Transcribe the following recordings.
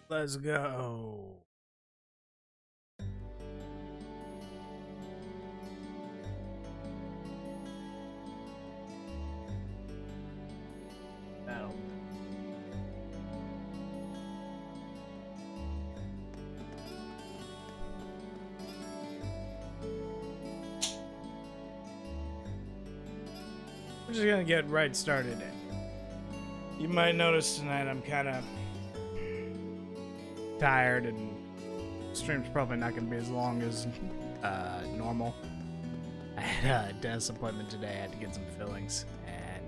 Let's go. That'll. We're just gonna get right started. You might notice tonight I'm kind of tired, and stream's probably not gonna be as long as normal. I had a dentist appointment today. I had to get some fillings, and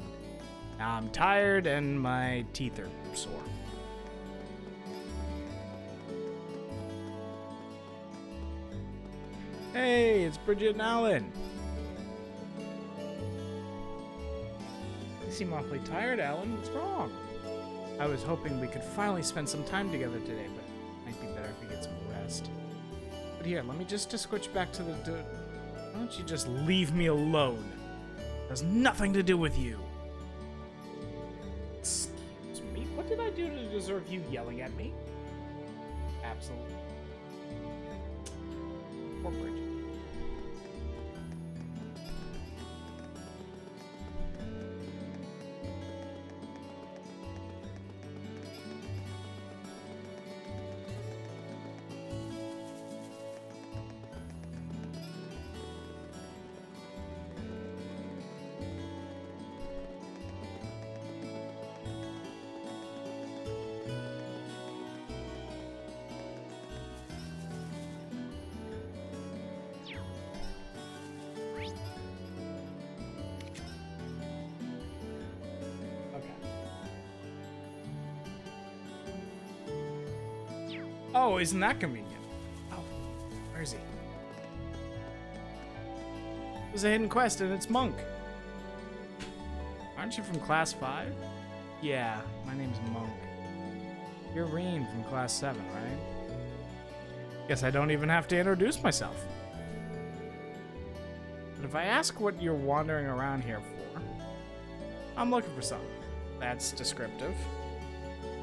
now I'm tired and my teeth are sore. Hey, it's Bridget and Alan. You seem awfully tired, Alan. What's wrong? I was hoping we could finally spend some time together today, but it might be better if we get some rest. But here, let me just switch back to the... Why don't you just leave me alone? It has nothing to do with you. Excuse me? What did I do to deserve you yelling at me? Absolutely. Poor Bridget. Oh, isn't that convenient? Oh, where is he? It was a hidden quest and it's Monk. Aren't you from class 5? Yeah, my name's Monk. You're Reen from class 7, right? Guess I don't even have to introduce myself. But if I ask what you're wandering around here for, I'm looking for something. That's descriptive.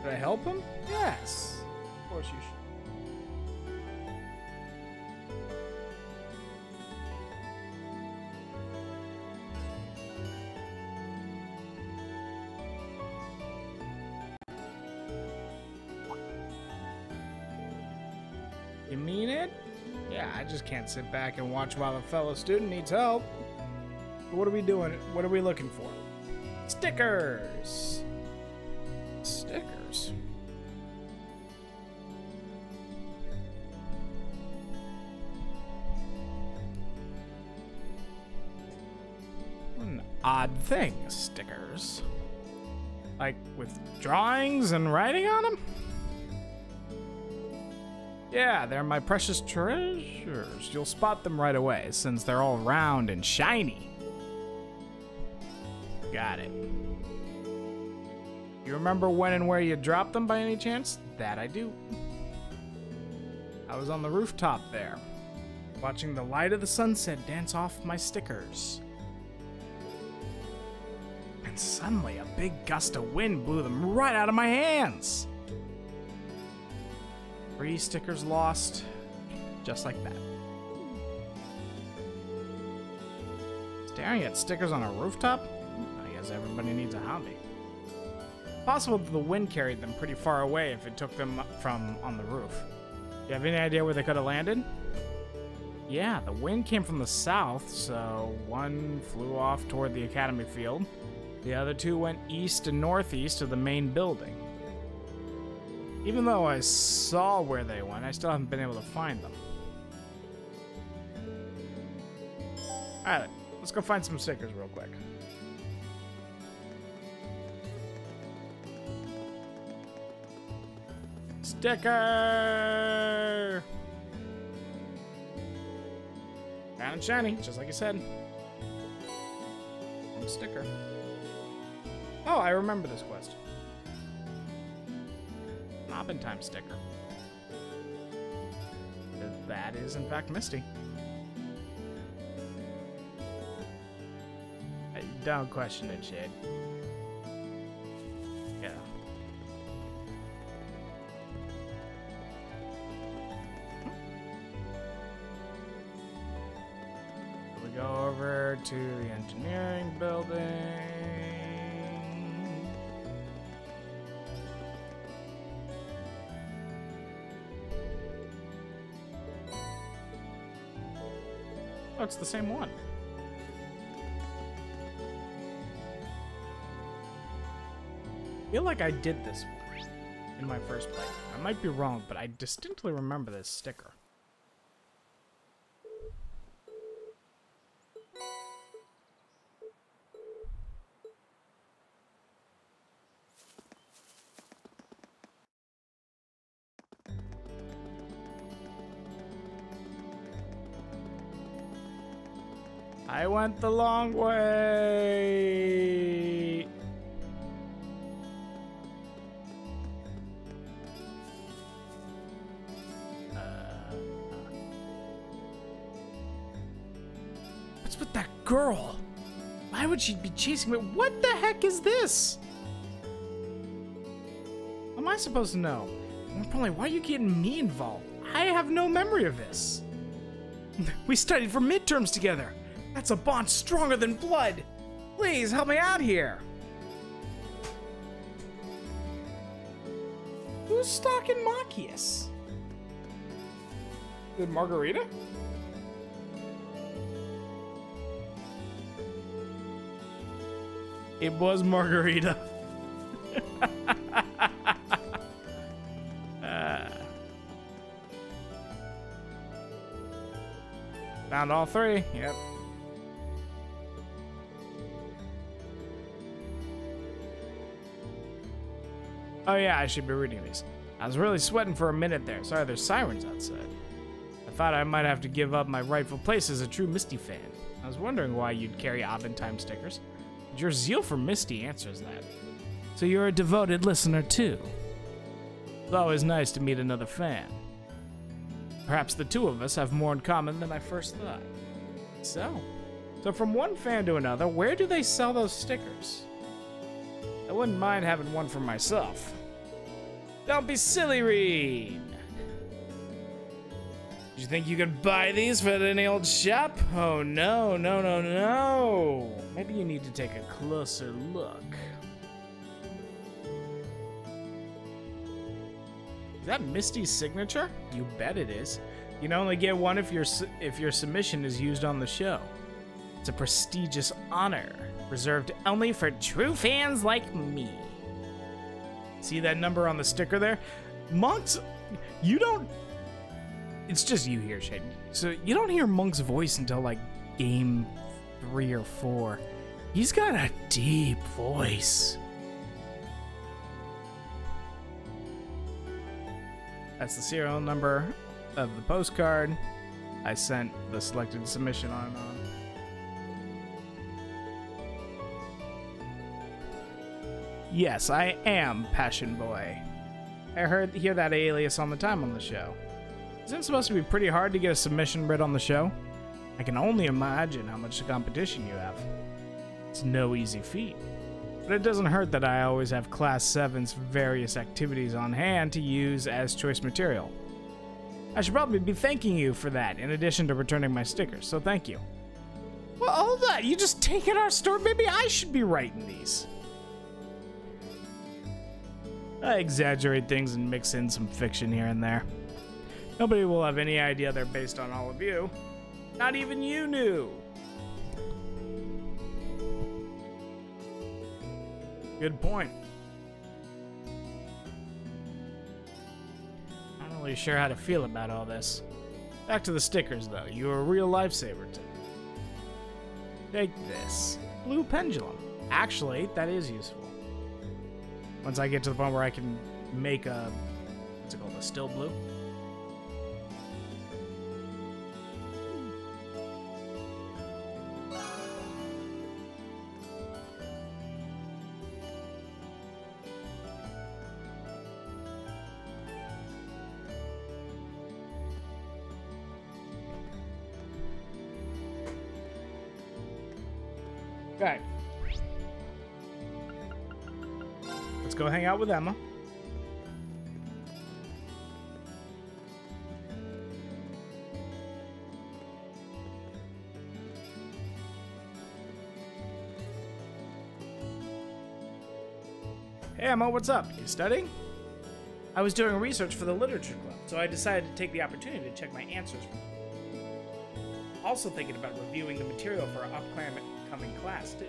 Should I help him? Yes. Of course you should. You mean it? Yeah, I just can't sit back and watch while a fellow student needs help. What are we doing? What are we looking for? Stickers! Stickers? What an odd thing, stickers. Like with drawings and writing on them? Yeah, they're my precious treasures. You'll spot them right away, since they're all round and shiny. Got it. You remember when and where you dropped them by any chance? That I do. I was on the rooftop there, watching the light of the sunset dance off my stickers. And suddenly, a big gust of wind blew them right out of my hands. 3 stickers lost, just like that. Staring at stickers on a rooftop? I guess everybody needs a hobby. Possible that the wind carried them pretty far away if it took them from on the roof. Do you have any idea where they could have landed? Yeah, the wind came from the south, so one flew off toward the academy field. The other 2 went east and northeast of the main building. Even though I saw where they went, I still haven't been able to find them. Alright, let's go find some stickers real quick. Sticker! Round and shiny, just like you said. One sticker. Oh, I remember this quest. Mopping time sticker. That is, in fact, Misty. Don't question it, Shade. Yeah. over to the engineering building. Oh, it's the same one. I feel like I did this one in my first play. I might be wrong, but I distinctly remember this sticker. I went the long way. What's with that girl? Why would she be chasing me? What the heck is this? How am I supposed to know? More importantly, why are you getting me involved? I have no memory of this. We studied for midterms together. That's a bond stronger than blood. Please help me out here. Who's stalking Machias? Is it Margarita? It was Margarita. Found all three. Yep. Oh yeah, I should be reading these. I was really sweating for a minute there. Sorry, there's sirens outside. I thought I might have to give up my rightful place as a true Misty fan. I was wondering why you'd carry Abentime stickers. But your zeal for Misty answers that. So you're a devoted listener too. It's always nice to meet another fan. Perhaps the two of us have more in common than I first thought. So from one fan to another, where do they sell those stickers? I wouldn't mind having one for myself. Don't be silly, Reed. Did you think you could buy these for any old shop? Oh no, no, no, no. Maybe you need to take a closer look. Is that Misty's signature? You bet it is. You can only get one if your submission is used on the show. It's a prestigious honor, reserved only for true fans like me. See that number on the sticker there? Monk's, you don't... It's just you here, Shane. So you don't hear Monk's voice until like game 3 or 4. He's got a deep voice. That's the serial number of the postcard. I sent the selected submission on. Yes, I am Passion Boy. I hear that alias all the time on the show. Isn't it supposed to be pretty hard to get a submission read on the show? I can only imagine how much competition you have. It's no easy feat. But it doesn't hurt that I always have Class 7's various activities on hand to use as choice material. I should probably be thanking you for that, in addition to returning my stickers, so thank you. Well, hold on, you just take it our store? Maybe I should be writing these. I exaggerate things and mix in some fiction here and there. Nobody will have any idea they're based on all of you. Not even you knew. Good point. I'm not really sure how to feel about all this. Back to the stickers, though. You were a real lifesaver to me. Take this. Blue pendulum. Actually, that is useful. Once I get to the point where I can make a... what's it called? A still blue? Okay. Let's go hang out with Emma. Hey, Emma, what's up? You studying? I was doing research for the literature club, so I decided to take the opportunity to check my answers. Also thinking about reviewing the material for our upcoming class, too.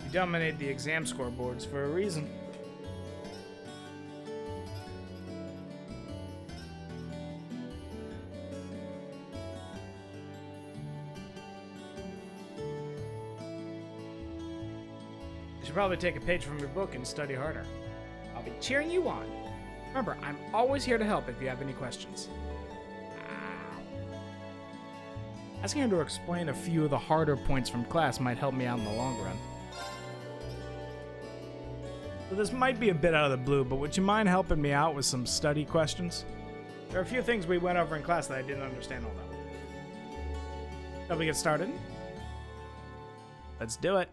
You dominated the exam scoreboards for a reason. You should probably take a page from your book and study harder. I'll be cheering you on. Remember, I'm always here to help if you have any questions. Asking her to explain a few of the harder points from class might help me out in the long run. So this might be a bit out of the blue, but would you mind helping me out with some study questions? There are a few things we went over in class that I didn't understand all that. Shall we get started? Let's do it.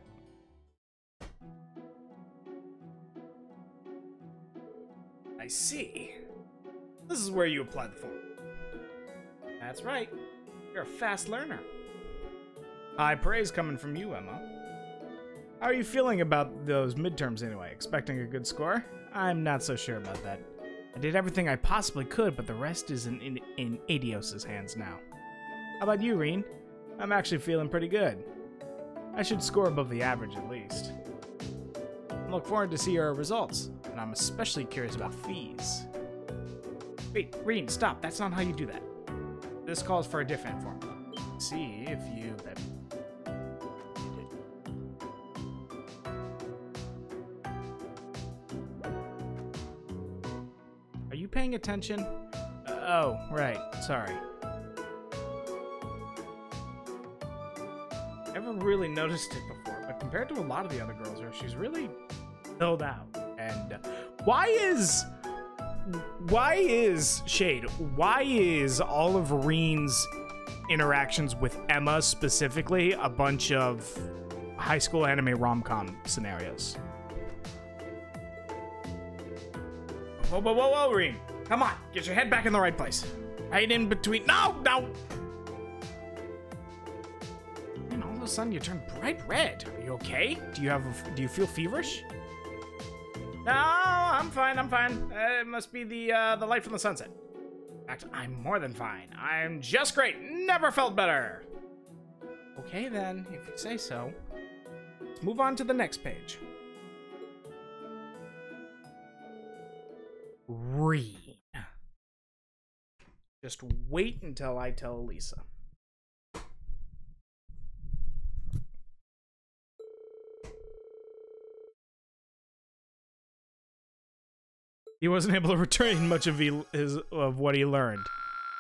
I see. This is where you apply the form. That's right. You're a fast learner. High praise coming from you, Emma. How are you feeling about those midterms anyway? Expecting a good score? I'm not so sure about that. I did everything I possibly could, but the rest is in Adios's hands now. How about you, Reen? I'm actually feeling pretty good. I should score above the average at least. I look forward to see your results, and I'm especially curious about fees. Wait, Reen, stop. That's not how you do that. This calls for a different formula. See if you... Are you paying attention? Oh, right. Sorry. Never really noticed it before, but compared to a lot of the other girls here, she's really filled out. And why is Shade? Why is all of Reen's interactions with Emma specifically a bunch of high school anime rom-com scenarios? Whoa, whoa, whoa, whoa, Reen. Come on, get your head back in the right place. Right in between. No, no. And all of a sudden you turn bright red. Are you okay? Do you feel feverish? No, I'm fine, I'm fine. It must be the light from the sunset. In fact, I'm more than fine. I'm just great. Never felt better. Okay, then, if you say so. Let's move on to the next page. Reen. Just wait until I tell Lisa. He wasn't able to retain much of what he learned.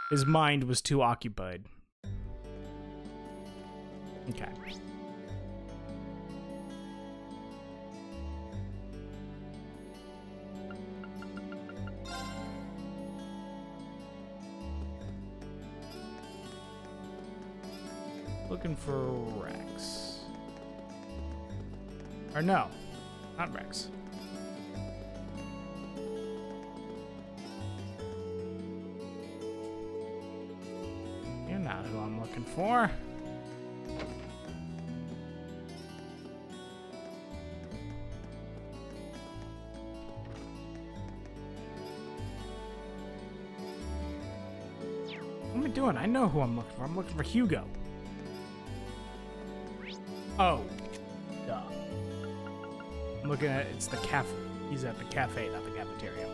His mind was too occupied. Okay. Looking for Rex. Or no, not Rex. You're not who I'm looking for. What am I doing? I know who I'm looking for. I'm looking for Hugo. Oh. Duh. I'm looking at it's the cafe. He's at the cafe, not the cafeteria.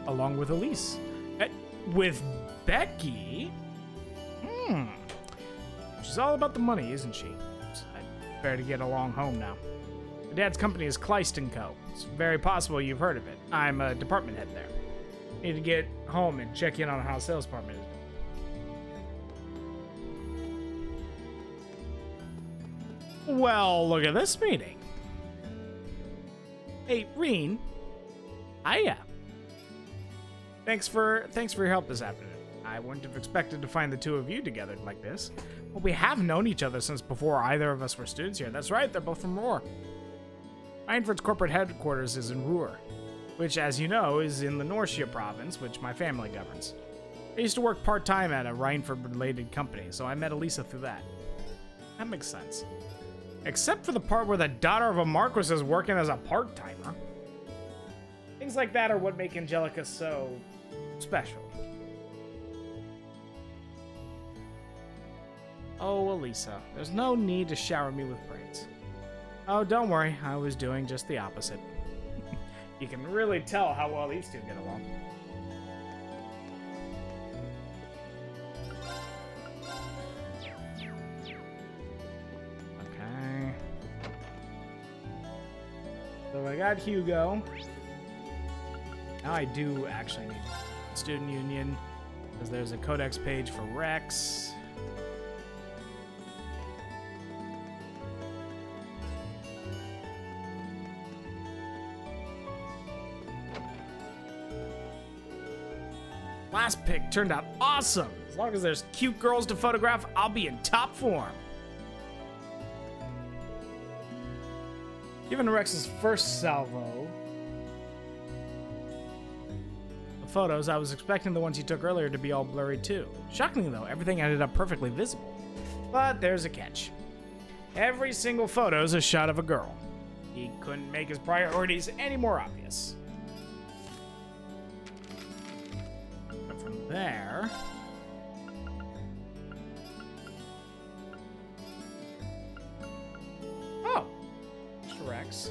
Along with Elise. With Becky? She's all about the money, isn't she? I'd better get along home now. My dad's company is Kleist & Co. It's very possible you've heard of it. I'm a department head there. Need to get home and check in on how the sales department is. Well, look at this meeting. Hey, Reen. Hiya. Thanks for your help this afternoon. I wouldn't have expected to find the two of you together like this. Well, we have known each other since before either of us were students here. That's right, they're both from Roar. Ironford's corporate headquarters is in Roar, which, as you know, is in the Norcia province, which my family governs. I used to work part-time at a Rhineford-related company, so I met Elisa through that. That makes sense. Except for the part where the daughter of a Marquis is working as a part-timer. Things like that are what make Angelica so special. Oh, Elisa, there's no need to shower me with praise. Oh, don't worry, I was doing just the opposite. You can really tell how well these two get along. Okay. So I got Hugo. Now I do actually need Student Union, because there's a Codex page for Rex. Last pick turned out awesome. As long as there's cute girls to photograph, I'll be in top form. Given Rex's first salvo of photos, I was expecting the ones he took earlier to be all blurry too. Shockingly though, everything ended up perfectly visible. But there's a catch. Every single photo is a shot of a girl. He couldn't make his priorities any more obvious. There. Oh, Mr. Rex.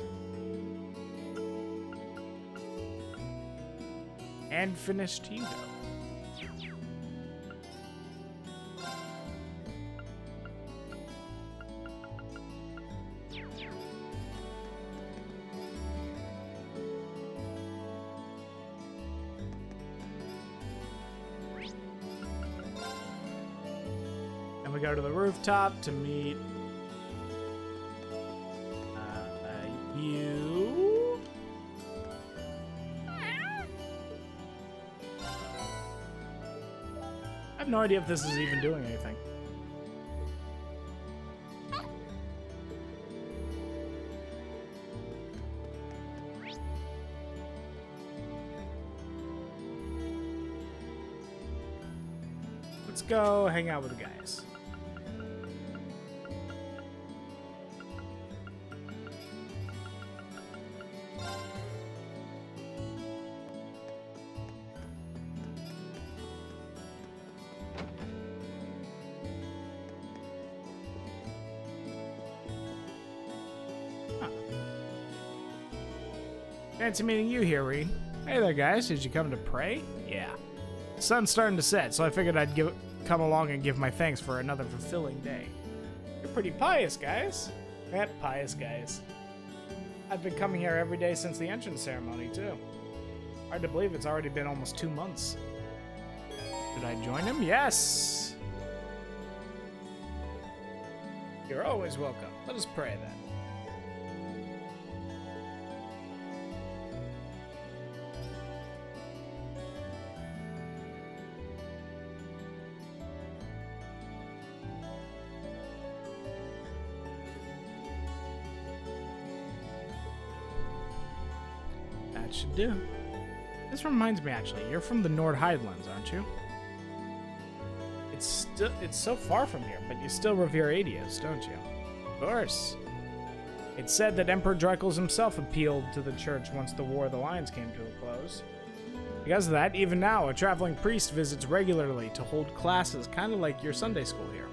And finished Hugo. We go to the rooftop to meet you. I have no idea if this is even doing anything. Let's go hang out with the guys. Fancy meeting you here, Reed. Hey there, guys. Did you come to pray? Yeah. The sun's starting to set, so I figured I'd come along and give my thanks for another fulfilling day. You're pretty pious, guys. Pious guys. I've been coming here every day since the entrance ceremony, too. Hard to believe it's already been almost 2 months. Should I join him? Yes! You're always welcome. Let us pray, then. Should do. This reminds me, actually, you're from the Highlands, aren't you? It's so far from here, but you still revere Adios, don't you? Of course. It's said that Emperor Dreikels himself appealed to the church once the War of the Lions came to a close. Because of that, even now, a traveling priest visits regularly to hold classes, kind of like your Sunday school here.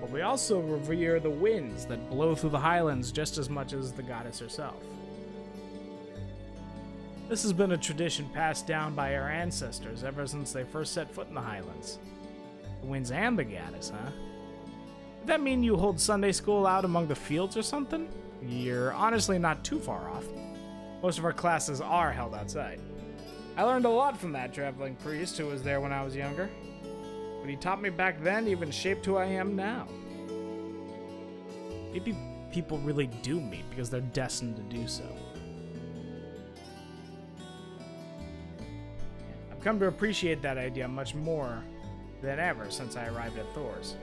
But we also revere the winds that blow through the Highlands just as much as the goddess herself. This has been a tradition passed down by our ancestors ever since they first set foot in the Highlands. The winds and the goddess, huh? Does that mean you hold Sunday school out among the fields or something? You're honestly not too far off. Most of our classes are held outside. I learned a lot from that traveling priest who was there when I was younger. What he taught me back then even shaped who I am now. Maybe people really do meet because they're destined to do so. I've come to appreciate that idea much more than ever since I arrived at Thor's.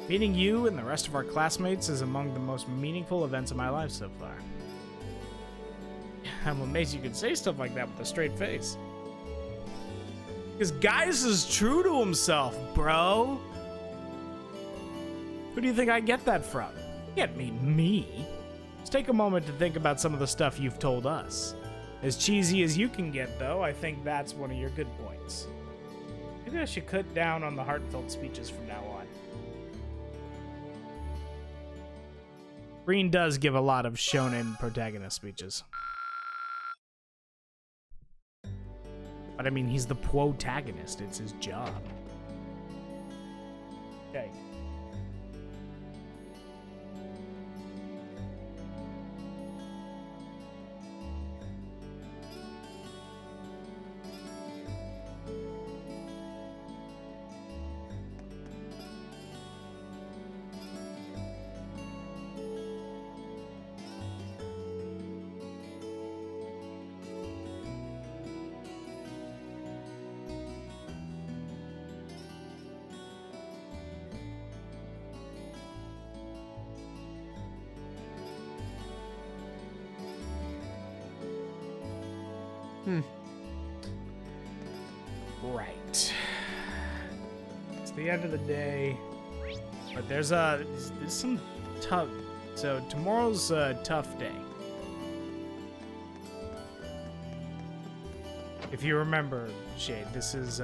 Meeting you and the rest of our classmates is among the most meaningful events of my life so far. I'm amazed you could say stuff like that with a straight face. Because Gaius is true to himself, bro. Who do you think I get that from? Can't mean me. Just take a moment to think about some of the stuff you've told us. As cheesy as you can get, though, I think that's one of your good points. Maybe I should cut down on the heartfelt speeches from now on. Green does give a lot of shonen protagonist speeches. But I mean, he's the protagonist. It's his job. Okay. Right. It's the end of the day, but there's some tough. So tomorrow's a tough day. If you remember, Shade, this is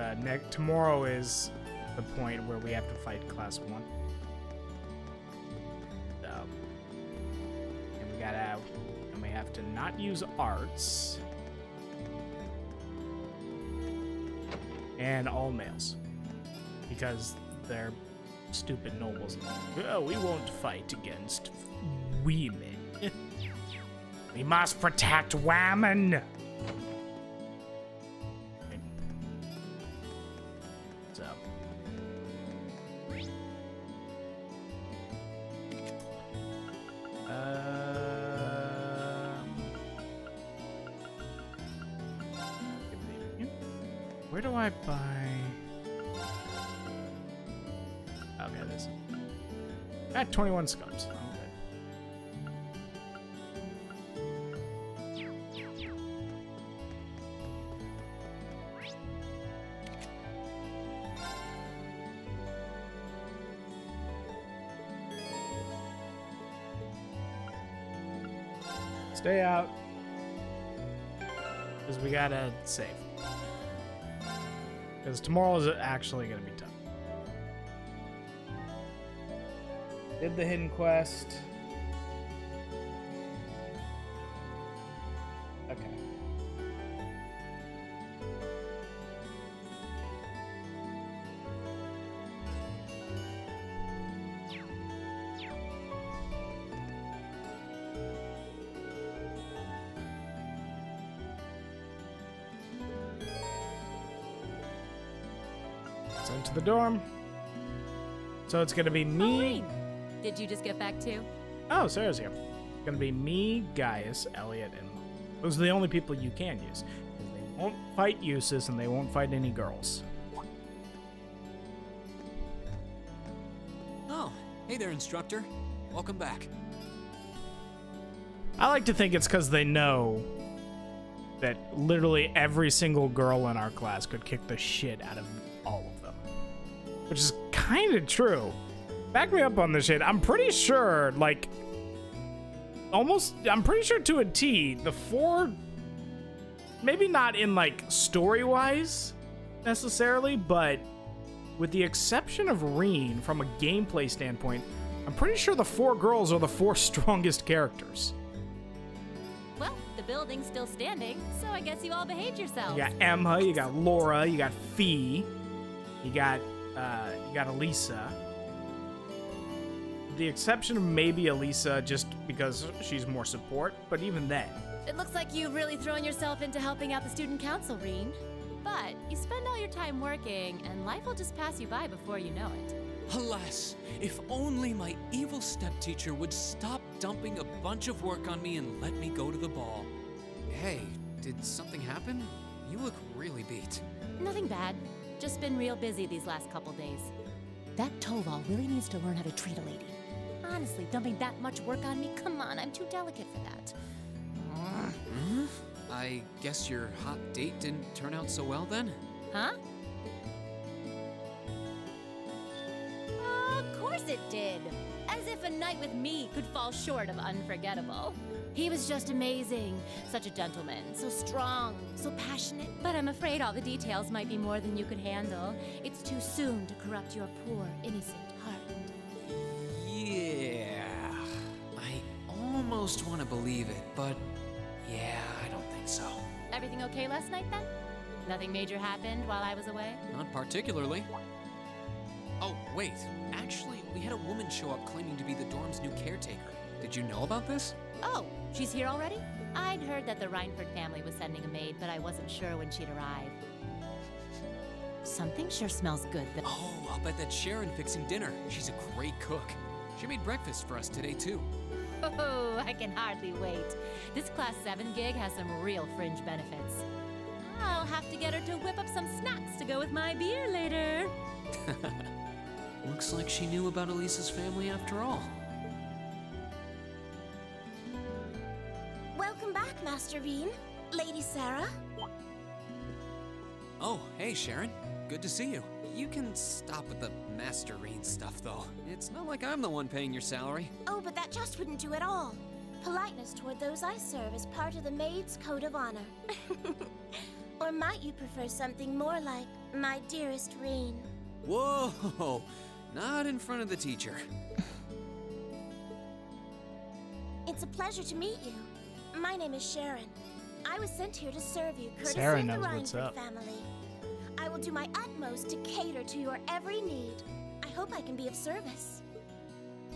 tomorrow is the point where we have to fight Class 1. So, and we have to not use arts. And all males, because they're stupid nobles. Oh, we won't fight against women. We must protect women. So, where do I buy? Okay, this. I got 21 scopes. I'm good. Stay out, because we gotta save. Because tomorrow is actually going to be tough. Did the hidden quest. Okay. Into the dorm. So it's gonna be me. Oh, did you just get back too? Oh, Sarah's here. It's gonna be me, Gaius, Elliot, and Mo. Those are the only people you can use. Because they won't fight Eustace and they won't fight any girls. Oh, hey there, instructor. Welcome back. I like to think it's because they know that literally every single girl in our class could kick the shit out of all of them. Which is kind of true. Back me up on this shit. I'm pretty sure, like, I'm pretty sure to a T, the 4, maybe not in, like, story-wise, necessarily, but with the exception of Reen, from a gameplay standpoint, I'm pretty sure the 4 girls are the 4 strongest characters. Well, the building's still standing, so I guess you all behaved yourselves. You got Emma, you got Laura, you got Fee, you got Elisa. The exception of maybe Elisa, just because she's more support, but even then. It looks like you've really thrown yourself into helping out the student council, Reen. But you spend all your time working, and life will just pass you by before you know it. Alas, if only my evil stepteacher would stop dumping a bunch of work on me and let me go to the ball. Hey, did something happen? You look really beat. Nothing bad. Just been real busy these last couple days. That Toval really needs to learn how to treat a lady. Honestly, dumping that much work on me? Come on, I'm too delicate for that. I guess your hot date didn't turn out so well then? Huh? Of course it did. As As if a night with me could fall short of unforgettable. He was just amazing. Such a gentleman, so strong, so passionate. But I'm afraid all the details might be more than you could handle. It's too soon to corrupt your poor, innocent heart. Yeah. I almost want to believe it, but yeah, I don't think so. Everything okay last night then? Nothing major happened while I was away? Not particularly. Oh, wait. Actually, we had a woman show up claiming to be the dorm's new caretaker. Did you know about this? Oh, she's here already? I'd heard that the Reinford family was sending a maid, but I wasn't sure when she'd arrive. Something sure smells good. Oh, I'll bet that's Sharon fixing dinner. She's a great cook. She made breakfast for us today, too. Oh, I can hardly wait. This Class 7 gig has some real fringe benefits. I'll have to get her to whip up some snacks to go with my beer later. Looks like she knew about Elisa's family after all. Welcome back, Master Bean. Lady Sarah. Oh, hey, Sharon. Good to see you. You can stop with the Master Reen stuff, though. It's not like I'm the one paying your salary. Oh, but that just wouldn't do at all. Politeness toward those I serve is part of the maid's code of honor. Or might you prefer something more like, my dearest Reen? Whoa! Not in front of the teacher. It's a pleasure to meet you. My name is Sharon. I was sent here to serve you, courtesy Sarah of the knows what's Reinford up. family. I will do my utmost to cater to your every need. I hope I can be of service.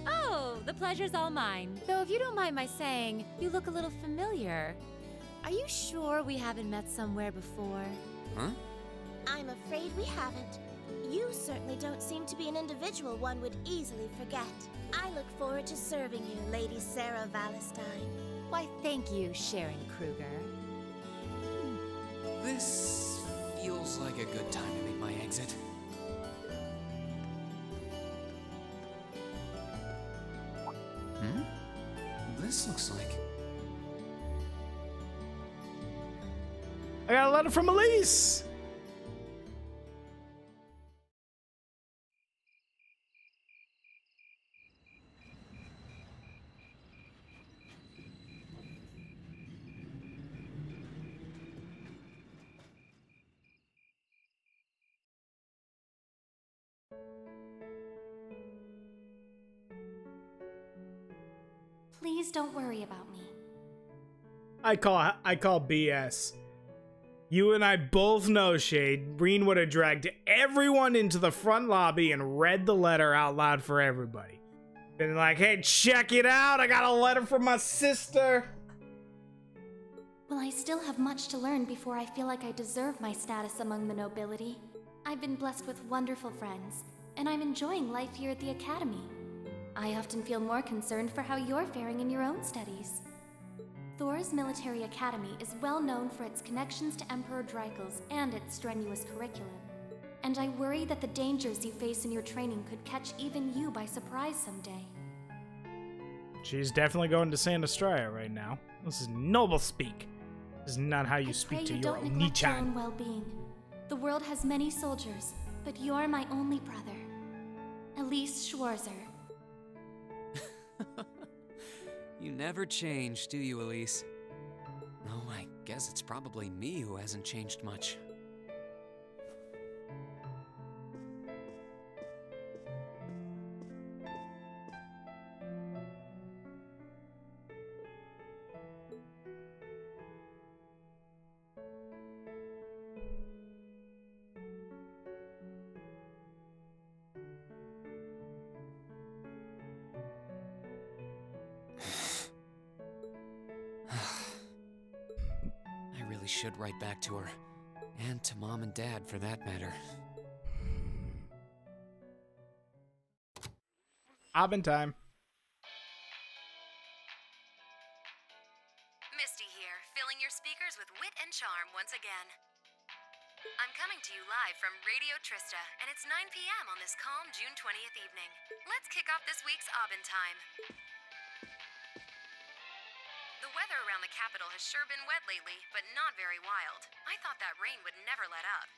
Oh, the pleasure's all mine. Though if you don't mind my saying, you look a little familiar. Are you sure we haven't met somewhere before? Huh? I'm afraid we haven't. You certainly don't seem to be an individual one would easily forget. I look forward to serving you, Lady Sarah Valentine. Why, thank you, Sharon Kruger. This feels like a good time to make my exit. This looks like... I got a letter from Elise! Please don't worry about me. I call BS. You and I both know, Shade, Reen would have dragged everyone into the front lobby and read the letter out loud for everybody. Been like, hey, check it out, I got a letter from my sister. Well, I still have much to learn before I feel like I deserve my status among the nobility. I've been blessed with wonderful friends, and I'm enjoying life here at the Academy. I often feel more concerned for how you're faring in your own studies. Thor's Military Academy is well known for its connections to Emperor Dreikel's and its strenuous curriculum. And I worry that the dangers you face in your training could catch even you by surprise someday. She's definitely going to Sand Estrella right now. This is noble speak. This is not how you speak to your neglect your own Oni-chan. well-being. The world has many soldiers, but you're my only brother. Elise Schwarzer. You never change, do you, Elise? Oh, I guess it's probably me who hasn't changed much. Should write back to her. And to Mom and Dad, for that matter. Abend time. Misty here, filling your speakers with wit and charm once again. I'm coming to you live from Radio Trista, and it's 9 p.m. on this calm June 20th evening. Let's kick off this week's Abend time. The weather around the capital has sure been wet lately, but not very wild. I thought that rain would never let up.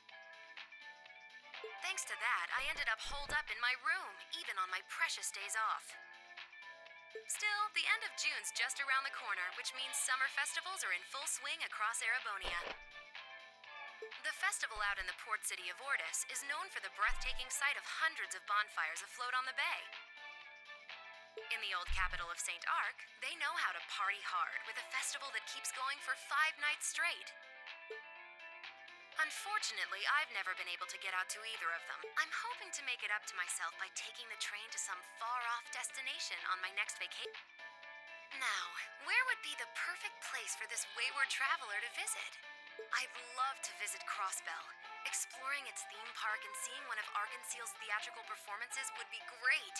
Thanks to that, I ended up holed up in my room, even on my precious days off. Still, the end of June's just around the corner, which means summer festivals are in full swing across Erebonia. The festival out in the port city of Ordis is known for the breathtaking sight of hundreds of bonfires afloat on the bay. In the old capital of St. Arc, they know how to party hard with a festival that keeps going for 5 nights straight. Unfortunately, I've never been able to get out to either of them. I'm hoping to make it up to myself by taking the train to some far-off destination on my next vacation. Now, where would be the perfect place for this wayward traveler to visit? I'd love to visit Crossbell. Exploring its theme park and seeing one of Arkansas's theatrical performances would be great.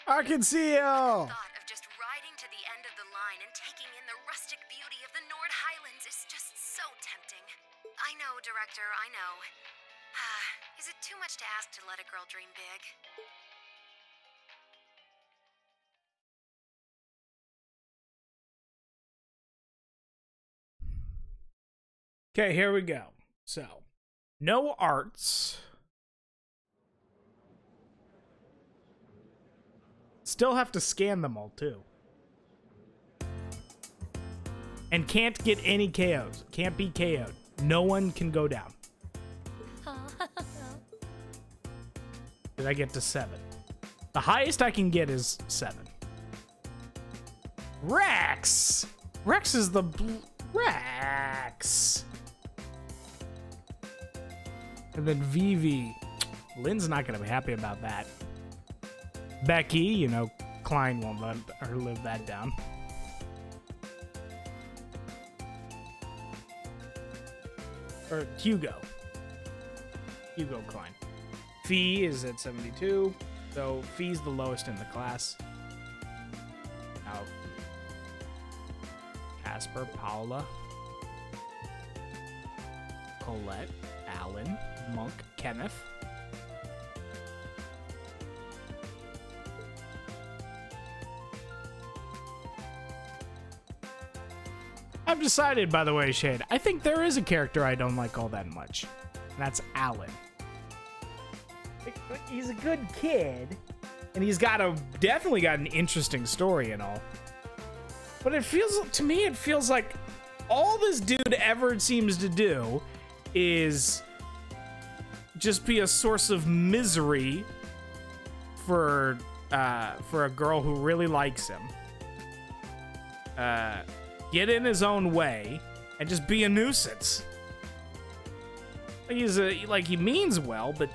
Arkansas! The thought of just riding to the end of the line and taking in the rustic beauty of the Nord Highlands is just so tempting. I know, Director, I know. Is it too much to ask to let a girl dream big? Okay, here we go. So, no arts. Still have to scan them all, too. And can't get any KOs. Can't be KO'd. No one can go down. Did I get to 7? The highest I can get is 7. Rex! Rex is the Rex! And then Vivi. Lynn's not going to be happy about that. Becky, you know, Klein won't let her live that down. Or Hugo. Hugo Klein. Fee is at 72. So Fee's the lowest in the class. Now, Casper, Paula, Colette, Alan, Monk, Kenneth. I've decided, by the way, Shade, I think there is a character I don't like all that much. And that's Alan. He's a good kid, and he's definitely got an interesting story and all. But it feels, to me, it feels like all this dude ever seems to do is just be a source of misery for a girl who really likes him. Get in his own way and just be a nuisance. Like he means well, but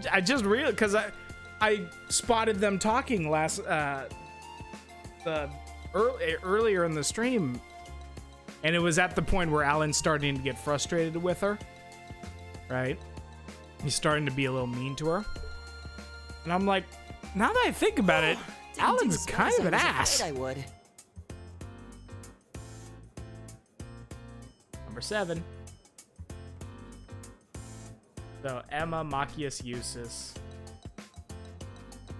I just really, because I spotted them talking earlier in the stream, and it was at the point where Alan's starting to get frustrated with her, right? He's starting to be a little mean to her, and I'm like, now that I think about it, Alan's kind of an ass. I would. Number 7. So Emma, Machias, Eustace.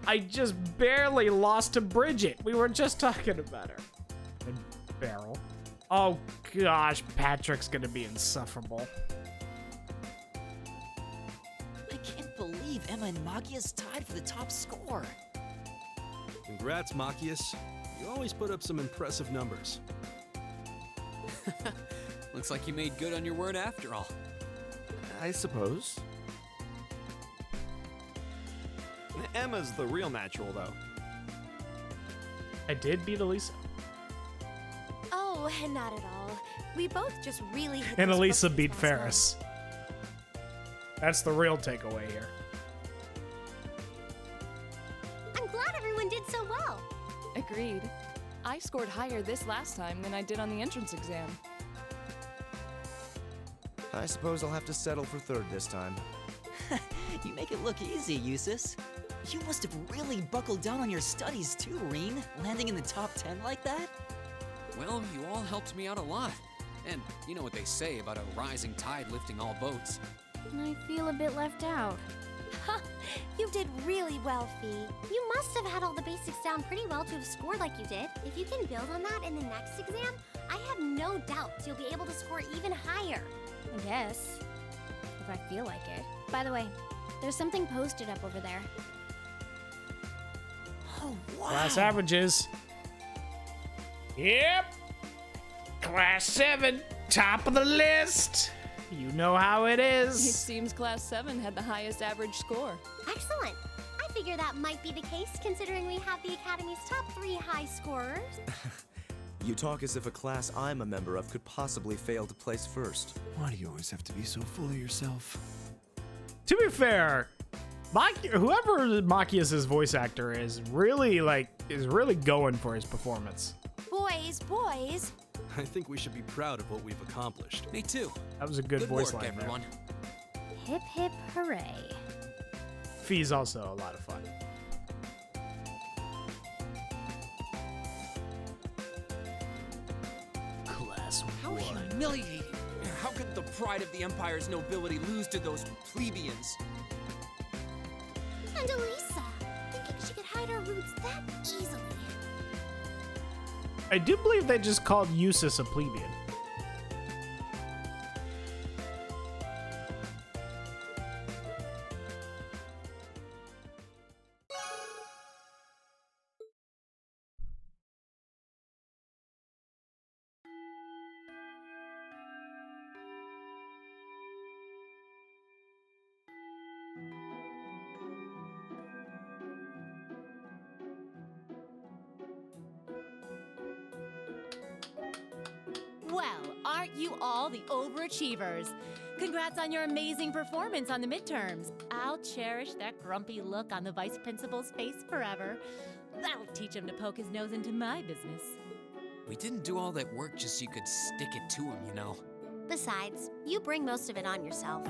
I just barely lost to Bridget. We were just talking about her. And Beryl. Oh gosh, Patrick's gonna be insufferable. I can't believe Emma and Machias tied for the top score. Congrats, Machias. You always put up some impressive numbers. Looks like you made good on your word after all. I suppose. Emma's the real natural, though. I did beat Elisa. Oh, not at all. We both just really hit And those Elisa bookies beat last Ferris. That's the real takeaway here. night. I'm glad everyone did so well. Agreed. I scored higher this last time than I did on the entrance exam. I suppose I'll have to settle for 3rd this time. You make it look easy, Eustace. You must have really buckled down on your studies too, Reen, landing in the top 10 like that? Well, you all helped me out a lot. And you know what they say about a rising tide lifting all boats. I feel a bit left out. You did really well, Fee. You must have had all the basics down pretty well to have scored like you did. If you can build on that in the next exam, I have no doubts you'll be able to score even higher. I guess. If I feel like it. By the way, there's something posted up over there. Oh, wow. Class averages. Yep. Class 7, top of the list. You know how it It is. seems Class 7 had the highest average score. Excellent. I figure that might be the case, considering we have the Academy's top 3 high scorers. You talk as if a class I'm a member of could possibly fail to place first. Why do you always have to be so full of yourself? To be fair, whoever Machias' voice actor is really going for his performance. Boys. I think we should be proud of what we've accomplished. Me too. That was a good voice work, line there. everyone. Hip hip hooray. Fee's also a lot of fun. Class How 1. humiliating. How could the pride of the Empire's nobility lose to those plebeians? And Elisa, thinking she could hide her roots that easily. I do believe they just called Eustace a plebeian. Well, aren't you all the overachievers? Congrats on your amazing performance on the midterms. I'll cherish that grumpy look on the vice principal's face forever. That'll teach him to poke his nose into my business. We didn't do all that work just so you could stick it to him, you know. Besides, you bring most of it on yourself.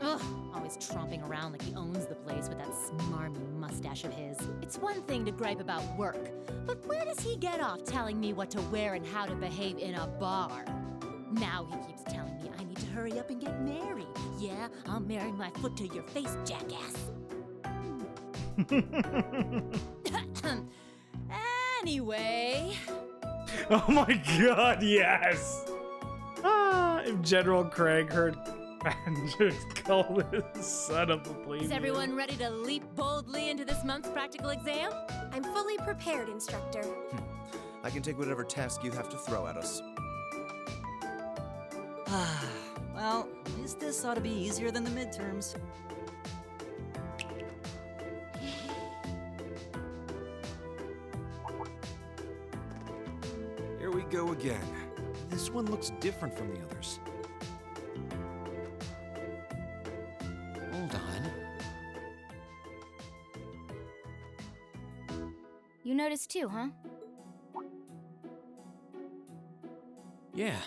Ugh, always tromping around like he owns the place with that smarmy mustache of his. It's one thing to gripe about work, but where does he get off telling me what to wear and how to behave in a bar? Now he keeps telling me I need to hurry up and get married. Yeah, I'll marry my foot to your face, jackass. Anyway, Oh my god, yes! If General Craig heard Andrew call his son of a plebeian. is everyone ready to leap boldly into this month's practical exam? I'm fully prepared, Instructor. I can take whatever task you have to throw at us. Well, at least this ought to be easier than the midterms. Here we go again. This one looks different from the others. Hold on. You noticed too, huh? Yeah.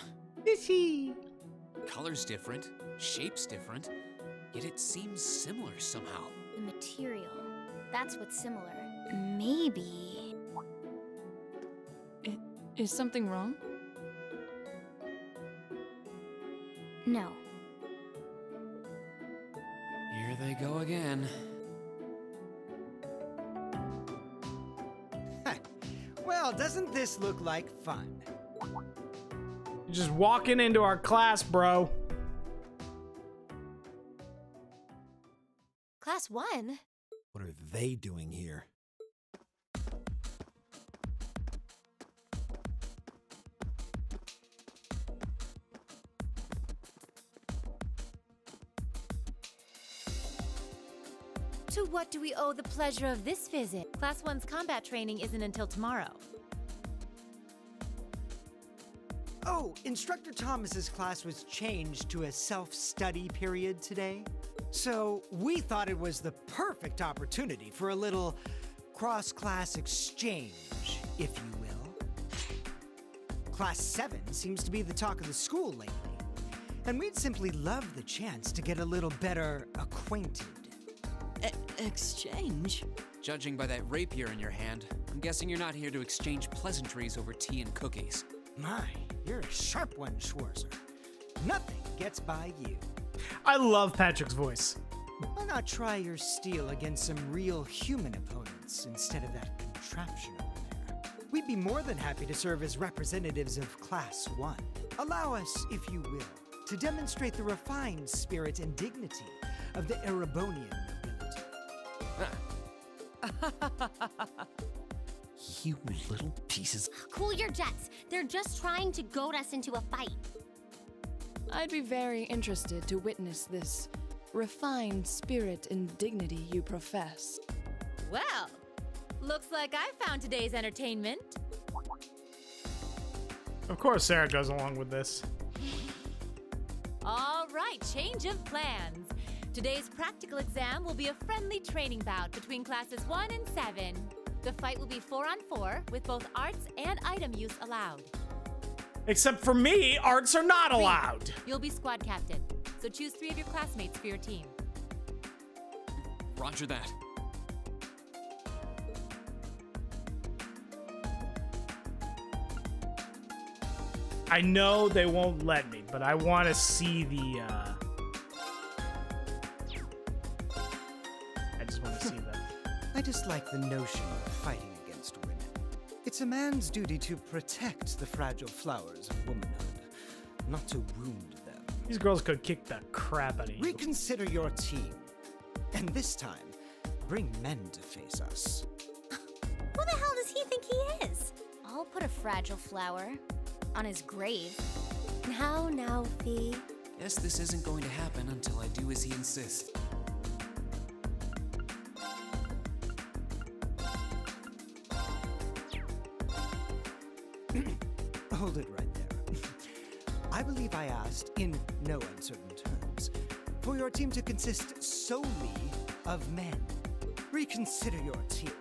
Is he? Color's different, shape's different, yet it seems similar somehow. The material. That's what's similar. Maybe. Is something wrong? No. Here they go again. Well, doesn't this look like fun? You're just walking into our class, bro. Class 1? What are they doing here? To what do we owe the pleasure of this visit? Class 1's combat training isn't until tomorrow. Oh, Instructor Thomas's class was changed to a self-study period today. So we thought it was the perfect opportunity for a little cross-class exchange, if you will. Class 7 seems to be the talk of the school lately, and we'd simply love the chance to get a little better acquainted. Exchange? Judging by that rapier in your hand, I'm guessing you're not here to exchange pleasantries over tea and cookies. My, you're a sharp one, Schwarzer. Nothing gets by you. I love Patrick's voice. Why not try your steel against some real human opponents instead of that contraption over there? We'd be more than happy to serve as representatives of Class 1. Allow us, if you will, to demonstrate the refined spirit and dignity of the Erebonian nobility. You little pieces. Cool your jets. They're just trying to goad us into a fight. I'd be very interested to witness this refined spirit and dignity you profess. Well, looks like I found today's entertainment. Of course Sarah goes along with this. All right, change of plans. Today's practical exam will be a friendly training bout between classes 1 and 7. The fight will be 4-on-4 with both arts and item use allowed. Except for me, arts are not allowed. You'll be squad captain, so choose 3 of your classmates for your team. Roger that. I know they won't let me, but I want to see the, I just want to see the... I dislike the notion of fighting against women. It's a man's duty to protect the fragile flowers of womanhood, not to wound them. These girls could kick the crap out of you. Reconsider your team. And this time, bring men to face us. Who the hell does he think he is? I'll put a fragile flower on his grave. Now, Fee. Guess this isn't going to happen until I do as he insists. Hold it right there. I believe I asked, in no uncertain terms, for your team to consist solely of men. Reconsider your team.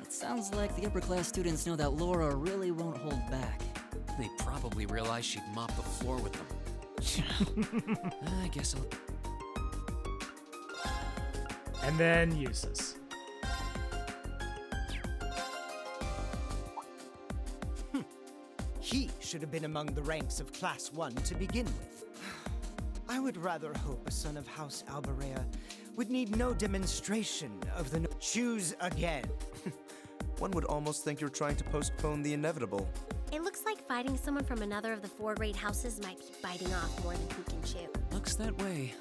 It sounds like the upper class students know that Laura really won't hold back. They probably realize she'd mop the floor with them. I guess I'll... And then uses. He should have been among the ranks of Class 1 to begin with. I would rather hope a son of House Alberea would need no demonstration of the... Choose again. One would almost think you're trying to postpone the inevitable. It looks like fighting someone from another of the 4 great houses might be biting off more than he can chew. Looks that way.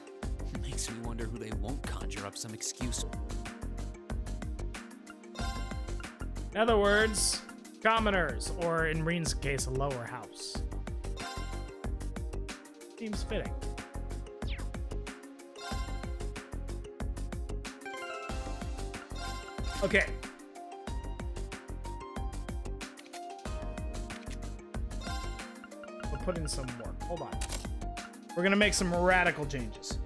Makes me wonder who they won't conjure up some excuse. In other words, commoners, or in Reen's case, a lower house. Seems fitting. Okay. We'll put in some work. Hold on. We're gonna make some radical changes.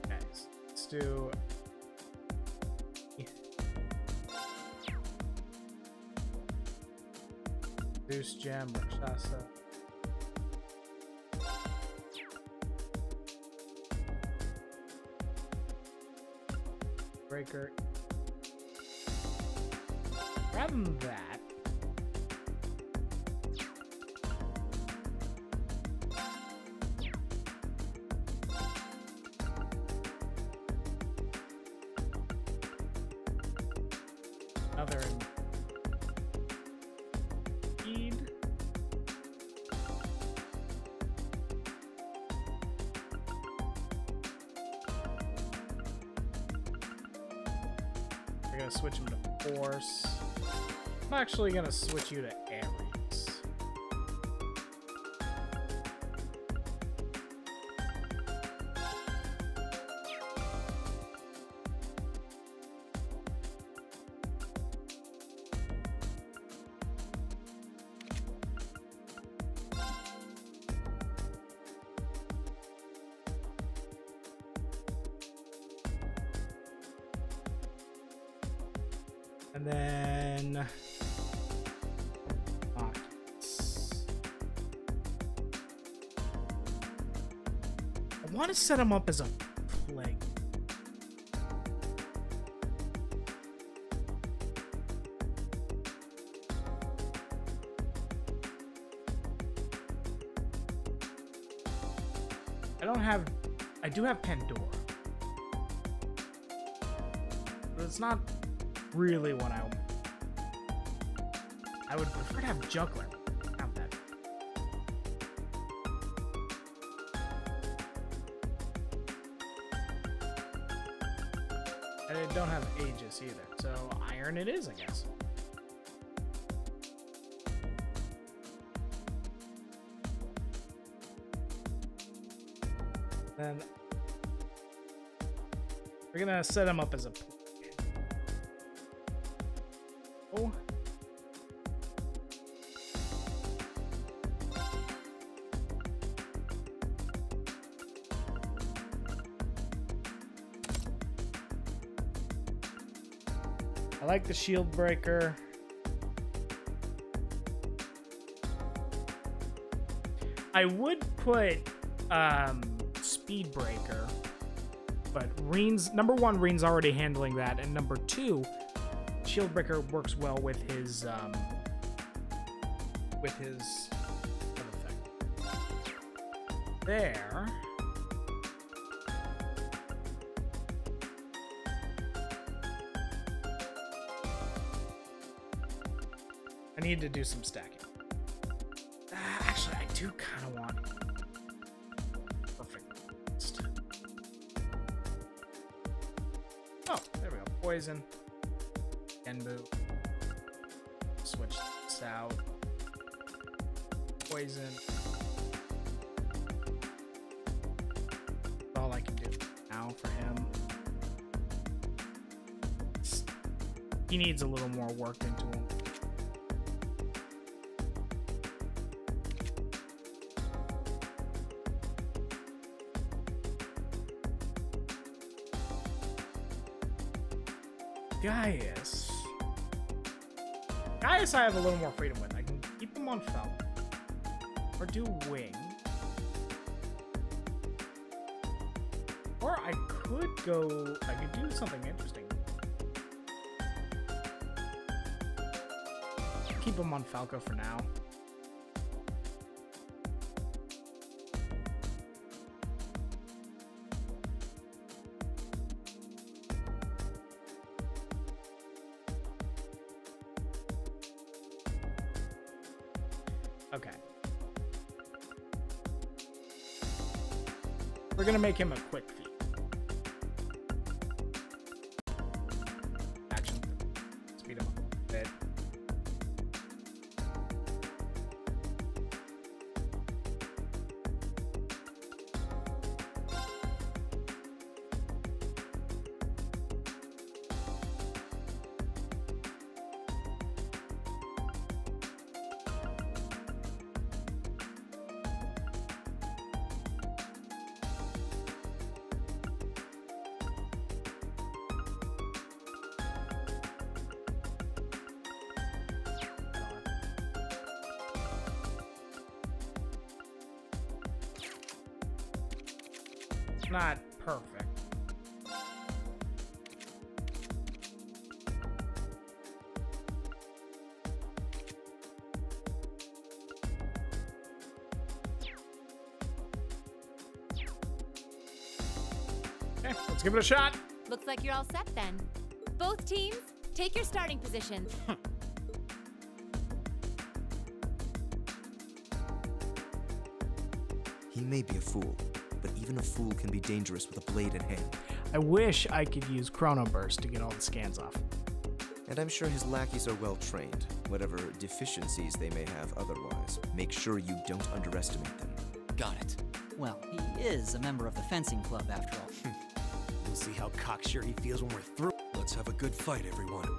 Okay, let's do... Zeus Gem, Rakshasa. Breaker. Rather than that, another speed. We're gonna switch him to Force. I'm actually gonna switch you to Aries. And then I want to set him up as a plague. I do have Pandora. But it's not really what I would prefer to have Juggler. Have that. don't have Aegis either, so iron it is, I guess. Then we're gonna set him up as a oh. I like the shield breaker. I would put speed breaker, but Reen's number one, Reen's already handling that, and number two, shield breaker works well with his other thing. There. I need to do some stacking. Actually, I do kind of want perfect. Oh, there we go. Poison. Genbu. Switch this out. Poison. That's all I can do now for him. He needs a little more work into him. Gaius. Gaius I have a little more freedom with. I can keep him on Falcon. Or do Wing. Or I could go... I could do something interesting. Keep him on Falco for now. Okay. We're gonna make him a quick feat. Action. Speed him up a bit. Not perfect. Okay, let's give it a shot. Looks like you're all set then. Both teams, take your starting positions. He may be a fool, but even a fool can be dangerous with a blade in hand. I wish I could use Chrono Burst to get all the scans off. And I'm sure his lackeys are well trained, whatever deficiencies they may have otherwise. Make sure you don't underestimate them. Got it. Well, he is a member of the fencing club after all. We'll see how cocksure he feels when we're through. Let's have a good fight, everyone.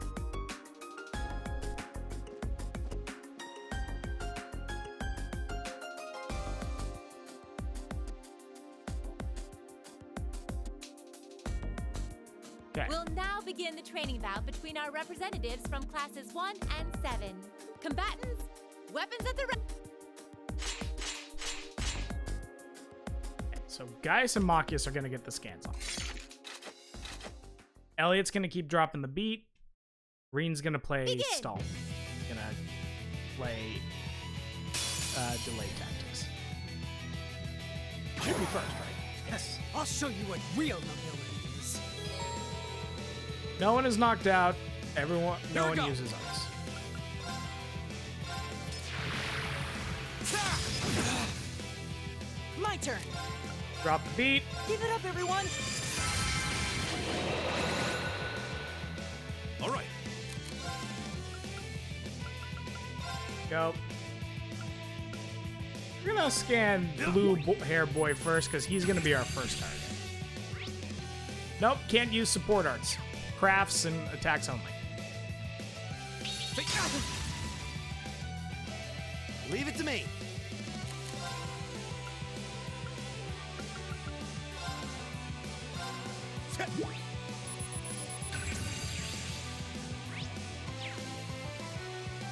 Okay. We'll now begin the training bout between our representatives from classes 1 and 7. Combatants, weapons at the ready. So Gaius and Machias are going to get the scans off. Elliot's going to keep dropping the beat. Reen's going to play stall. Going to play delay tactics. Should be first, right? Yes, I'll show you what real nobility is. No one is knocked out. Everyone, no one uses ice. My turn. Drop the beat. Give it up, everyone. Go. We're gonna scan blue hair boy first because he's gonna be our first target. Nope, can't use support arts. Crafts and attacks only. Leave it to me.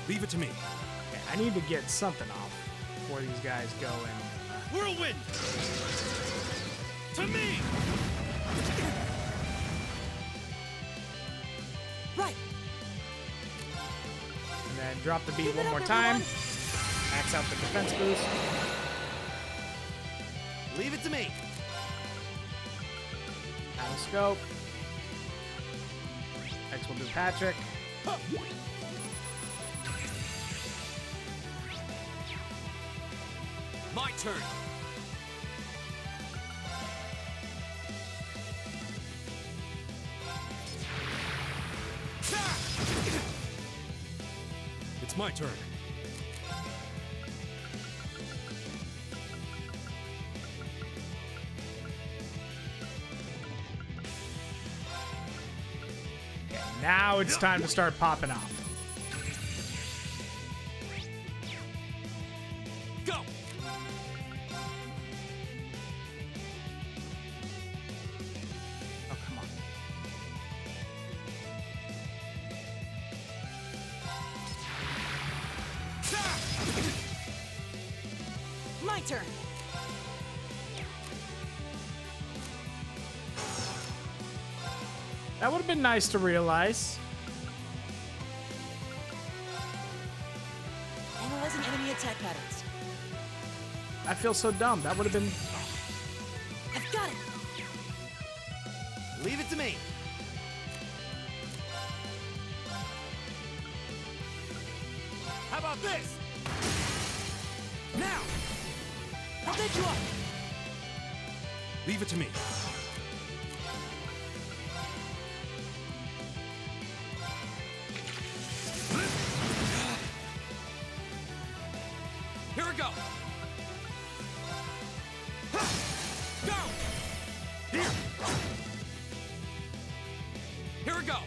Leave it to me. Okay, I need to get something off before these guys go and... Whirlwind! To me! Right. And then drop the beat one more time. Max out the defense boost. Leave it to me. Out of scope. Next we'll do Patrick. My turn. It's my turn. Okay, now it's time to start popping off. Go. Oh, come on. My turn. That would have been nice to realize. Analyzing enemy attack patterns. I feel so dumb. That would have been... I've got it. Leave it to me. How about this? Now! I'll get you up. Leave it to me. Here we go. Go. Here! Here we go.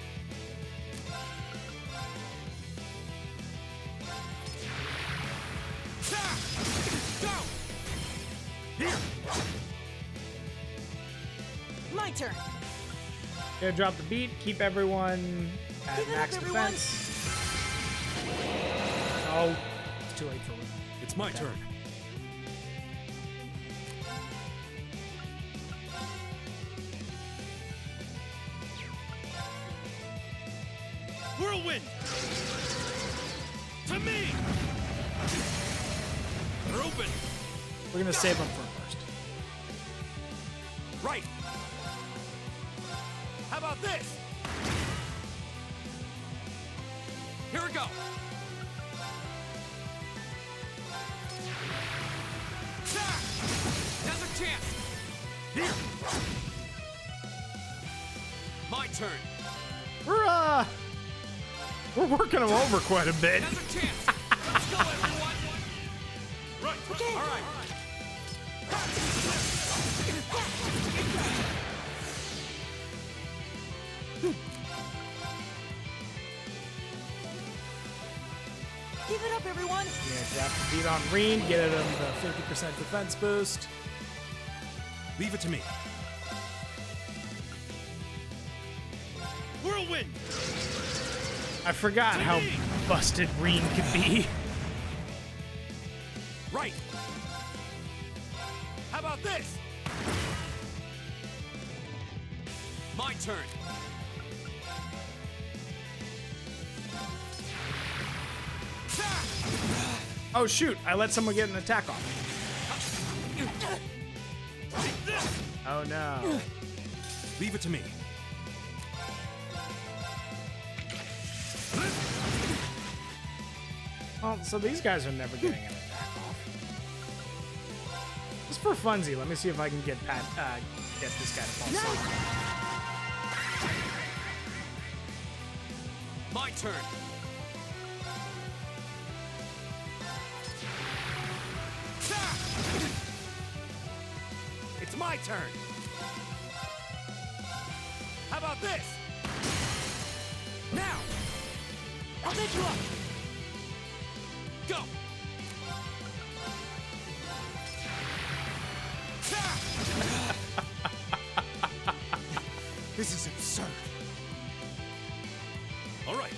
Go. Here! My turn. Gonna drop the beat, keep everyone at Give it max up, everyone. defense. Oh, it's too late for me. It's my turn. Whirlwind! To me! They're open! We're gonna save them for first. Right! How about this? Here we go. Now's a chance. Here! My turn. We're working them over quite a bit. Now's a chance. Let's go, everyone. Right! Okay. All right! Give it up, everyone. Yeah, drop the beat on Reen, get him the 50% defense boost. Leave it to me. Whirlwind! I forgot how busted Reen could be. Right! How about this? My turn. Oh shoot, I let someone get an attack off. Oh no. Leave it to me. Well, so these guys are never getting an attack off. Just for funsies, let me see if I can get get this guy to fall asleep. My turn. my turn. How about this? Now! I'll take you up! Go! This is absurd. All right.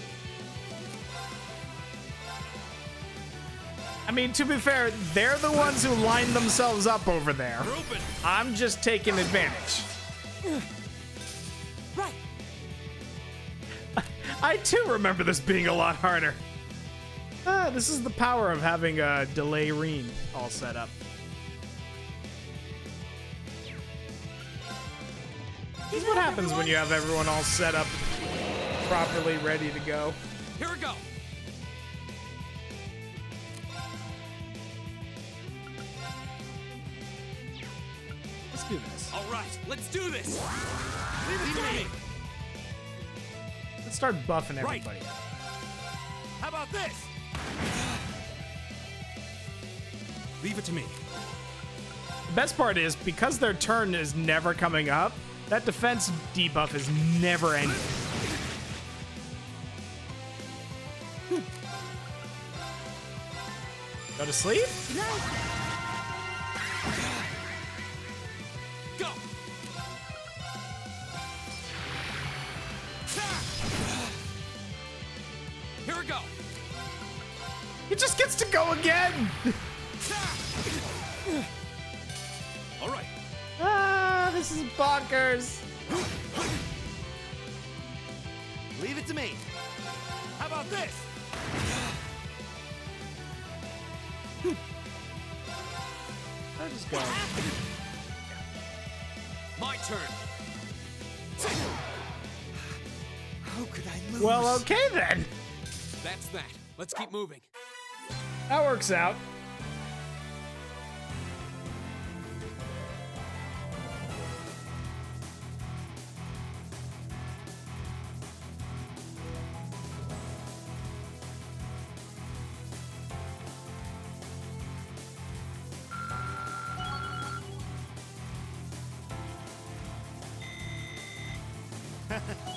I mean, to be fair, they're the ones who lined themselves up over there. You're open. I'm just taking advantage. Right. I too remember this being a lot harder. This is the power of having a delay Reen all set up. This is what happens when you have everyone all set up properly, ready to go. Here we go. Let's do this. All right, let's do this. Leave it to me. Let's start buffing everybody. How about this? Leave it to me. The best part is, because their turn is never coming up, that defense debuff is never ending. Go to sleep? Go. Here we go. He just gets to go again! All right. Ah, this is bonkers. Leave it to me. How about this? I'll just go. My turn. How could I lose? Well, okay then. That's that. Let's keep moving. That works out.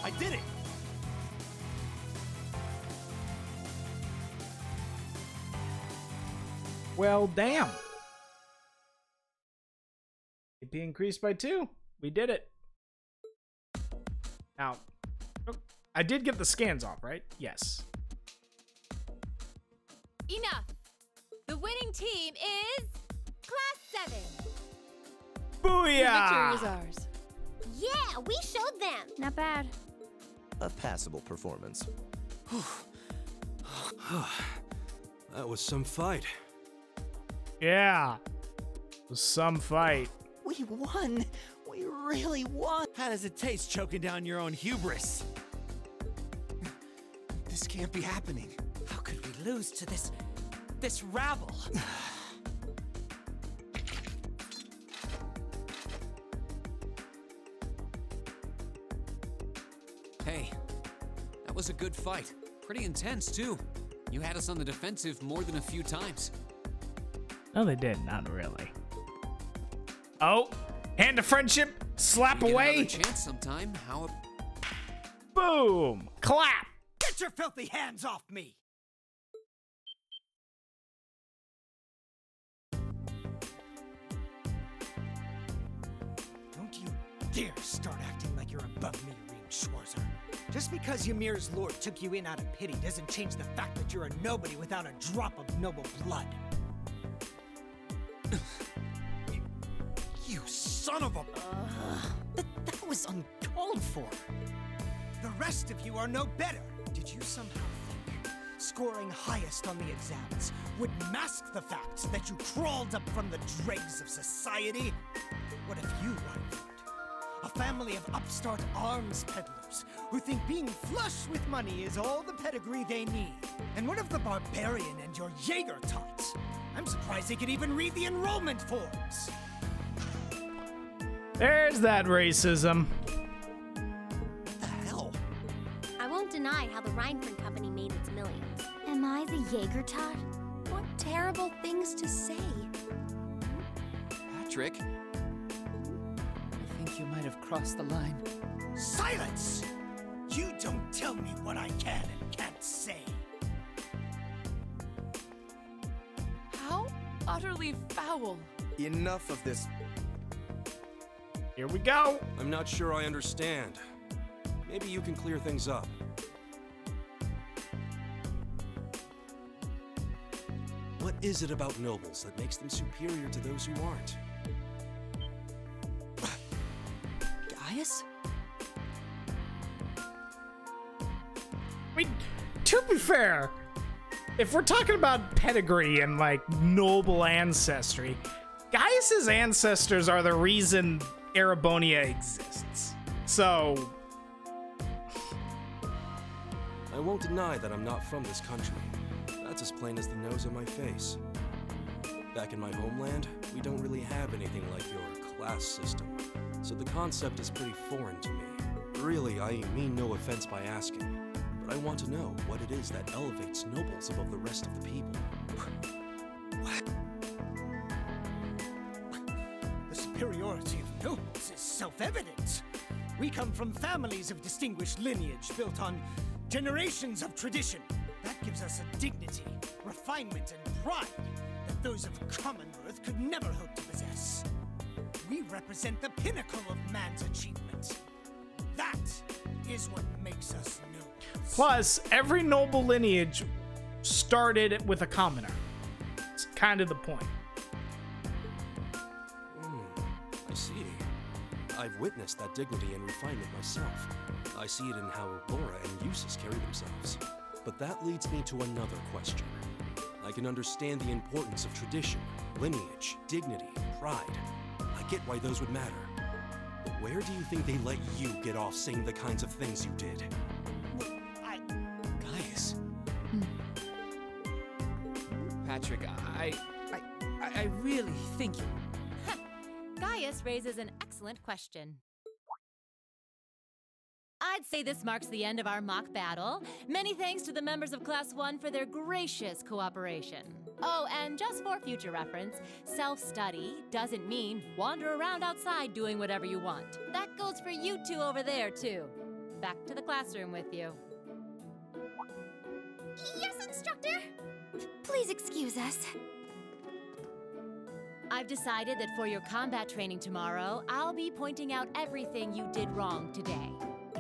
I did it. Well, damn. AP increased by 2. We did it. Now, I did get the scans off, right? Yes. Enough! The winning team is Class 7. Booyah! Victory is ours. Yeah, we showed them. Not bad. A passable performance. That was some fight. Yeah. It was some fight. We won! We really won! How does it taste choking down your own hubris? This can't be happening. How could we lose to this rabble? Hey, that was a good fight. Pretty intense, too. You had us on the defensive more than a few times. No, they did. Not really. Oh, hand of friendship. Slap We get away. another chance sometime. How? Boom. Clap. Get your filthy hands off me! Don't you dare start acting like you're above me, Reem Schwarzer. Just because Ymir's lord took you in out of pity doesn't change the fact that you're a nobody without a drop of noble blood. You son of a... That was uncalled for. The rest of you are no better. Did you somehow think scoring highest on the exams would mask the fact that you crawled up from the dregs of society? What if you rivaled a family of upstart arms peddlers who think being flush with money is all the pedigree they need? And what of the barbarian and your Jaeger tots? I'm surprised they could even read the enrollment forms. There's that racism. What the hell? I won't deny how the Reinford Company made its millions. Am I the Jaeger tot? What terrible things to say. Patrick? have crossed the line. Silence! You don't tell me what I can and can't say. How utterly foul. Enough of this. Here we go. I'm not sure I understand. Maybe you can clear things up. What is it about nobles that makes them superior to those who aren't? Gaius? I mean, to be fair, if we're talking about pedigree and like noble ancestry, Gaius's ancestors are the reason Erebonia exists. So I won't deny that I'm not from this country. That's as plain as the nose on my face. Back in my homeland, we don't really have anything like your class system, so the concept is pretty foreign to me. Really, I mean no offense by asking, but I want to know what it is that elevates nobles above the rest of the people. The superiority of nobles is self-evident. We come from families of distinguished lineage built on generations of tradition. That gives us a dignity, refinement, and pride that those of Commonwealth could never hope to possess. We represent the pinnacle of man's achievement. That is what makes us nobles. plus, every noble lineage started with a commoner. It's kind of the point. I see. I've witnessed that dignity and refinement myself. I see it in how Laura and Eustace carry themselves. But that leads me to another question. I can understand the importance of tradition, lineage, dignity, pride. I get why those would matter. But where do you think they let you get off saying the kinds of things you did? Gaius. Patrick, I really think you... Gaius raises an excellent question. I'd say this marks the end of our mock battle. Many thanks to the members of Class 1 for their gracious cooperation. Oh, and just for future reference, self-study doesn't mean wander around outside doing whatever you want. That goes for you two over there, too. Back to the classroom with you. Yes, instructor! Please excuse us. I've decided that for your combat training tomorrow, I'll be pointing out everything you did wrong today.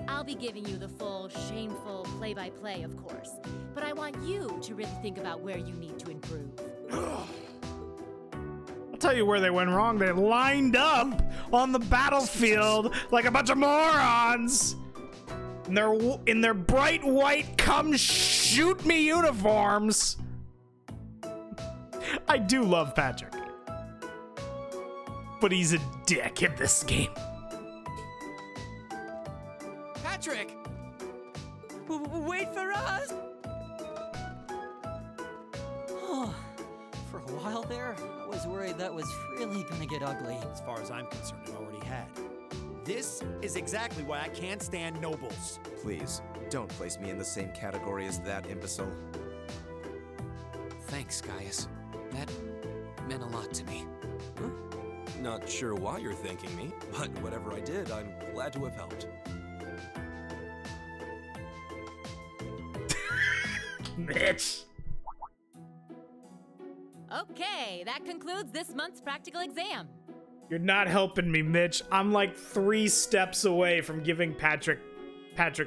I'll be giving you the full, shameful play-by-play, of course. But I want you to really think about where you need to improve. I'll tell you where they went wrong. They lined up on the battlefield like a bunch of morons. In their bright white come shoot me uniforms. I do love Patrick, but he's a dick in this game. Patrick! Wait for us! Oh, for a while there, I was worried that was really gonna get ugly. As far as I'm concerned, it already had. This is exactly why I can't stand nobles. Please, don't place me in the same category as that imbecile. Thanks, Gaius. That meant a lot to me. Huh? Not sure why you're thanking me, but whatever I did, I'm glad to have helped. Mitch. Okay, that concludes this month's practical exam. You're not helping me, Mitch. I'm like 3 steps away from giving Patrick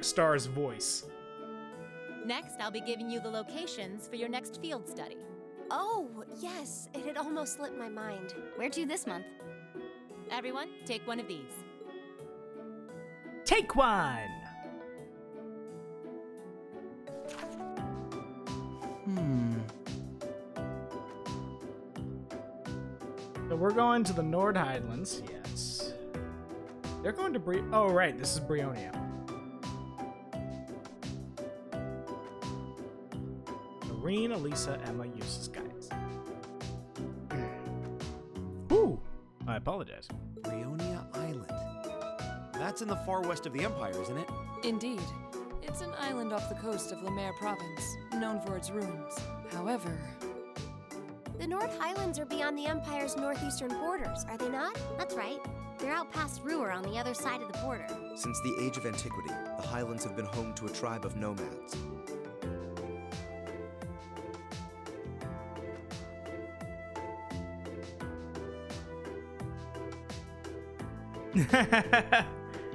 Starr's voice. Next, I'll be giving you the locations for your next field study. Oh, yes, it had almost slipped my mind. Where to this month? Everyone, take one of these. Take one. So we're going to the Nord Highlands, yes. They're going to oh, right, this is Brionia. Marine, Elisa, Emma, Eustace, guys. Ooh, I apologize. Brionia Island. That's in the far west of the Empire, isn't it? Indeed. It's an island off the coast of Lemaire Province, known for its ruins. However... The Nord Highlands are beyond the Empire's northeastern borders, are they not? That's right. They're out past Ruhr on the other side of the border. Since the age of antiquity, the Highlands have been home to a tribe of nomads.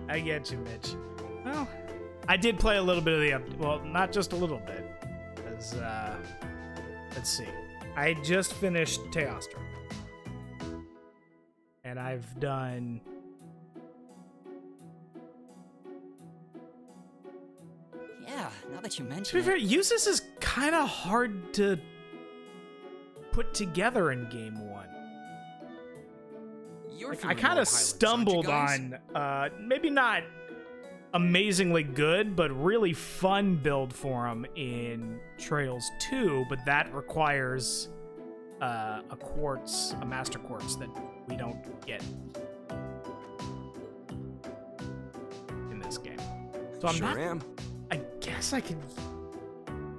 I get you, Mitch. Well, I did play a little bit of the well, not just a little bit. As let's see. I just finished Teostra. And I've done Yeah, now that you to be mention fair, it. Eustace is kind of hard to put together in game 1. You're Like, from I the kind North of Highlands, stumbled aren't you guys? on maybe not amazingly good, but really fun build for him in Trails 2, but that requires a quartz, a master quartz that we don't get in this game. So I'm Sure not, am. I guess I could.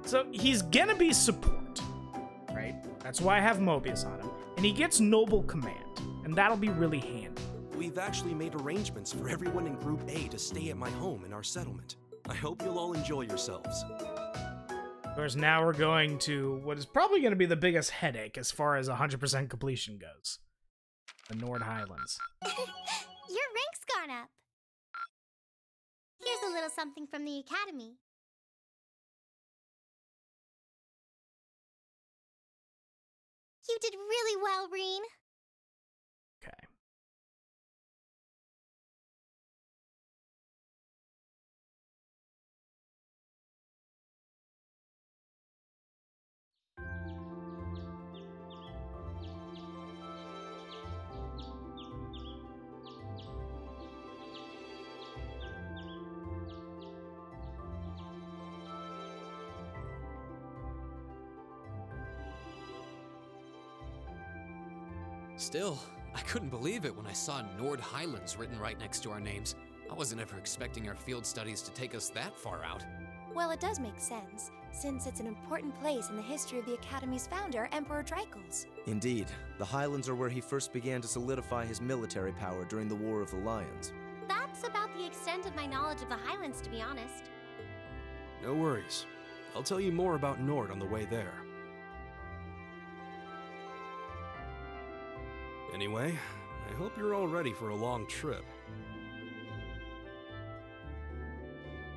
So he's gonna be support, right? That's why I have Mobius on him, and he gets Noble Command, and that'll be really handy. We've actually made arrangements for everyone in Group A to stay at my home in our settlement. I hope you'll all enjoy yourselves. Of course, now we're going to what is probably going to be the biggest headache as far as 100% completion goes. The Nord Highlands. Your rank's gone up. Here's a little something from the Academy. You did really well, Reen. Okay. Still, I couldn't believe it when I saw Nord Highlands written right next to our names. I wasn't ever expecting our field studies to take us that far out. Well, it does make sense, since it's an important place in the history of the Academy's founder, Emperor Dreichels. Indeed, the Highlands are where he first began to solidify his military power during the War of the Lions. That's about the extent of my knowledge of the Highlands, to be honest. No worries. I'll tell you more about Nord on the way there. Anyway, I hope you're all ready for a long trip.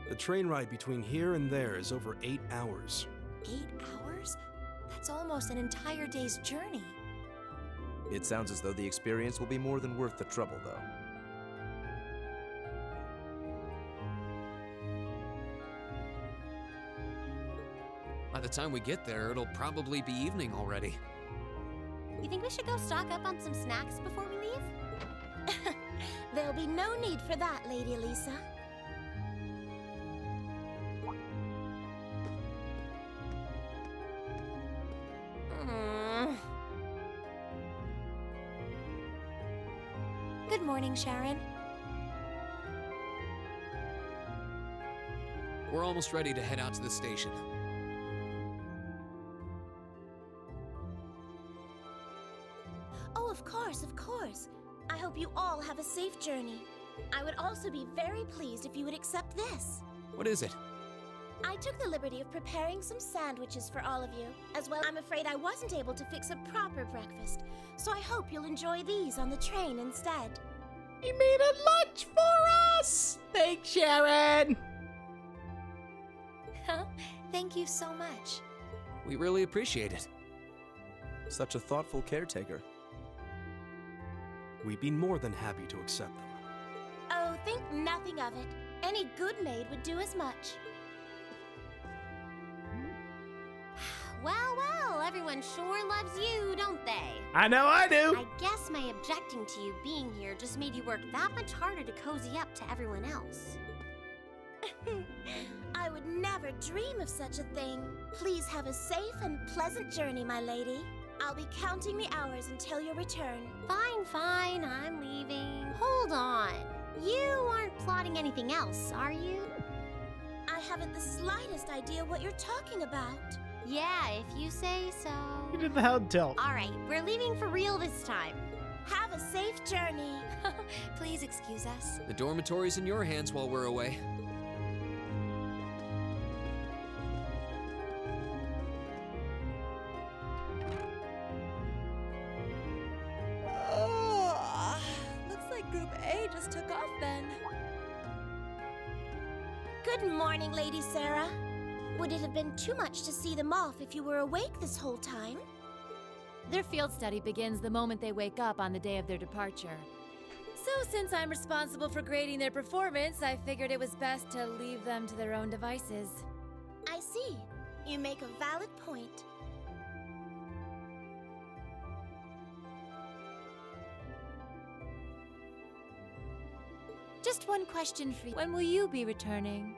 The train ride between here and there is over 8 hours. 8 hours? That's almost an entire day's journey. It sounds as though the experience will be more than worth the trouble, though. By the time we get there, it'll probably be evening already. You think we should go stock up on some snacks before we leave? There'll be no need for that, Lady Elisa. Good morning, Sharon. We're almost ready to head out to the station. Oh, of course, of course. I hope you all have a safe journey. I would also be very pleased if you would accept this. What is it? I took the liberty of preparing some sandwiches for all of you. As well, I'm afraid I wasn't able to fix a proper breakfast, so I hope you'll enjoy these on the train instead. He made a lunch for us! Thanks, Sharon! Thank you so much. We really appreciate it. Such a thoughtful caretaker. We'd be more than happy to accept them. Oh, think nothing of it. Any good maid would do as much. Well, everyone sure loves you, don't they? I know I do! I guess my objecting to you being here just made you work that much harder to cozy up to everyone else. I would never dream of such a thing. Please have a safe and pleasant journey, my lady. I'll be counting the hours until your return. Fine, I'm leaving. Hold on. You aren't plotting anything else, are you? I haven't the slightest idea what you're talking about. Yeah, if you say so. You did the head tilt. Alright, we're leaving for real this time. Have a safe journey. Please excuse us. The dormitory's in your hands while we're away. Looks like Group A just took off then. Good morning, Lady Sarah. Would it have been too much to see them off if you were awake this whole time? Their field study begins the moment they wake up on the day of their departure. So since I'm responsible for grading their performance, I figured it was best to leave them to their own devices. I see. You make a valid point. Just one question for you. When will you be returning?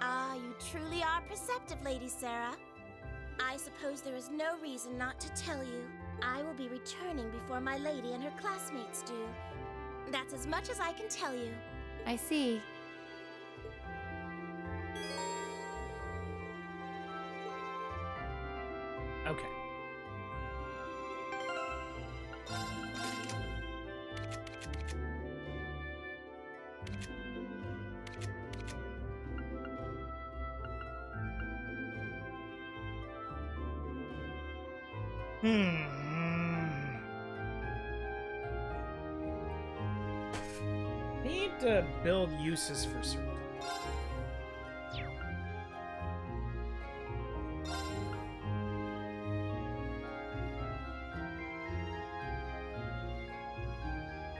Ah, you truly are perceptive, Lady Sarah. I suppose there is no reason not to tell you. I will be returning before my lady and her classmates do. That's as much as I can tell you. I see. Okay. Need to build uses for certain.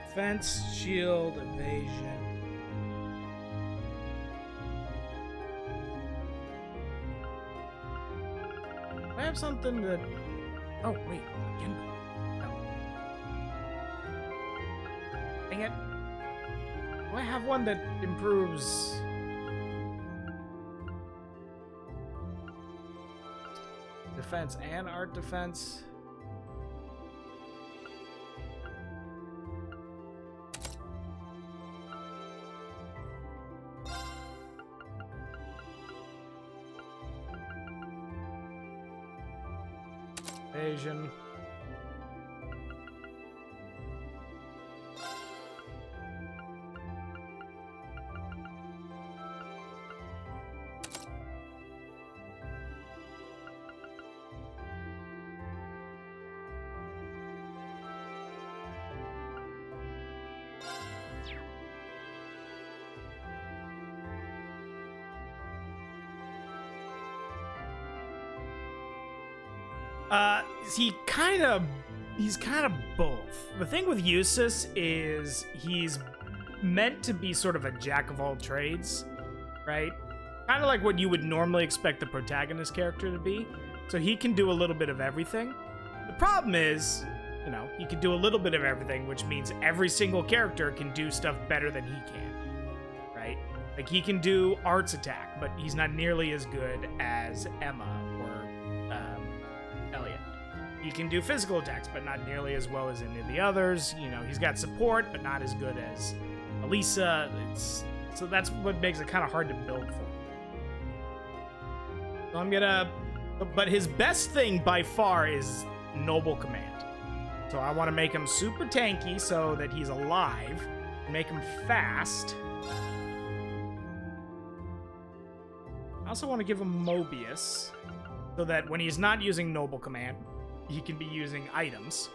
Defense, shield, evasion. I have something that. Oh, wait. Again. No. Dang it. Do I have one that improves. Defense and art defense? Evasion. He's kind of both. The thing with Eustace is he's meant to be sort of a jack of all trades, right? Kind of like what you would normally expect the protagonist character to be. So he can do a little bit of everything. The problem is, you know, he can do a little bit of everything, which means every single character can do stuff better than he can, right? Like, he can do arts attack, but he's not nearly as good as Emma or Elliot. He can do physical attacks, but not nearly as well as any of the others. You know, he's got support, but not as good as Elisa. So that's what makes it kind of hard to build for. So I'm gonna... But his best thing by far is Noble Command. So I want to make him super tanky so that he's alive. Make him fast. I also want to give him Mobius, so that when he's not using Noble Command, he can be using items.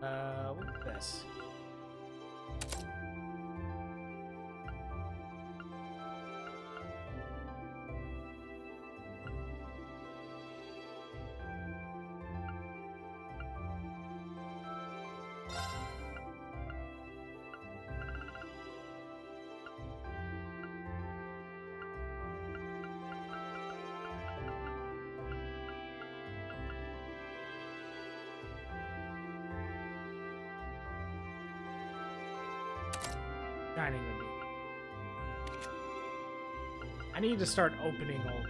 Look at this. Shining would be. I need to start opening all.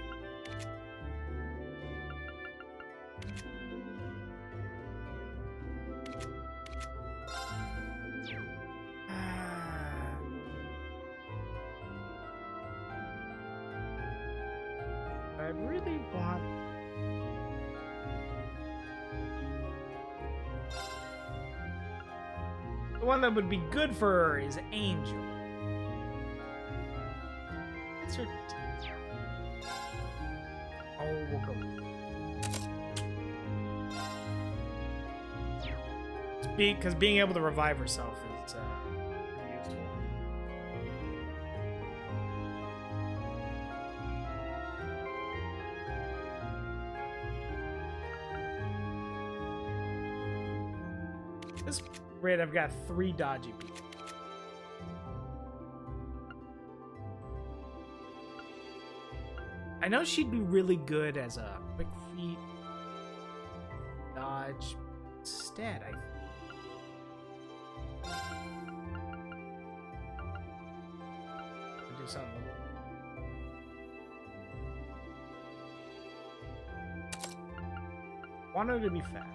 really want... The one that would be good for her is Angel. What's her... Oh, we'll go. Because being able to revive herself is pretty useful. At this rate, I've got 3 dodgy people. I know she'd be really good as a quick feet dodge instead, I think. Do something. Want her to be fat.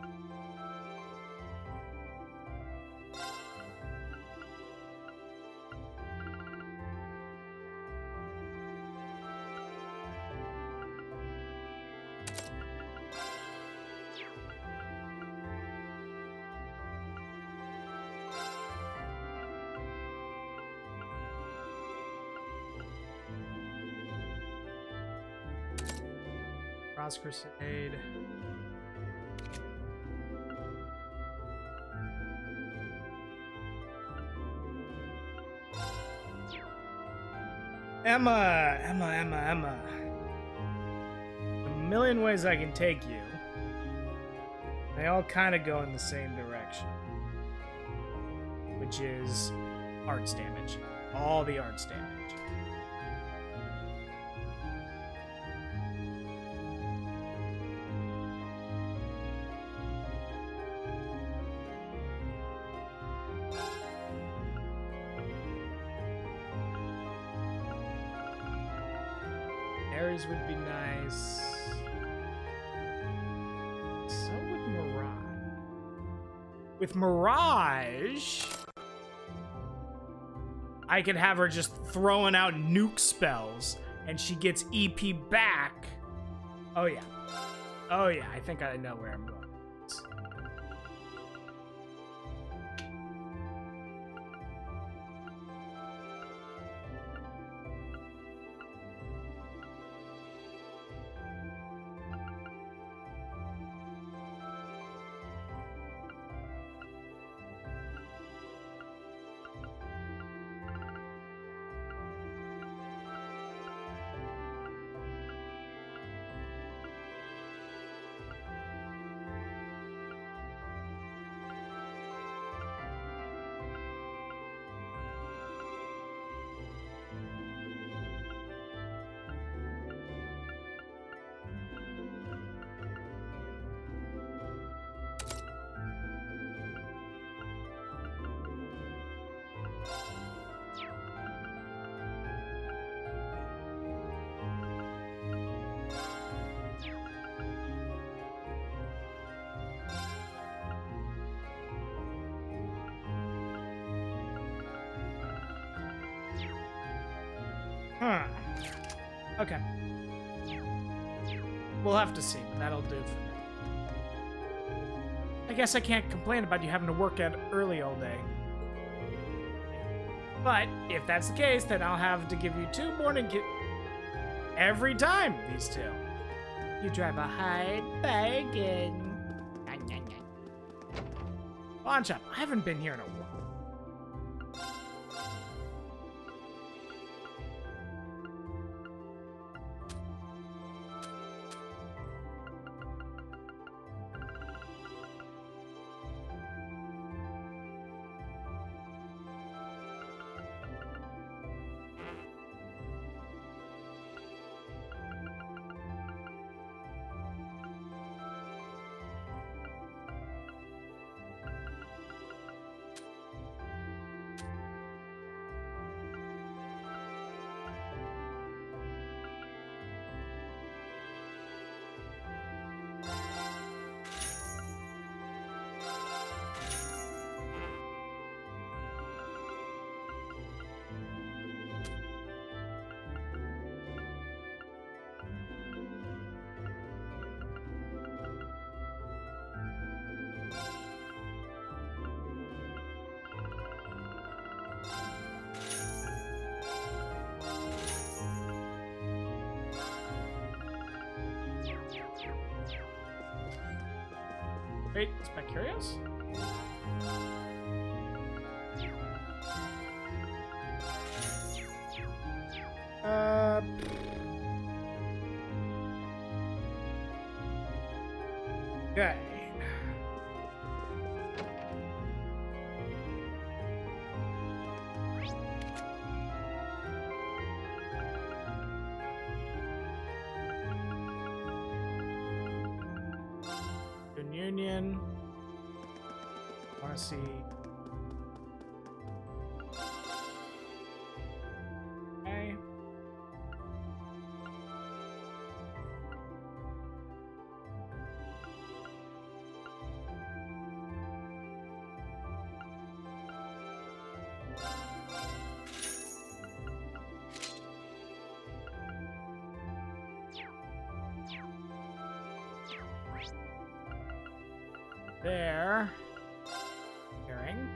Cross Crusade. Emma. A million ways I can take you. They all kind of go in the same direction. Which is arts damage. All the arts damage. Ares would be nice. So would Mirage. With Mirage, I could have her just throwing out nuke spells and she gets EP back. Oh yeah. Oh yeah, I think I know where I'm going. Huh. Okay. We'll have to see, but that'll do for now. I guess I can't complain about you having to work out early all day. But if that's the case, then I'll have to give you 2 morning every time, these 2. You drive a hard bargain. Pawn shop. I haven't been here in a while. Wait, is that curious? Okay. Union. Want to see. Okay. There. Hearing.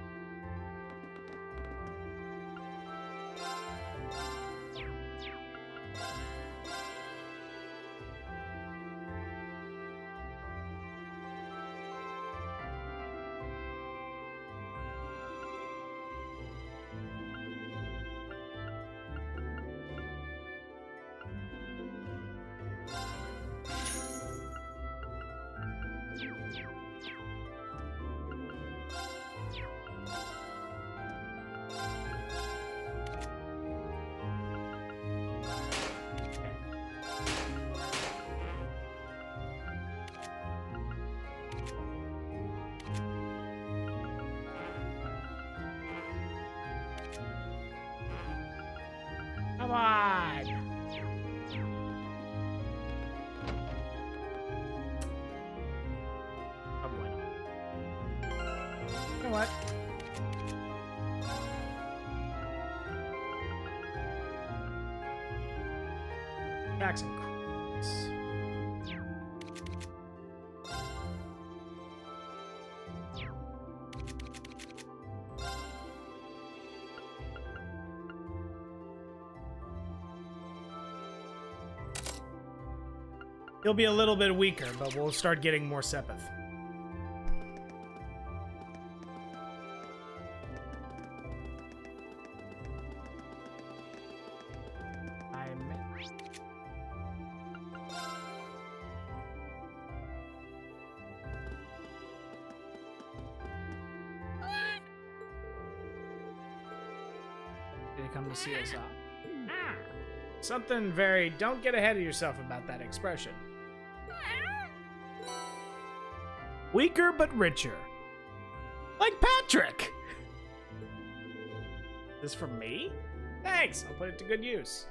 Come on! Oh, bueno. You know what? Jackson. He'll be a little bit weaker, but we'll start getting more Sepith. Did he come to see us off? Something very... Don't get ahead of yourself about that expression. Weaker but richer. Like Patrick! This for me? Thanks, I'll put it to good use.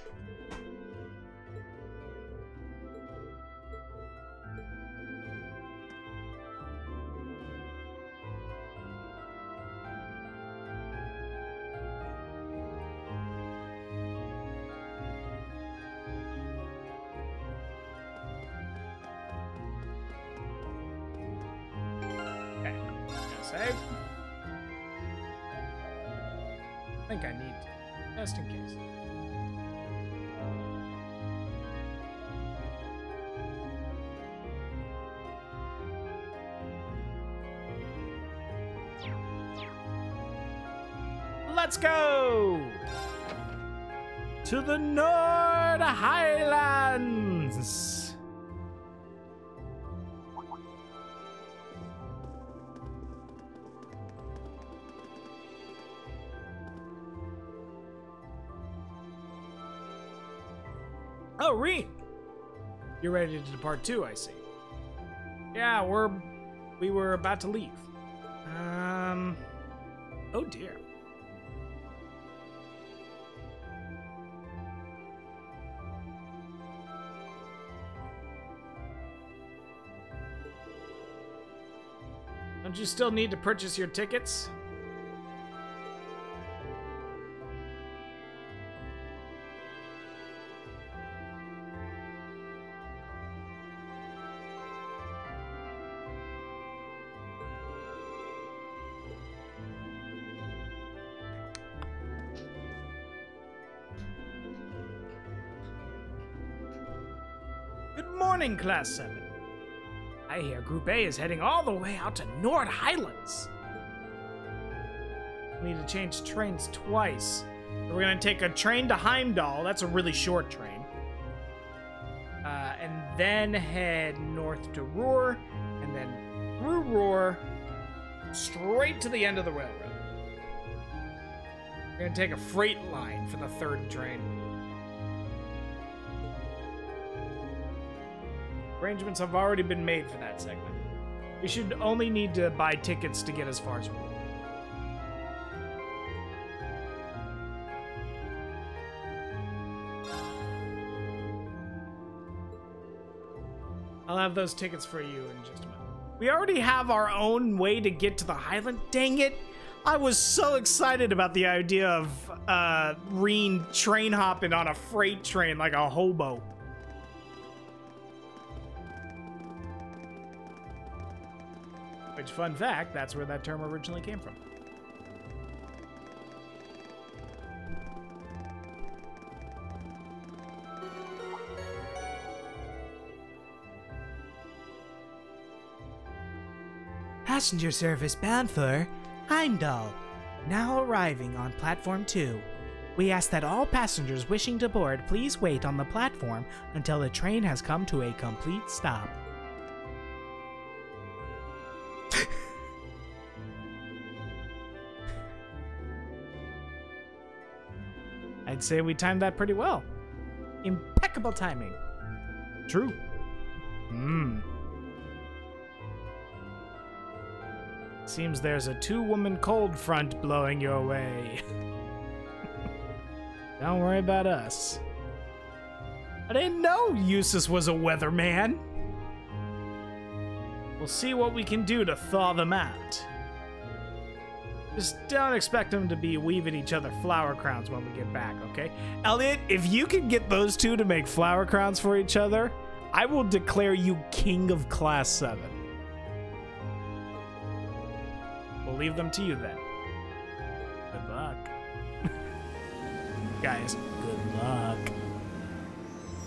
Save. I think I need to, just in case. Let's go to the North Highlands. Oh, Reen! You're ready to depart too, I see. Yeah, we were about to leave. Oh dear. Don't you still need to purchase your tickets? Good morning, Class 7. I hear Group A is heading all the way out to Nord Highlands. We need to change trains twice. We're gonna take a train to Heimdall. That's a really short train. And then head north to Ruhr, and then through Ruhr, straight to the end of the railroad. We're gonna take a freight line for the third train. Arrangements have already been made for that segment. We should only need to buy tickets to get as far as Ruhr. I'll have those tickets for you in just a minute. We already have our own way to get to the Highland. Dang it! I was so excited about the idea of Reen train hopping on a freight train like a hobo. Which, fun fact, that's where that term originally came from. Passenger service bound for Heimdall, now arriving on platform 2. We ask that all passengers wishing to board please wait on the platform until the train has come to a complete stop. I'd say we timed that pretty well. Impeccable timing. True. Seems there's a 2-woman cold front blowing your way. Don't worry about us. I didn't know Eustace was a weatherman. We'll see what we can do to thaw them out. Just don't expect them to be weaving each other flower crowns when we get back, okay? Elliot, if you can get those two to make flower crowns for each other, I will declare you king of Class 7. We'll leave them to you then. Good luck. Guys, good luck.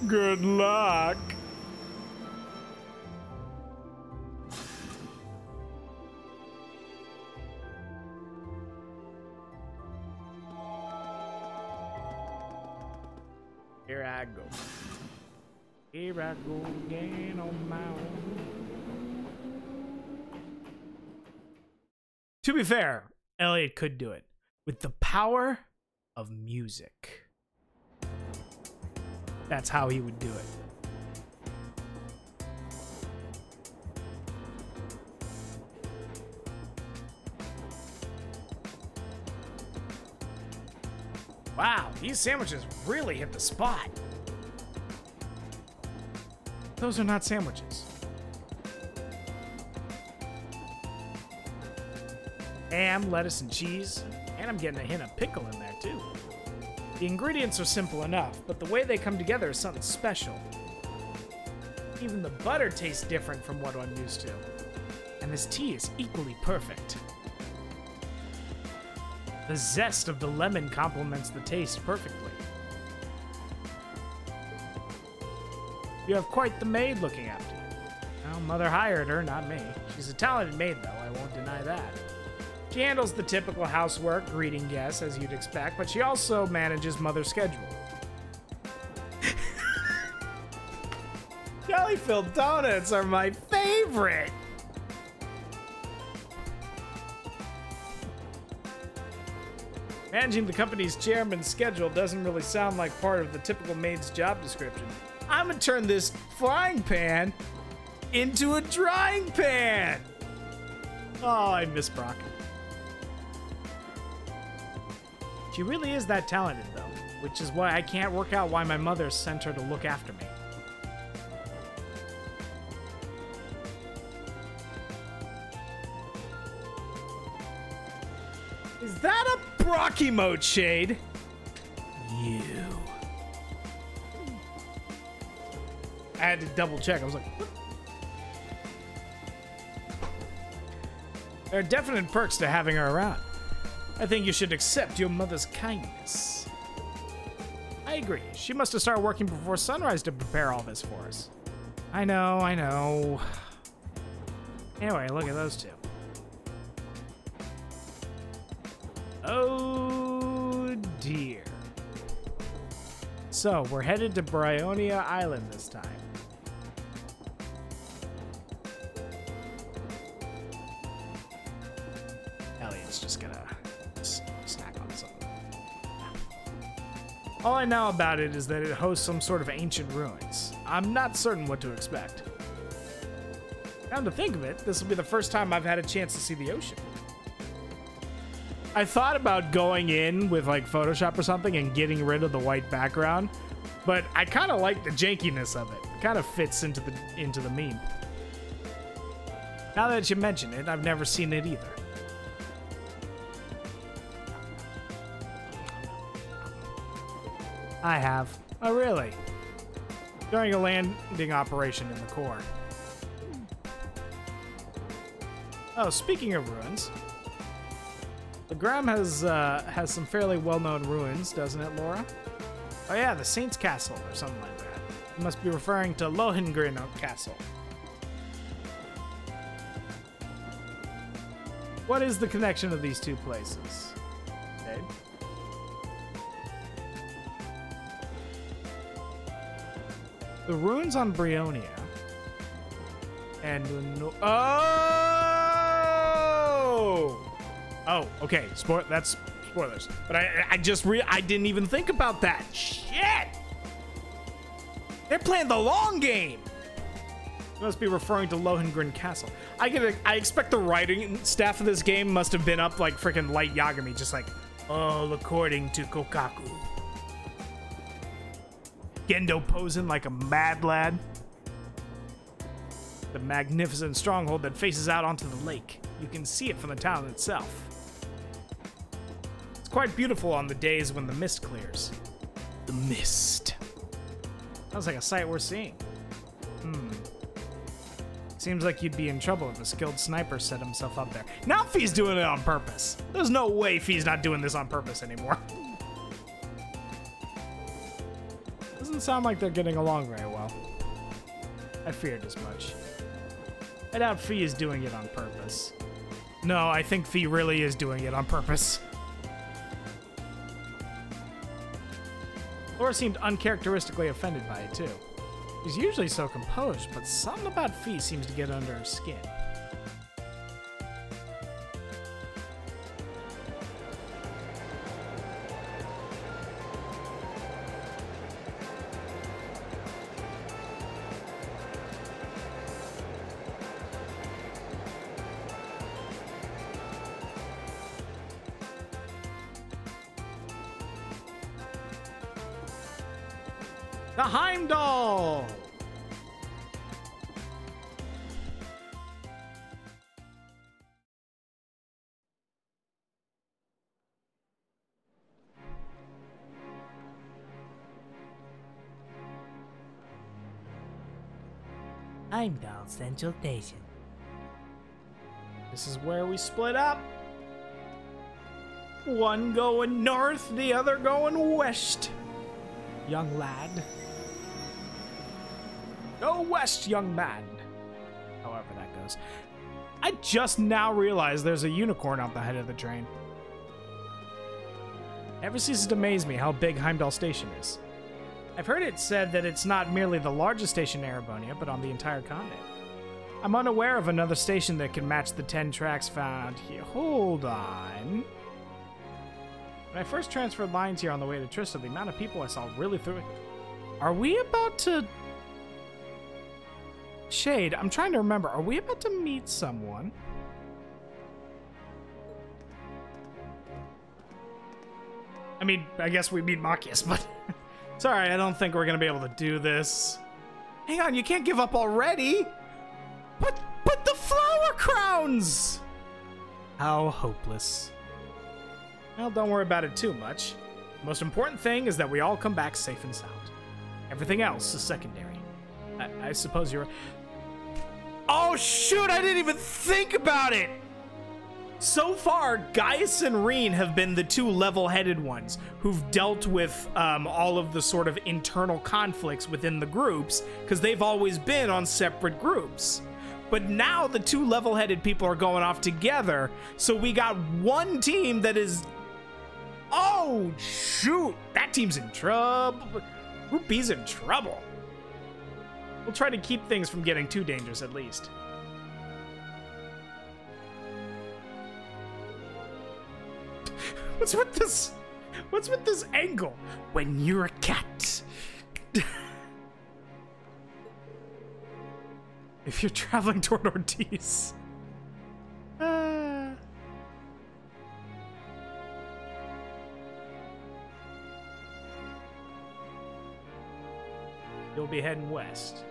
Good luck. Here I go. Here I go again on my own. To be fair, Elliot could do it with the power of music. That's how he would do it. Wow, these sandwiches really hit the spot. Those are not sandwiches. Ham, lettuce, and cheese. And I'm getting a hint of pickle in there, too. The ingredients are simple enough, but the way they come together is something special. Even the butter tastes different from what I'm used to. And this tea is equally perfect. The zest of the lemon complements the taste perfectly. You have quite the maid looking after you. Well, Mother hired her, not me. She's a talented maid, though, I won't deny that. She handles the typical housework, greeting guests, as you'd expect, but she also manages Mother's schedule. Jelly-filled donuts are my favorite! Managing the company's chairman's schedule doesn't really sound like part of the typical maid's job description. I'm gonna turn this frying pan into a drying pan! Oh, I miss Brock. She really is that talented, though, which is why I can't work out why my mother sent her to look after me. Is that a Brock emote, Shade? You. I had to double check. I was like, what? There are definite perks to having her around. I think you should accept your mother's kindness. I agree. She must have started working before sunrise to prepare all this for us. I know. Anyway, look at those two. Oh dear. So, we're headed to Bryonia Island this time. Elliot's just gonna snack on something. All I know about it is that it hosts some sort of ancient ruins. I'm not certain what to expect. Come to think of it, this will be the first time I've had a chance to see the ocean. I thought about going in with like Photoshop or something and getting rid of the white background, but I kind of like the jankiness of it. It kind of fits into the meme. Now that you mention it, I've never seen it either. I have. Oh, really? During a landing operation in the core. Oh, speaking of ruins, the Gram has some fairly well-known ruins, doesn't it, Laura? Oh yeah, the Saint's Castle or something like that. You must be referring to Lohengrin Castle. What is the connection of these two places? Okay. The ruins on Bryonia and Oh, okay. That's spoilers. But I didn't even think about that. Shit! They're playing the long game. You must be referring to Lohengrin Castle. I expect the writing staff of this game must have been up like freaking Light Yagami, just like, all according to Kokaku. Gendo posing like a mad lad. The magnificent stronghold that faces out onto the lake. You can see it from the town itself. It's quite beautiful on the days when the mist clears. The mist. Sounds like a sight worth seeing. Seems like you'd be in trouble if a skilled sniper set himself up there. Now Fee's doing it on purpose. There's no way Fee's not doing this on purpose anymore. Doesn't sound like they're getting along very well. I feared as much. I doubt Fee is doing it on purpose. No, I think Fee really is doing it on purpose. Laura seemed uncharacteristically offended by it, too. She's usually so composed, but something about Fee seems to get under her skin. The Heimdall! Heimdall Central Station. This is where we split up. One going north, the other going west. Young lad. Go west, young man. However that goes. I just now realized there's a unicorn out the head of the train. Never ceases to amaze me how big Heimdall Station is. I've heard it said that it's not merely the largest station in Erebonia, but on the entire continent. I'm unaware of another station that can match the 10 tracks found here. Hold on. When I first transferred lines here on the way to Trista, the amount of people I saw really threw it. Are we about to... Shade, I'm trying to remember. Are we about to meet someone? I mean, I guess we meet Machias, but... Sorry, I don't think we're gonna be able to do this. Hang on, you can't give up already! But the flower crowns! How hopeless. Well, don't worry about it too much. The most important thing is that we all come back safe and sound. Everything else is secondary. I suppose you're... Oh shoot, I didn't even think about it! So far, Gaius and Reen have been the two level-headed ones who've dealt with all of the sort of internal conflicts within the groups, because they've always been on separate groups. But now the two level-headed people are going off together, so we got one team that is... Oh, shoot! That team's in trouble. Group B's in trouble. We'll try to keep things from getting too dangerous, at least. What's with this? What's with this angle? When you're a cat. If you're traveling toward Ortiz. You'll be heading west.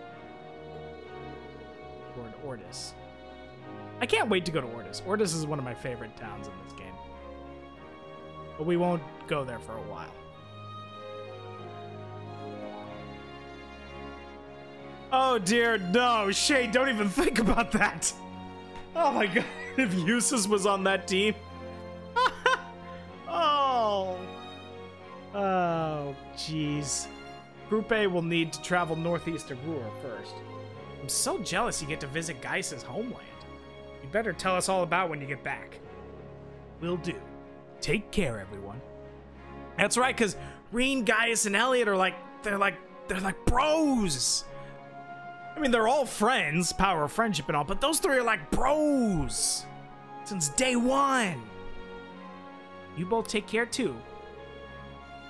Toward Ortiz. I can't wait to go to Ortiz. Ortiz is one of my favorite towns in this game. But we won't go there for a while. Oh dear, no, Shay, don't even think about that. Oh my god, if Eustace was on that team. Oh, jeez. Group A will need to travel northeast of Ruhr first. I'm so jealous you get to visit Geis's homeland. You better tell us all about when you get back. Will do. Take care, everyone. That's right, because Reen, Gaius, and Elliot are they're like bros. I mean, they're all friends, power of friendship and all, but those three are like bros since day one. You both take care too.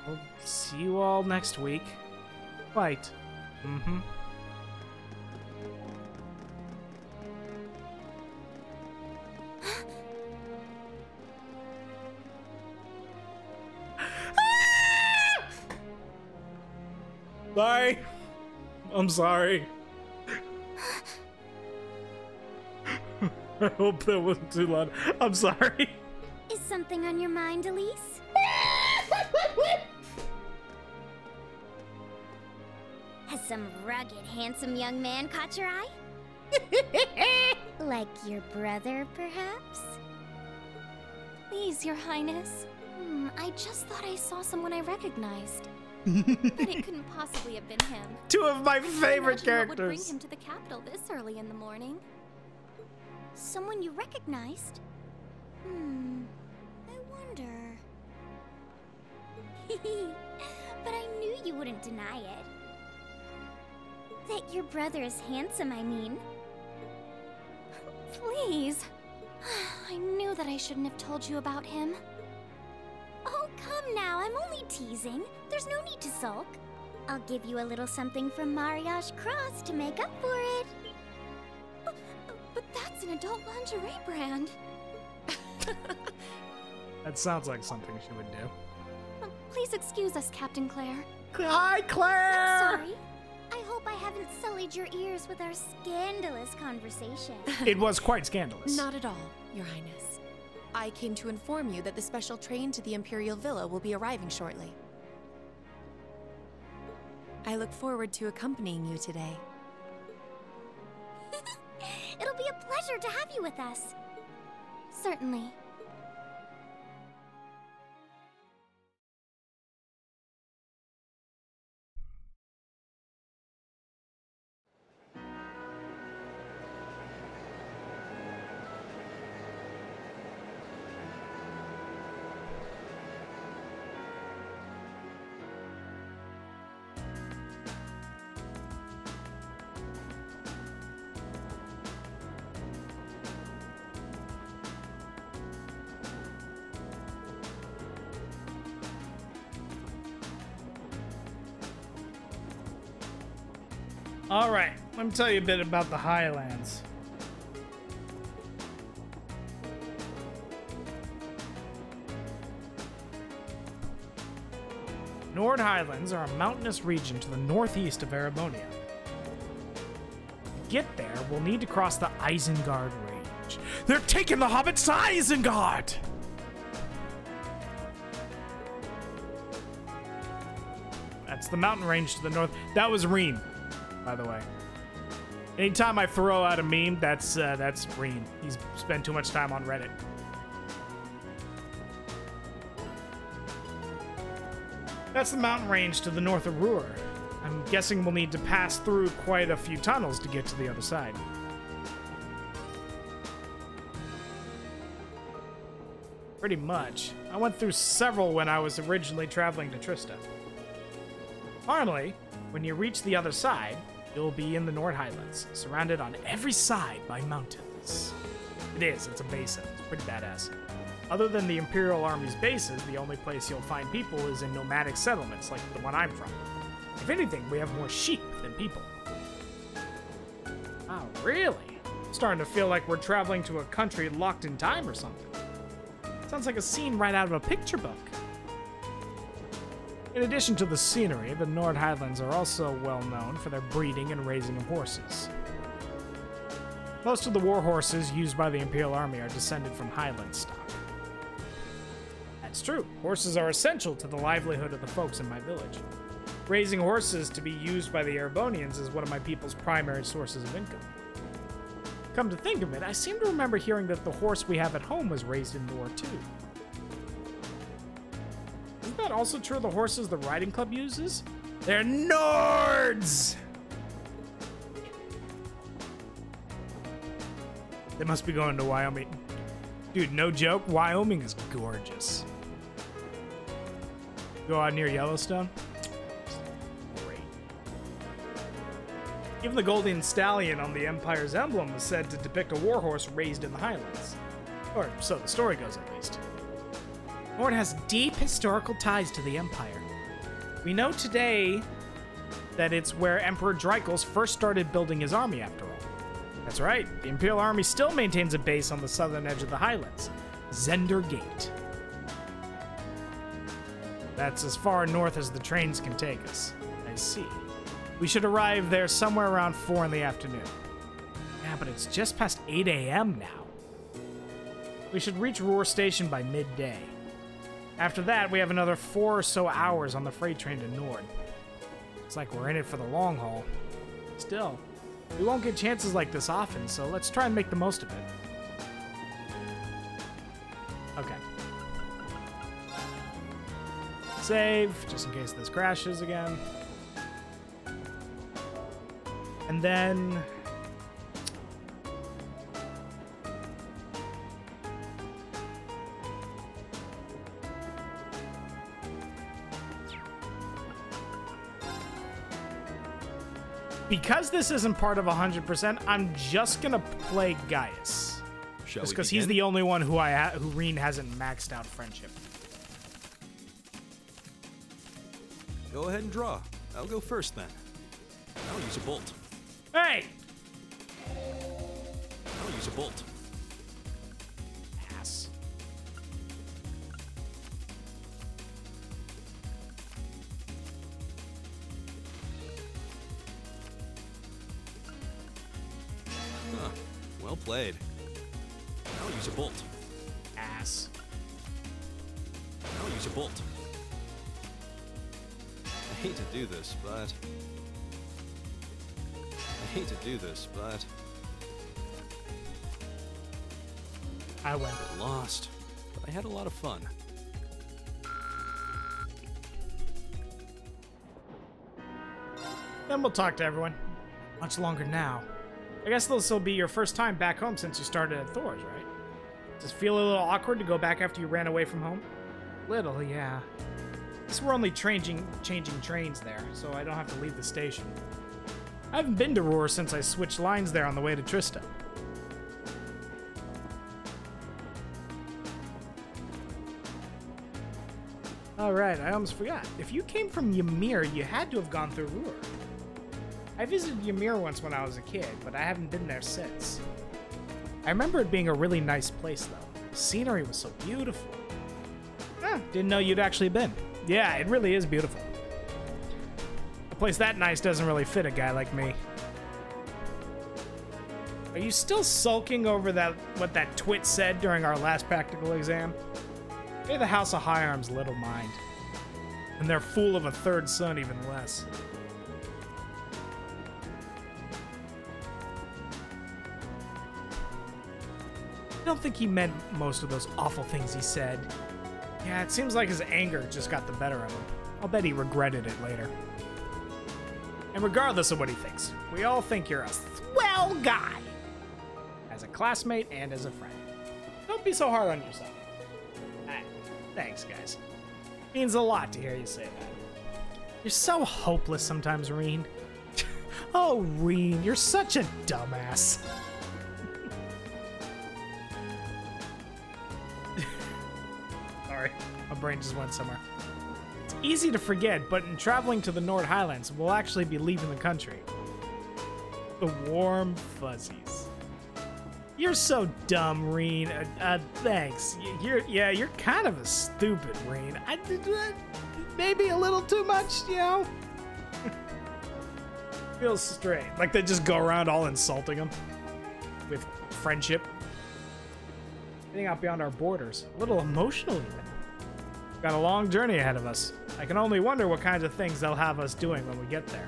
We'll see you all next week. Right. Mm-hmm. Sorry. I'm sorry. I hope that wasn't too loud. I'm sorry. Is something on your mind, Elise? Has some rugged, handsome young man caught your eye? Like your brother, perhaps? Please, Your Highness. I just thought I saw someone I recognized. But it couldn't possibly have been him. Two of my favorite characters. What would bring him to the capital this early in the morning? Someone you recognized? I wonder. But I knew you wouldn't deny it. That your brother is handsome, I mean. Please. I knew that I shouldn't have told you about him. Oh, come now, I'm only teasing. There's no need to sulk. I'll give you a little something from Mariage Cross to make up for it. But that's an adult lingerie brand. That sounds like something she would do. Please excuse us, Captain Claire. Hi, Claire! I'm sorry. I hope I haven't sullied your ears with our scandalous conversation. It was quite scandalous. Not at all, Your Highness. I came to inform you that the special train to the Imperial Villa will be arriving shortly. I look forward to accompanying you today. It'll be a pleasure to have you with us. Certainly. All right, let me tell you a bit about the Highlands. Nord Highlands are a mountainous region to the northeast of Erebonia. To get there, we'll need to cross the Isengard Range. They're taking the hobbits to Isengard! That's the mountain range to the north. That was Reem, by the way. Anytime I throw out a meme, that's Reem. He's spent too much time on Reddit. That's the mountain range to the north of Ruhr. I'm guessing we'll need to pass through quite a few tunnels to get to the other side. Pretty much. I went through several when I was originally traveling to Trista. Finally, when you reach the other side, you'll be in the Nord Highlands, surrounded on every side by mountains. It's a basin. It's pretty badass. Other than the Imperial Army's bases, the only place you'll find people is in nomadic settlements like the one I'm from. If anything, we have more sheep than people. Oh, really? I'm starting to feel like we're traveling to a country locked in time or something. Sounds like a scene right out of a picture book. In addition to the scenery, the Nord Highlands are also well known for their breeding and raising of horses. Most of the war horses used by the Imperial Army are descended from Highland stock. That's true. Horses are essential to the livelihood of the folks in my village. Raising horses to be used by the Erebonians is one of my people's primary sources of income. Come to think of it, I seem to remember hearing that the horse we have at home was raised in Nord too. Isn't that also true of the horses the riding club uses? They're Nords! They must be going to Wyoming. Dude, no joke, Wyoming is gorgeous. Go out near Yellowstone? Great. Even the golden stallion on the Empire's emblem was said to depict a warhorse raised in the Highlands. Or so the story goes, at least. Nord has deep historical ties to the Empire. We know today that it's where Emperor Dreikel's first started building his army, after all. That's right, the Imperial Army still maintains a base on the southern edge of the Highlands, Zender Gate. That's as far north as the trains can take us. I see. We should arrive there somewhere around 4 in the afternoon. Yeah, but it's just past 8 a.m. now. We should reach Roar Station by midday. After that, we have another 4 or so hours on the freight train to Nord. It's like we're in it for the long haul. Still, we won't get chances like this often, so let's try and make the most of it. Okay. Save, just in case this crashes again. And then... because this isn't part of 100%, I'm just gonna play Gaius. Just because he's the only one who who Reen hasn't maxed out friendship. Go ahead and draw. I'll go first then. I'll use a bolt. Hey! I'll use a bolt. Ass. Huh. Well played. I'll use a bolt. Ass. I'll use a bolt. I hate to do this, but... I went. I lost, but I had a lot of fun. Then we'll talk to everyone. Much longer now. I guess this will be your first time back home since you started at Thor's, right? Does it feel a little awkward to go back after you ran away from home? Little, yeah. Guess we're only changing trains there, so I don't have to leave the station. I haven't been to Roar since I switched lines there on the way to Trista. Alright, I almost forgot. If you came from Ymir, you had to have gone through Roar. I visited Ymir once when I was a kid, but I haven't been there since. I remember it being a really nice place, though. The scenery was so beautiful. Didn't know you'd actually been. Yeah, it really is beautiful. A place that nice doesn't really fit a guy like me. Are you still sulking over what that twit said during our last practical exam? Pay the House of High Arms little mind. And their fool of a third son even less. I don't think he meant most of those awful things he said. Yeah, it seems like his anger just got the better of him. I'll bet he regretted it later. And regardless of what he thinks, we all think you're a swell guy. As a classmate and as a friend. Don't be so hard on yourself. Thanks, guys. Means a lot to hear you say that. You're so hopeless sometimes, Reen. Oh, Reen, you're such a dumbass. Sorry, my brain just went somewhere. It's easy to forget, but in traveling to the Nord Highlands, we'll actually be leaving the country. The warm fuzzies. You're so dumb, Reen. Thanks. You're kind of a stupid, Reen. Maybe a little too much, you know? Feels strange. Like they just go around all insulting him with friendship. Getting out beyond our borders. A little emotional even. We've got a long journey ahead of us. I can only wonder what kinds of things they'll have us doing when we get there.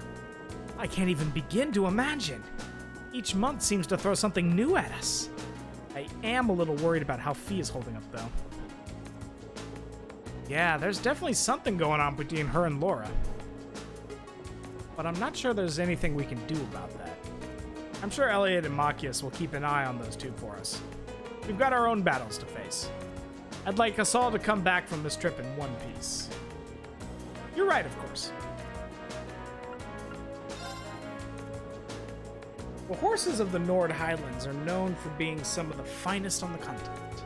I can't even begin to imagine. Each month seems to throw something new at us. I am a little worried about how Fee is holding up, though. Yeah, there's definitely something going on between her and Laura. But I'm not sure there's anything we can do about that. I'm sure Elliot and Machias will keep an eye on those two for us. We've got our own battles to face. I'd like us all to come back from this trip in one piece. You're right, of course. The horses of the Nord Highlands are known for being some of the finest on the continent.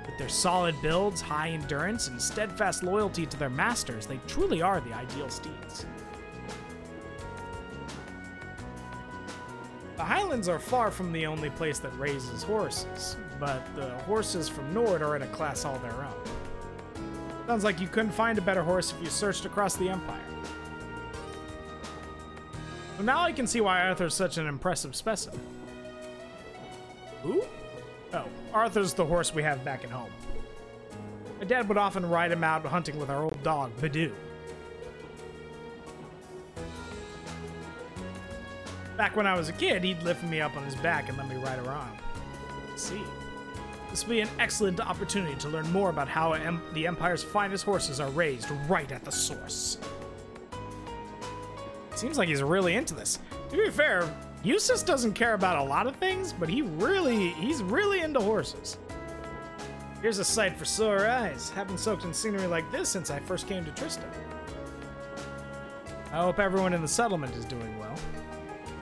With their solid builds, high endurance, and steadfast loyalty to their masters, they truly are the ideal steeds. The Highlands are far from the only place that raises horses, but the horses from Nord are in a class all their own. Sounds like you couldn't find a better horse if you searched across the Empire. So now I can see why Arthur's such an impressive specimen. Who? Oh, Arthur's the horse we have back at home. My dad would often ride him out hunting with our old dog, Badoo. Back when I was a kid, he'd lift me up on his back and let me ride around. Let's see. This will be an excellent opportunity to learn more about how the Empire's finest horses are raised right at the source. Seems like he's really into this. To be fair, Eustace doesn't care about a lot of things, but he's really into horses. Here's a sight for sore eyes. Haven't soaked in scenery like this since I first came to Trista. I hope everyone in the settlement is doing well.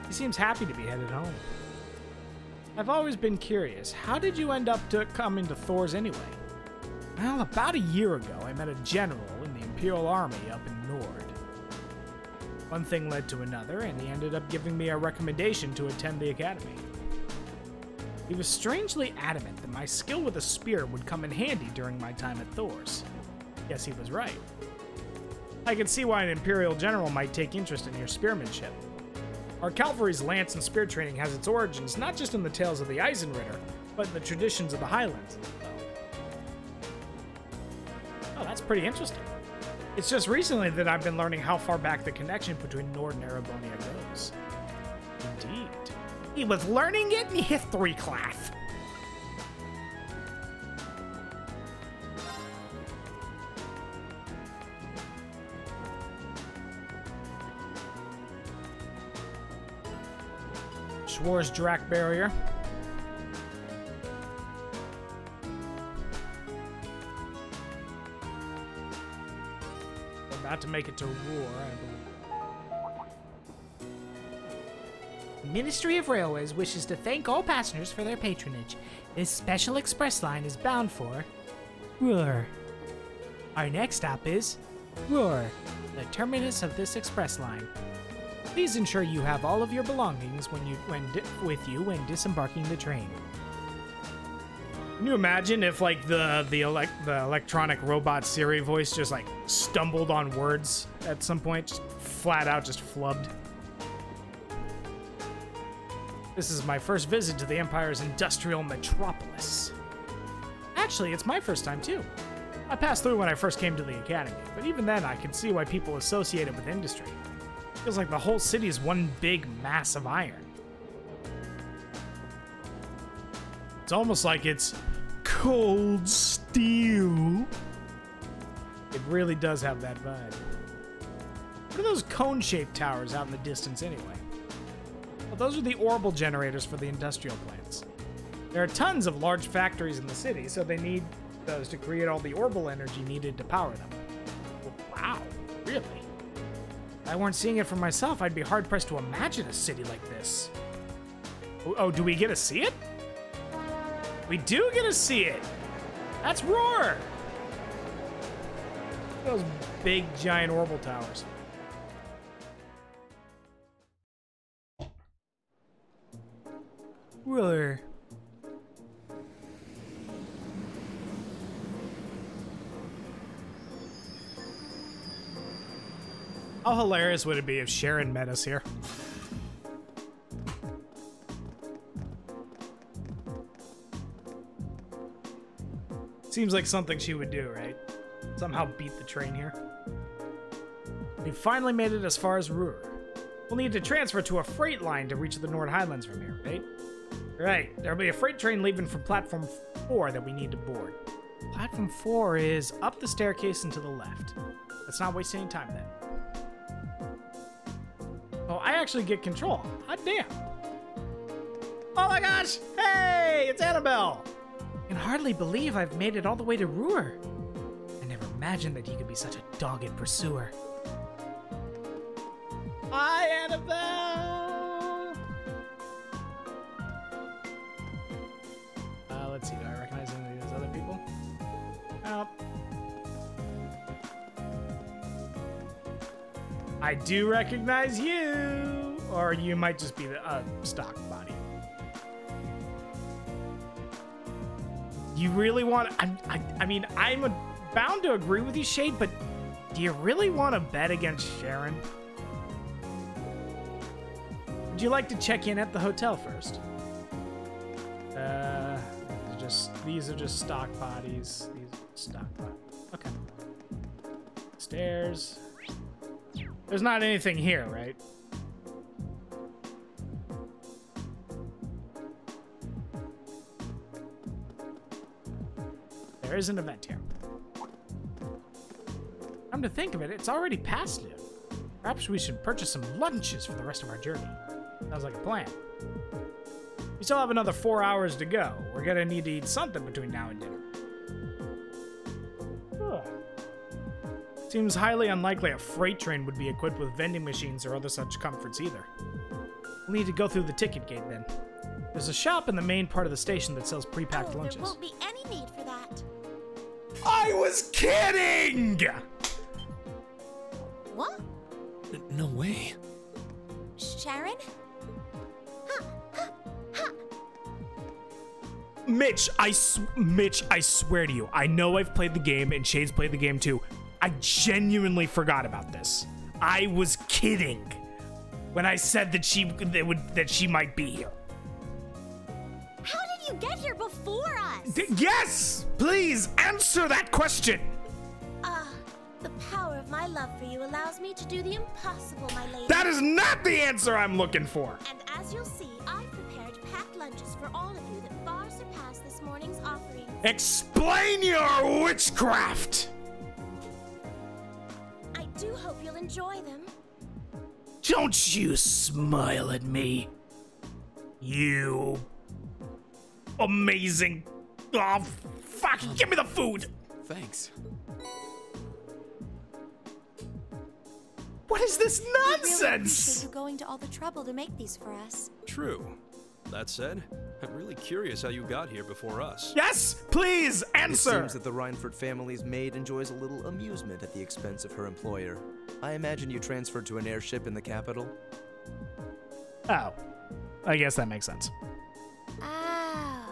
He seems happy to be headed home. I've always been curious, how did you end up coming to Thor's anyway? Well, about a year ago, I met a general in the Imperial Army up in Nord. One thing led to another, and he ended up giving me a recommendation to attend the academy. He was strangely adamant that my skill with a spear would come in handy during my time at Thor's. Guess he was right. I could see why an Imperial general might take interest in your spearmanship. Our cavalry's lance and spear training has its origins not just in the tales of the Eisenritter, but in the traditions of the Highlands. Oh, that's pretty interesting. It's just recently that I've been learning how far back the connection between Nord and Erebonia goes. Indeed. He was learning it in history class. Schwarz Drac Barrier. We're about to make it to Roar, I believe. The Ministry of Railways wishes to thank all passengers for their patronage. This special express line is bound for Roar. Our next stop is Roar, the terminus of this express line. Please ensure you have all of your belongings with you when disembarking the train. Can you imagine if, like, the electronic robot Siri voice just, like, stumbled on words at some point, just flat out just flubbed? This is my first visit to the Empire's industrial metropolis. Actually, it's my first time, too. I passed through when I first came to the academy, but even then I can see why people associate it with industry. Feels like the whole city is one big mass of iron. It's almost like it's cold steel. It really does have that vibe. What are those cone-shaped towers out in the distance anyway? Well, those are the orbital generators for the industrial plants. There are tons of large factories in the city, so they need does to create all the orbital energy needed to power them. Wow, really? If I weren't seeing it for myself, I'd be hard-pressed to imagine a city like this. Oh, do we get to see it? We do get to see it! That's Roar! Those big, giant orbital towers. Ruler. How hilarious would it be if Sharon met us here? Seems like something she would do, right? Somehow beat the train here. We finally made it as far as Ruhr. We'll need to transfer to a freight line to reach the North Highlands from here, right? Right, there'll be a freight train leaving from platform 4 that we need to board. Platform 4 is up the staircase and to the left. Let's not waste any time then. Oh, I actually get control. Hot damn. Oh my gosh! Hey, it's Annabelle! I can hardly believe I've made it all the way to Ruhr. I never imagined that you could be such a dogged pursuer. Hi, Annabelle! Let's see, do I recognize any of those other people? Nope. I do recognize you! Or you might just be the stock body. You really want to... I mean, I'm bound to agree with you, Shade, but do you really want to bet against Sharon? Would you like to check in at the hotel first? These are just stock bodies. These are stock bodies. Okay. Stairs. There's not anything here, right? There is an event here. Come to think of it, it's already past noon. Perhaps we should purchase some lunches for the rest of our journey. Sounds like a plan. We still have another 4 hours to go. We're gonna need to eat something between now and dinner. Ugh. Seems highly unlikely a freight train would be equipped with vending machines or other such comforts either. We'll need to go through the ticket gate then. There's a shop in the main part of the station that sells pre-packed lunches. There won't be any need for that. I was kidding! What? No way. Sharon? Mitch, I swear to you, I know I've played the game and Shade's played the game too. I genuinely forgot about this. I was kidding when I said that she might be here. How did you get here before us? Yes! Please answer that question! The power of my love for you allows me to do the impossible, my lady. That is not the answer I'm looking for! And as you'll see, I've prepared packed lunches for all of you that far surpass this morning's offerings. Explain your witchcraft! I do hope you'll enjoy them. Don't you smile at me. You amazing... Oh, fuck, give me the food! Thanks. What is this We really nonsense? appreciate you going to all the trouble to make these for us. True. That said, I'm really curious how you got here before us. Yes, please, answer! It seems that the Reinford family's maid enjoys a little amusement at the expense of her employer. I imagine you transferred to an airship in the capital? Oh, I guess that makes sense. Ah.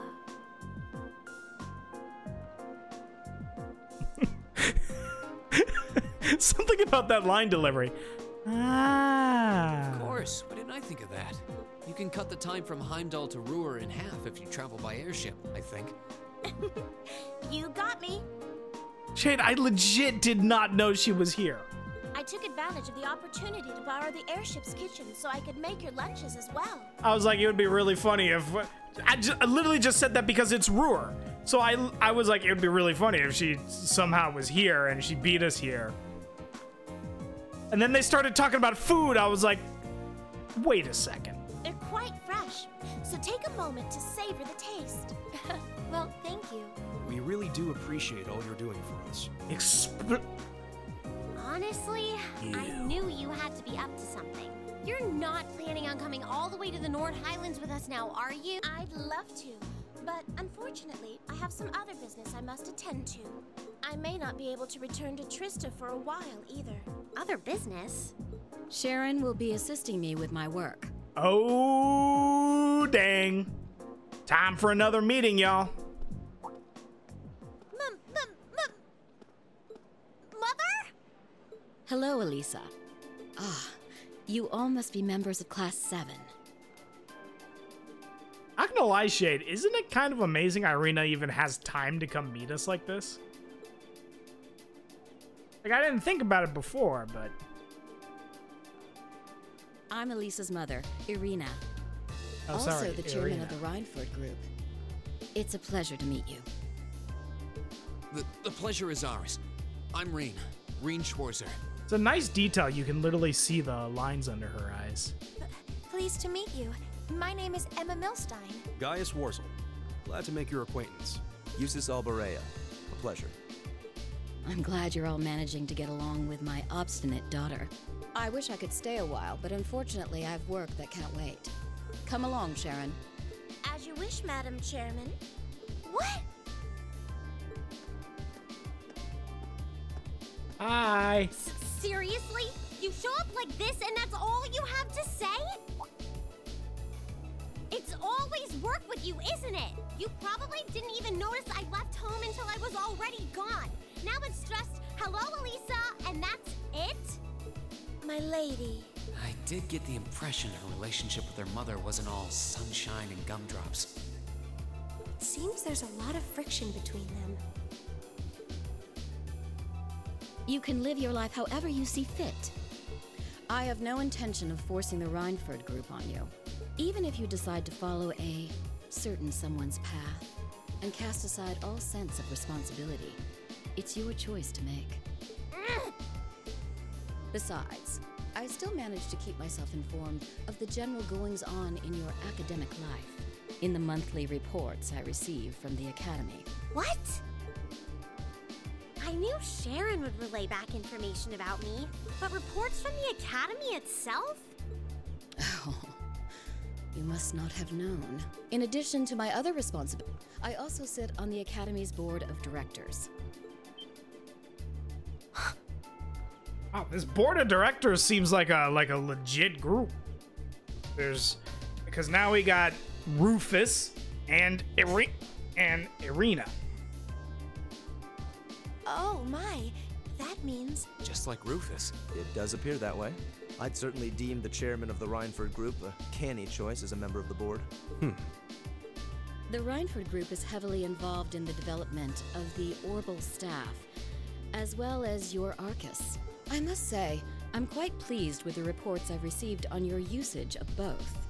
Something about that line delivery. Ah. Of course. Why didn't I think of that? You can cut the time from Heimdall to Ruhr in half if you travel by airship, I think. You got me. Shade, I legit did not know she was here. I took advantage of the opportunity to borrow the airship's kitchen so I could make your lunches as well. I was like, it would be really funny if... I literally just said that because it's Ruhr. So I was like, it would be really funny if she somehow was here and she beat us here. And then they started talking about food. I was like, wait a second. They're quite fresh, so take a moment to savor the taste. Well, thank you. We really do appreciate all you're doing for us. Honestly, I knew you had to be up to something. You're not planning on coming all the way to the North Highlands with us now, are you? I'd love to, but unfortunately, I have some other business I must attend to. I may not be able to return to Trista for a while either. Other business? Sharon will be assisting me with my work. Oh, dang. Time for another meeting, y'all. Mother? Hello, Elisa. You all must be members of Class 7. Not gonna lie, Shade, isn't it kind of amazing Irina even has time to come meet us like this? Like, I didn't think about it before, but... I'm Elisa's mother, Irina. Oh, also sorry, the chairman Irina. of the Rhineford group. It's a pleasure to meet you. The pleasure is ours. I'm Reen Schwarzer. It's a nice detail. You can literally see the lines under her eyes. Pleased to meet you. My name is Emma Milstein. Gaius Warzel. Glad to make your acquaintance. Eustace Alborea. A pleasure. I'm glad you're all managing to get along with my obstinate daughter. I wish I could stay a while, but unfortunately I have work that can't wait. Come along, Sharon. As you wish, Madam Chairman. What? Hi. Seriously? You show up like this and that's all you have to say? It's always work with you, isn't it? You probably didn't even notice I left home until I was already gone. Now it's just, hello, Elisa, and that's it? My lady. I did get the impression her relationship with her mother wasn't all sunshine and gumdrops. It seems there's a lot of friction between them. You can live your life however you see fit. I have no intention of forcing the Rhineford group on you. Even if you decide to follow a certain someone's path and cast aside all sense of responsibility, it's your choice to make. Besides, I still manage to keep myself informed of the general goings-on in your academic life in the monthly reports I receive from the Academy. What? I knew Sharon would relay back information about me, but reports from the Academy itself? Oh, you must not have known. In addition to my other responsibilities, I also sit on the Academy's board of directors. Wow, this board of directors seems like a legit group. Because now we got Rufus and Irina. Oh my, that means... Just like Rufus. It does appear that way. I'd certainly deem the chairman of the Rhineford group a canny choice as a member of the board. The Rhineford group is heavily involved in the development of the Orbal staff, as well as your Arcus. I must say, I'm quite pleased with the reports I've received on your usage of both.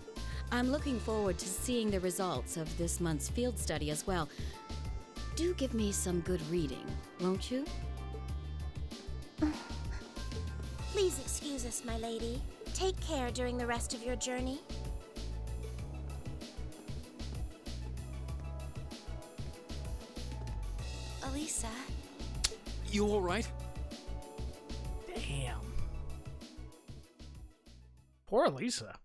I'm looking forward to seeing the results of this month's field study as well. Do give me some good reading, won't you? Please excuse us, my lady. Take care during the rest of your journey. Elisa. You all right? Damn. Poor Elisa.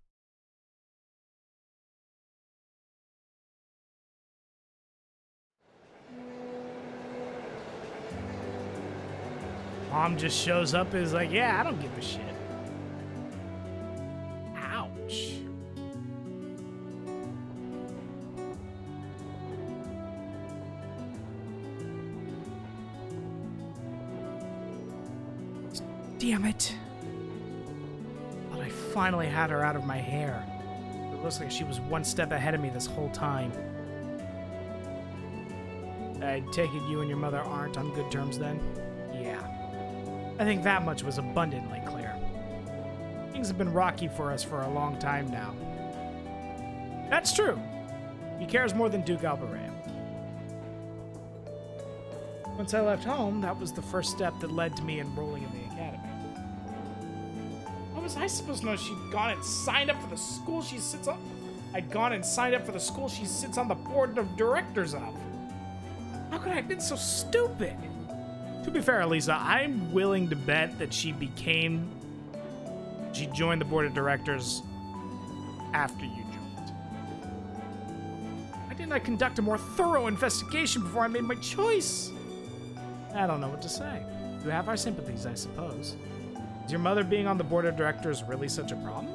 Mom just shows up and is like, yeah, I don't give a shit. Ouch. Damn it. But I finally had her out of my hair. It looks like she was one step ahead of me this whole time. I take it you and your mother aren't on good terms then? Yeah. I think that much was abundantly clear. Things have been rocky for us for a long time now. That's true. He cares more than Duke Alborea. Once I left home, that was the first step that led to me enrolling in the academy. How was I supposed to know she'd gone and signed up for the school she sits on? I'd gone and signed up for the school she sits on the board of directors of. could I have been so stupid? To be fair, Elisa, I'm willing to bet that she joined the board of directors after you joined. Why didn't I conduct a more thorough investigation before I made my choice? I don't know what to say. You have our sympathies, I suppose. Is your mother being on the board of directors really such a problem?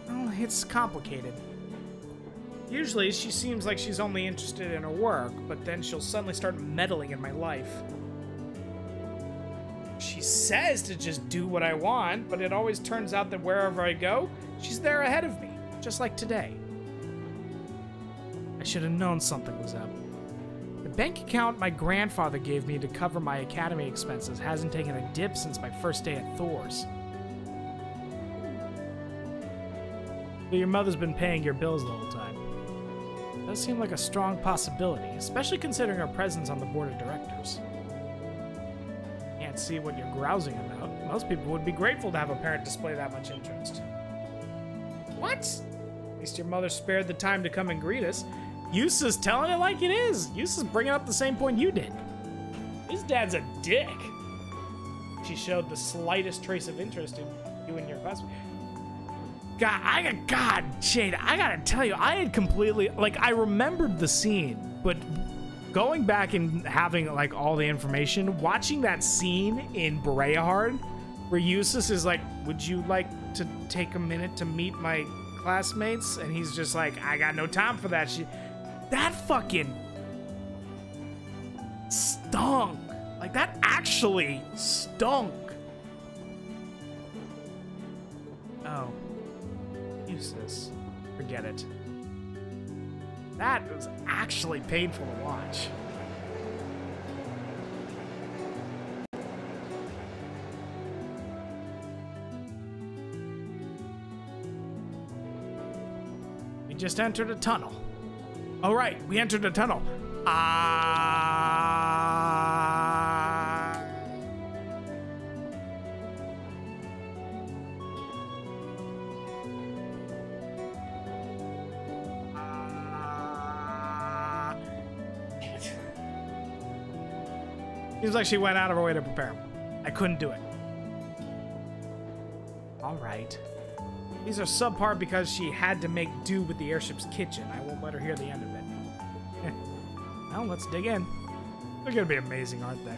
Oh, it's complicated. Usually, she seems like she's only interested in her work, but then she'll suddenly start meddling in my life. She says to just do what I want, but it always turns out that wherever I go, she's there ahead of me, just like today. I should have known something was up. The bank account my grandfather gave me to cover my academy expenses hasn't taken a dip since my first day at Thor's. So your mother's been paying your bills the whole time. Does seem like a strong possibility, especially considering her presence on the board of directors. Can't see what you're grousing about. Most people would be grateful to have a parent display that much interest. What? At least your mother spared the time to come and greet us. Yusa's telling it like it is. Yusa's bringing up the same point you did. His dad's a dick. She showed the slightest trace of interest in you and your classmate. God, Shade, I gotta tell you, I had completely, like, I remembered the scene, but going back and having, like, all the information, watching that scene in Breahard, where Eustace is like, would you like to take a minute to meet my classmates? And he's just like, I got no time for that shit. That fucking stunk. Like, that actually stunk. Oh. Eustace. Forget it. That was actually painful to watch. We just entered a tunnel. Oh, right, we entered a tunnel. Seems like she went out of her way to prepare him. I couldn't do it. All right. These are subpar because she had to make do with the airship's kitchen. I won't let her hear the end of it. Well, let's dig in. They're gonna be amazing, aren't they?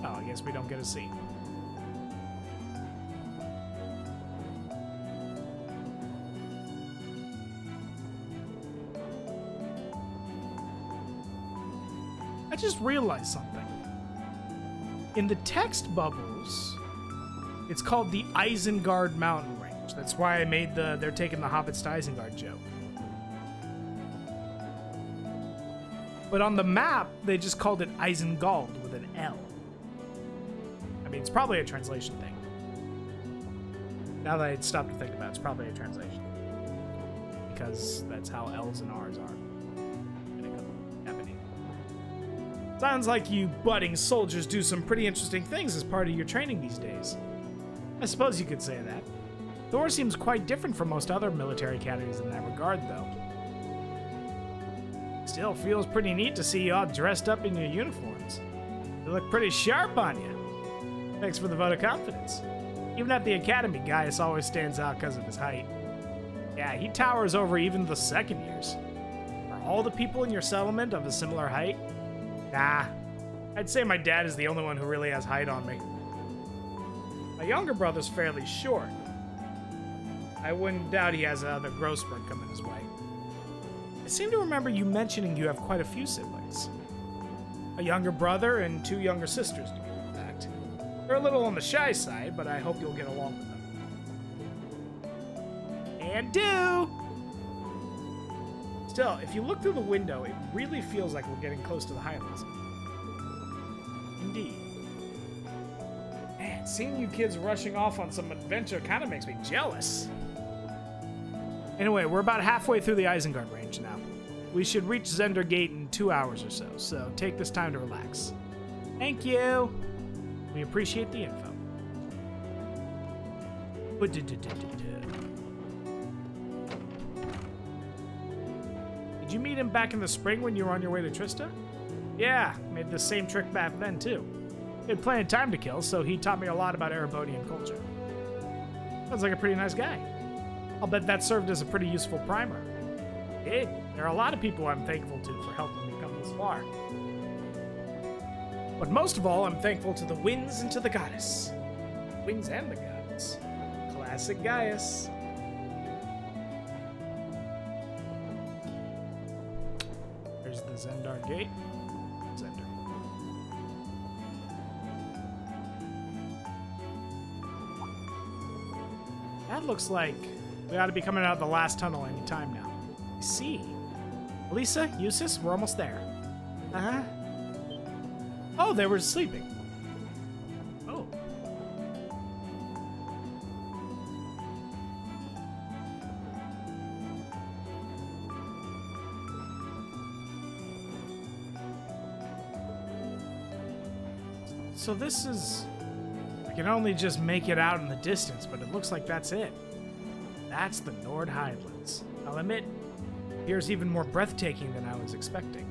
Oh, I guess we don't get a scene. I just realized something. In the text bubbles, it's called the Isengard Mountain Range. That's why I made they're taking the Hobbits to Isengard joke. But on the map, they just called it Isengard with an L. I mean, it's probably a translation thing. Now that I stopped to think about it, it's probably a translation. Because that's how L's and R's are. Sounds like you budding soldiers do some pretty interesting things as part of your training these days. I suppose you could say that. Thor seems quite different from most other military academies in that regard, though. Still feels pretty neat to see you all dressed up in your uniforms. They look pretty sharp on you. Thanks for the vote of confidence. Even at the academy, Gaius always stands out because of his height. Yeah, he towers over even the second years. Are all the people in your settlement of a similar height? Nah, I'd say my dad is the only one who really has height on me. My younger brother's fairly short. I wouldn't doubt he has another growth spurt coming his way. I seem to remember you mentioning you have quite a few siblings. A younger brother and 2 younger sisters, to be exact. They're a little on the shy side, but I hope you'll get along with them. And do! Still, if you look through the window, it really feels like we're getting close to the Highlands. Indeed. Man, seeing you kids rushing off on some adventure kind of makes me jealous. Anyway, we're about halfway through the Isengard range now. We should reach Zender Gate in 2 hours or so take this time to relax. Thank you! We appreciate the info. Did you meet him back in the spring when you were on your way to Trista? Yeah, made the same trick back then, too. He had plenty of time to kill, so he taught me a lot about Erebonian culture. Sounds like a pretty nice guy. I'll bet that served as a pretty useful primer. It did. There are a lot of people I'm thankful to for helping me come this far. But most of all, I'm thankful to the winds and to the goddess. Winds and the goddess. Classic Gaius. There's the Zendar gate. Zendar. That looks like we ought to be coming out of the last tunnel any time now. I see. Elisa, Eustace, we're almost there. Uh-huh. Oh, they were sleeping. Oh. So this is... I can only just make it out in the distance, but it looks like that's it. That's the Nord Highlands. I'll admit, it appears even more breathtaking than I was expecting.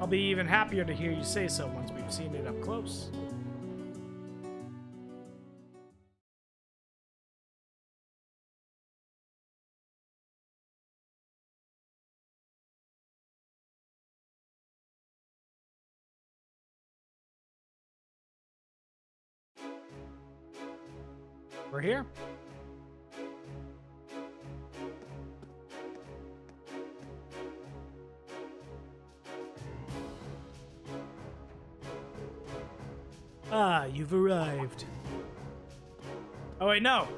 I'll be even happier to hear you say so once we've seen it up close. We're here. Ah, you've arrived. Oh wait, no.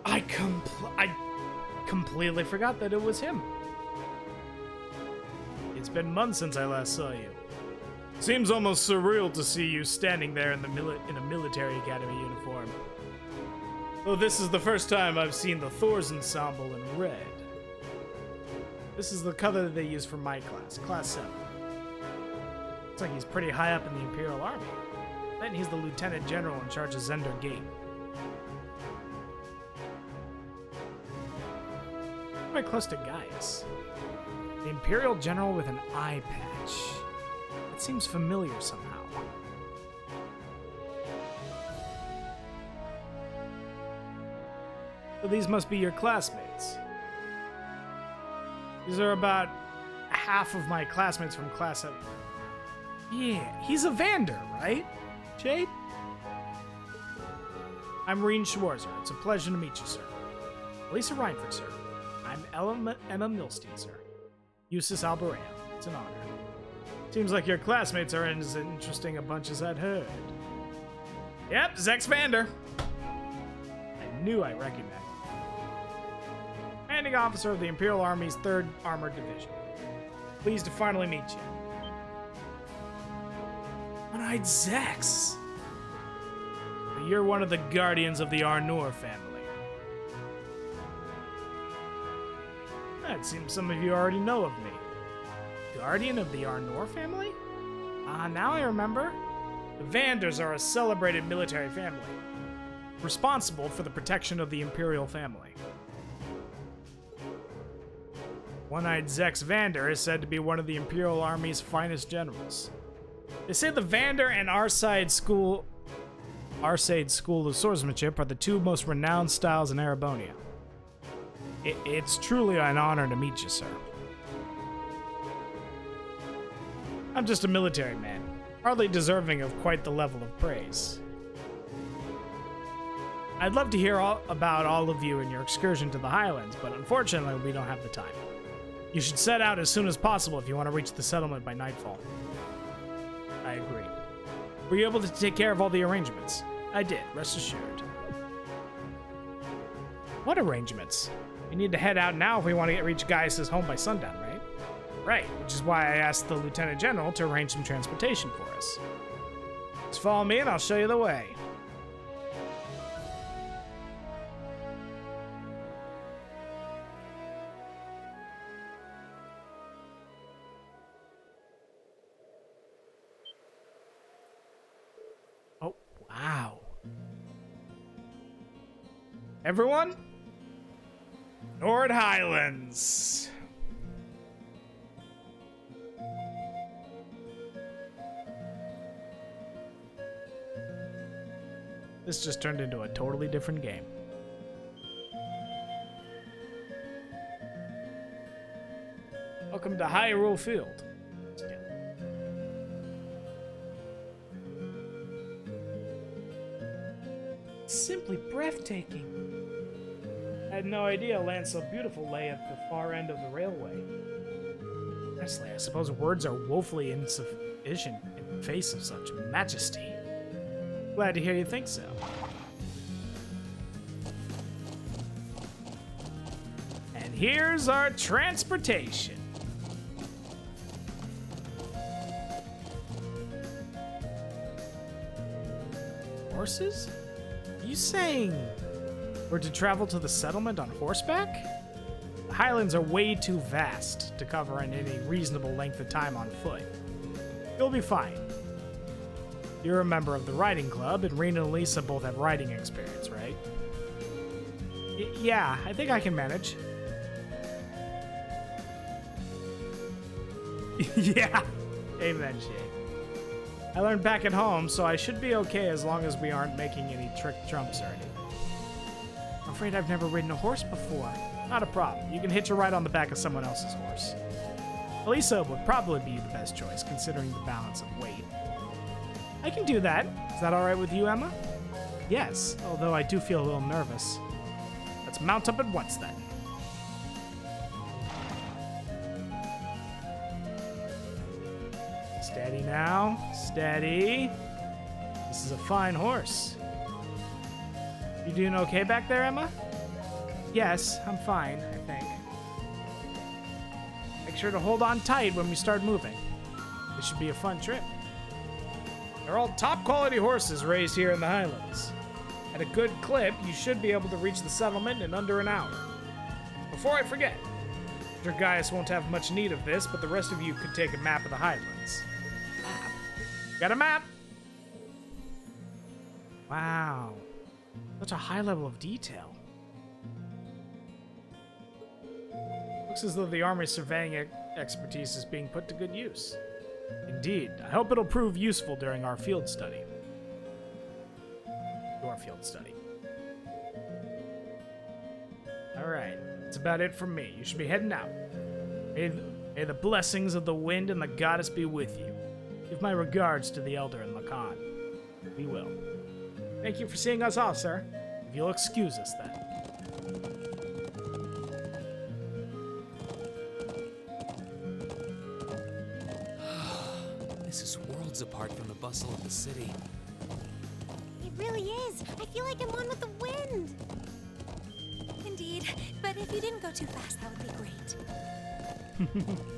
I completely forgot that it was him. It's been months since I last saw you. Seems almost surreal to see you standing there in a military academy uniform. Though this is the first time I've seen the Thor's ensemble in red. This is the color that they use for my class, Class 7. Looks like he's pretty high up in the Imperial Army. Then he's the Lieutenant General in charge of Zender Gate. Quite close to Gaius. The Imperial General with an eye patch. It seems familiar somehow. So these must be your classmates. These are about half of my classmates from Class 7. Yeah, he's a Vander, right? Jade? I'm Reen Schwarzer. It's a pleasure to meet you, sir. Lisa Reinford, sir. I'm Emma Milstein, sir. Eustace Alborea. It's an honor. Seems like your classmates are as interesting a bunch as I'd heard. Yep, Zex Vander. I knew I recognized him. Commanding officer of the Imperial Army's 3rd Armored Division. Pleased to finally meet you. One-eyed Zex. You're one of the guardians of the Arnor family. It seems some of you already know of me. Guardian of the Arnor family? Ah, now I remember. The Vanders are a celebrated military family, responsible for the protection of the Imperial family. One-eyed Zex Vander is said to be one of the Imperial Army's finest generals. They say the Vander and Arsaid School of Swordsmanship are the 2 most renowned styles in Erebonia. It's truly an honor to meet you, sir. I'm just a military man, hardly deserving of quite the level of praise. I'd love to hear about all of you and your excursion to the Highlands, but unfortunately we don't have the time. You should set out as soon as possible if you want to reach the settlement by nightfall. I agree. Were you able to take care of all the arrangements? I did, rest assured. What arrangements? We need to head out now if we want to reach Gaius' home by sundown, right? Right, which is why I asked the Lieutenant General to arrange some transportation for us. Just follow me and I'll show you the way. Oh, wow. Everyone? Nord Highlands. This just turned into a totally different game. Welcome to Hyrule Field. Simply breathtaking. I had no idea land so beautiful lay at the far end of the railway. Honestly, I suppose words are woefully insufficient in the face of such majesty. Glad to hear you think so. And here's our transportation. Horses? Are you saying we're to travel to the settlement on horseback? The Highlands are way too vast to cover in any reasonable length of time on foot. You'll be fine. You're a member of the riding club, and Rena and Lisa both have riding experience, right? Yeah, I think I can manage. Yeah, amen, Shane. I learned back at home, so I should be okay as long as we aren't making any trick jumps or anything. I'm afraid I've never ridden a horse before. Not a problem. You can hitch a ride on the back of someone else's horse. Lisa would probably be the best choice, considering the balance of weight. I can do that. Is that alright with you, Emma? Yes, although I do feel a little nervous. Let's mount up at once, then. Steady now. Steady. This is a fine horse. You doing okay back there, Emma? Yes, I'm fine, I think. Make sure to hold on tight when we start moving. This should be a fun trip. They're all top quality horses raised here in the Highlands. At a good clip, you should be able to reach the settlement in under an hour. Before I forget, Mr. Gaius won't have much need of this, but the rest of you could take a map of the Highlands. Map? Got a map? Wow. Such a high level of detail. Looks as though the Army's surveying expertise is being put to good use. Indeed. I hope it'll prove useful during our field study. Your field study. Alright. That's about it from me. You should be heading out. May the blessings of the wind and the goddess be with you. Give my regards to the elder and Lacan. We will. Thank you for seeing us off, sir. If you'll excuse us, then. This is worlds apart from the bustle of the city. It really is. I feel like I'm one with the wind. Indeed, but if you didn't go too fast, that would be great.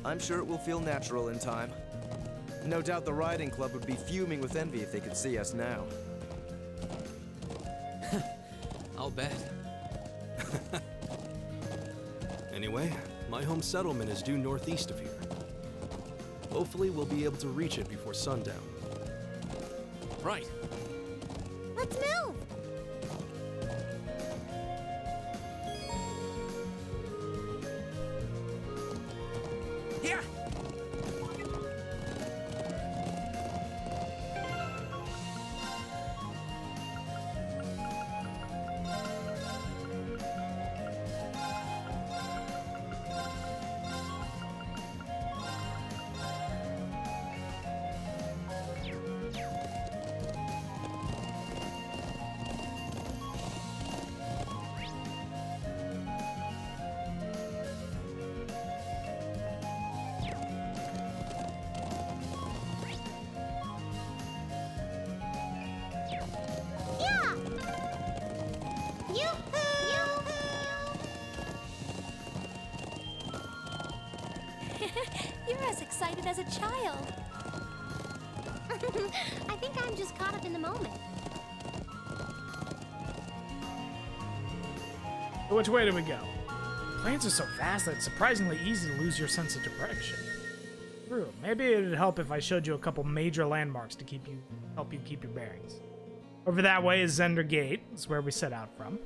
I'm sure it will feel natural in time. No doubt the riding club would be fuming with envy if they could see us now. I'll bet. Anyway, my home settlement is due northeast of here. Hopefully we'll be able to reach it before sundown. Right. Let's move! Here! You're as excited as a child. I think I'm just caught up in the moment. Which way do we go? Plains are so vast that it's surprisingly easy to lose your sense of direction. True. Maybe it'd help if I showed you a couple major landmarks to help you keep your bearings. Over that way is Zender Gate. That's where we set out from.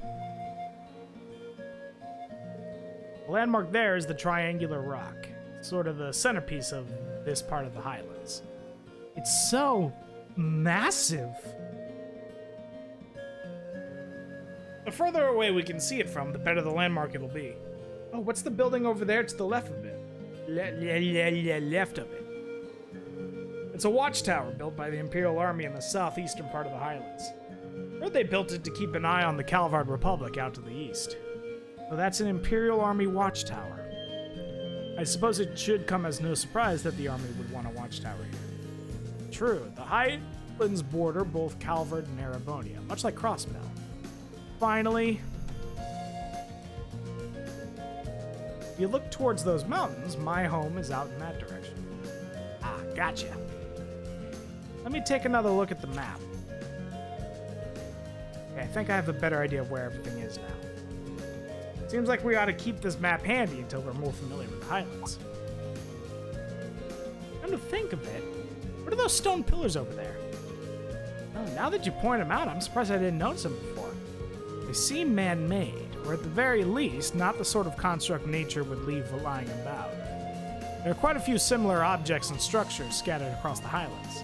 The landmark there is the triangular rock, sort of the centerpiece of this part of the Highlands. It's so massive. The further away we can see it from, the better the landmark it'll be. Oh, what's the building over there to the left of it? Left of it. It's a watchtower built by the Imperial Army in the southeastern part of the Highlands. I heard they built it to keep an eye on the Calvard Republic out to the east. So that's an Imperial Army watchtower. I suppose it should come as no surprise that the Army would want a watchtower here. True, the Highlands border both Calvard and Erebonia, much like Crossbell. Finally, if you look towards those mountains, my home is out in that direction. Ah, gotcha. Let me take another look at the map. Okay, I think I have a better idea of where everything is now. Seems like we ought to keep this map handy until we're more familiar with the Highlands. Come to think of it, what are those stone pillars over there? Oh, now that you point them out, I'm surprised I didn't notice them before. They seem man-made, or at the very least, not the sort of construct nature would leave lying about. There are quite a few similar objects and structures scattered across the Highlands.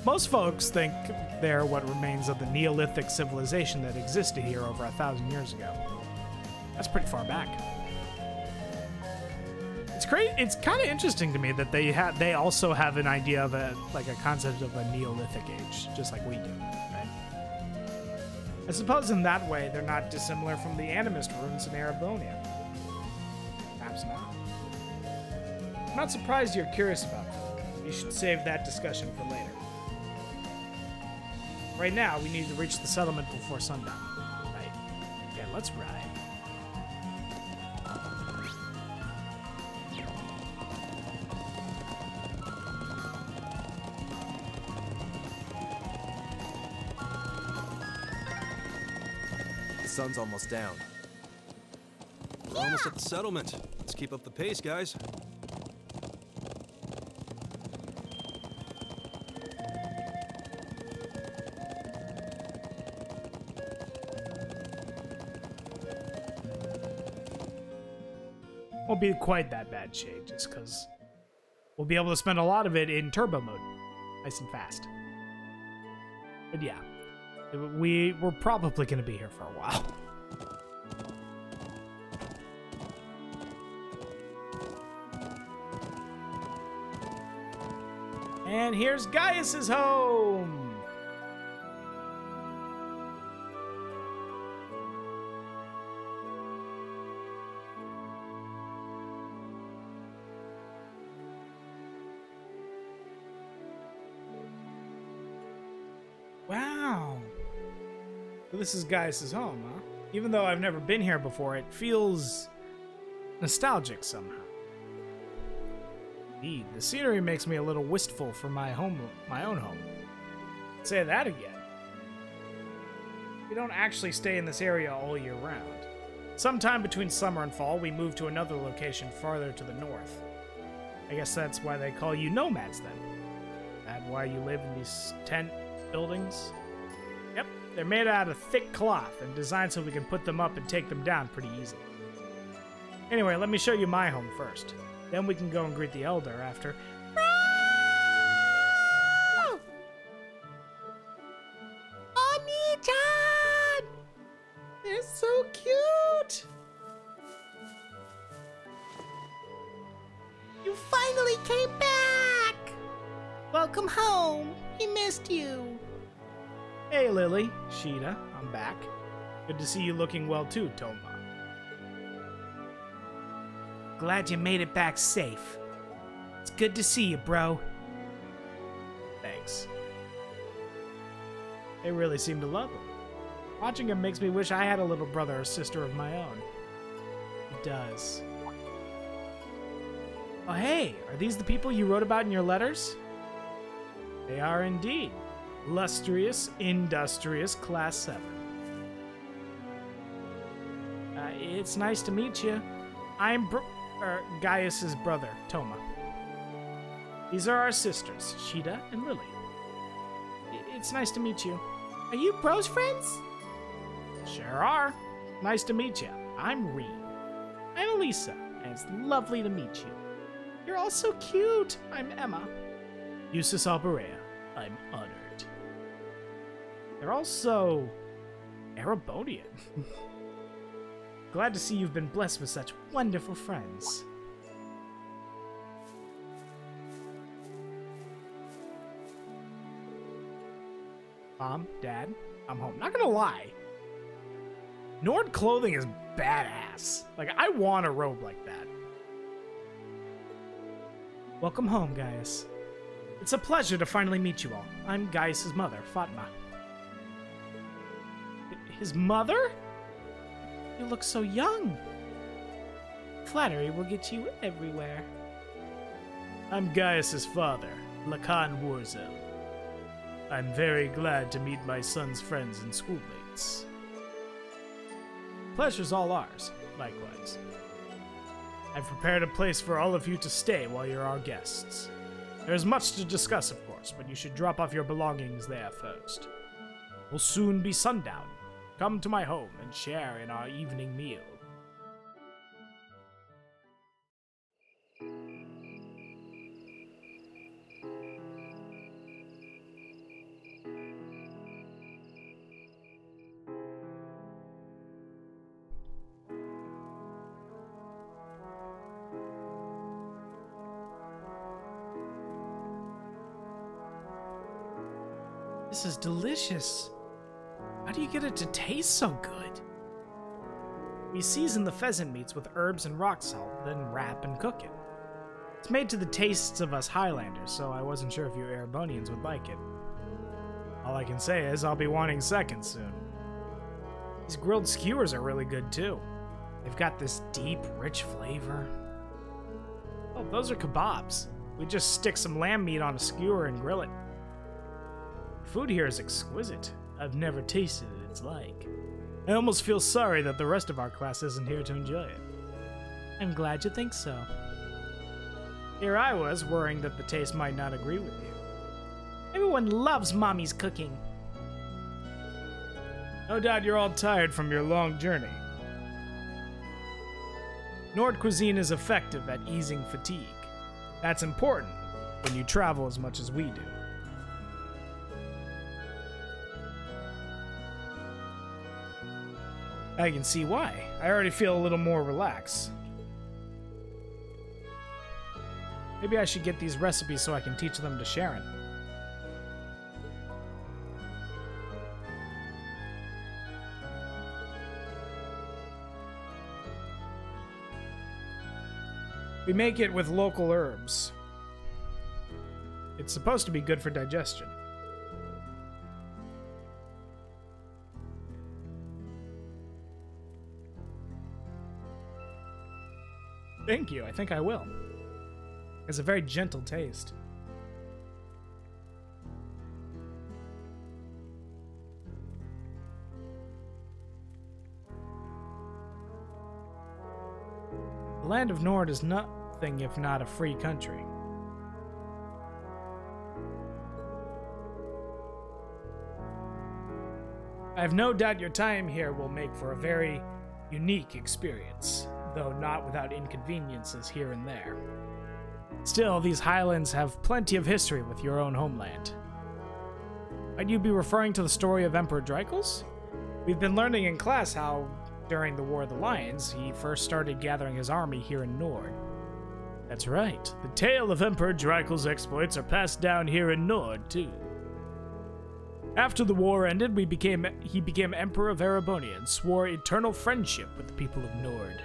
Most folks think they're what remains of the Neolithic civilization that existed here over 1,000 years ago. That's pretty far back. It's kind of interesting to me that they also have an idea of a concept of a Neolithic age, just like we do, right? I suppose in that way they're not dissimilar from the animist ruins in Erebonia. Perhaps not. I'm not surprised you're curious about them. You should save that discussion for later. Right now, we need to reach the settlement before sundown. Right. Okay, let's ride. The sun's almost down. We're almost at the settlement. Let's keep up the pace, guys. Won't be quite that bad shade, just because we'll be able to spend a lot of it in turbo mode, nice and fast. But yeah, we're probably going to be here for a while. And here's Gaius's home! Wow. So this is Gaius's home, huh? Even though I've never been here before, it feels nostalgic somehow. Indeed, the scenery makes me a little wistful for my own home. Say that again. We don't actually stay in this area all year round. Sometime between summer and fall, we move to another location farther to the north. I guess that's why they call you nomads then. That why you live in these tent buildings? Yep, they're made out of thick cloth and designed so we can put them up and take them down pretty easily. Anyway, let me show you my home first. Then we can go and greet the elder after. Oni-chan! They're so cute! You finally came back! Welcome home. We missed you. Hey, Lily. Sheeta, I'm back. Good to see you looking well too, Toma. Glad you made it back safe. It's good to see you, bro. Thanks. They really seem to love him. Watching him makes me wish I had a little brother or sister of my own. It does. Oh, hey, are these the people you wrote about in your letters? They are indeed. Illustrious, industrious, Class 7. It's nice to meet you. I'm Gaius's brother, Toma. These are our sisters, Sheeta and Lily. It's nice to meet you. Are you bros friends? Sure are. Nice to meet you. I'm Reed. I'm Elisa, and it's lovely to meet you. You're all so cute. I'm Emma. Eustace Alberea. I'm honored. They're all so Erebonian. Glad to see you've been blessed with such wonderful friends. Mom, Dad, I'm home. Not gonna lie, Nord clothing is badass. Like, I want a robe like that. Welcome home, Gaius. It's a pleasure to finally meet you all. I'm Gaius's mother, Fatma. His mother? You look so young. Flattery will get you everywhere. I'm Gaius's father, Lacan Warzel. I'm very glad to meet my son's friends and schoolmates. Pleasure's all ours, likewise. I've prepared a place for all of you to stay while you're our guests. There's much to discuss, of course, but you should drop off your belongings there first. It'll soon be sundown. Come to my home and share in our evening meal. This is delicious. How do you get it to taste so good? We season the pheasant meats with herbs and rock salt, then wrap and cook it. It's made to the tastes of us Highlanders, so I wasn't sure if you Erebonians would like it. All I can say is I'll be wanting seconds soon. These grilled skewers are really good too. They've got this deep, rich flavor. Oh, those are kebabs. We just stick some lamb meat on a skewer and grill it. Food here is exquisite. I've never tasted its like. I almost feel sorry that the rest of our class isn't here to enjoy it. I'm glad you think so. Here I was, worrying that the taste might not agree with you. Everyone loves Mommy's cooking. No doubt you're all tired from your long journey. Nord cuisine is effective at easing fatigue. That's important when you travel as much as we do. I can see why. I already feel a little more relaxed. Maybe I should get these recipes so I can teach them to Sharon. We make it with local herbs. It's supposed to be good for digestion. Thank you, I think I will. It's a very gentle taste. The land of Nord is nothing if not a free country. I have no doubt your time here will make for a very unique experience, though not without inconveniences here and there. Still, these Highlands have plenty of history with your own homeland. Might you be referring to the story of Emperor Drykles? We've been learning in class how, during the War of the Lions, he first started gathering his army here in Nord. That's right. The tale of Emperor Drykles' exploits are passed down here in Nord, too. After the war ended, he became Emperor of Erebonia and swore eternal friendship with the people of Nord.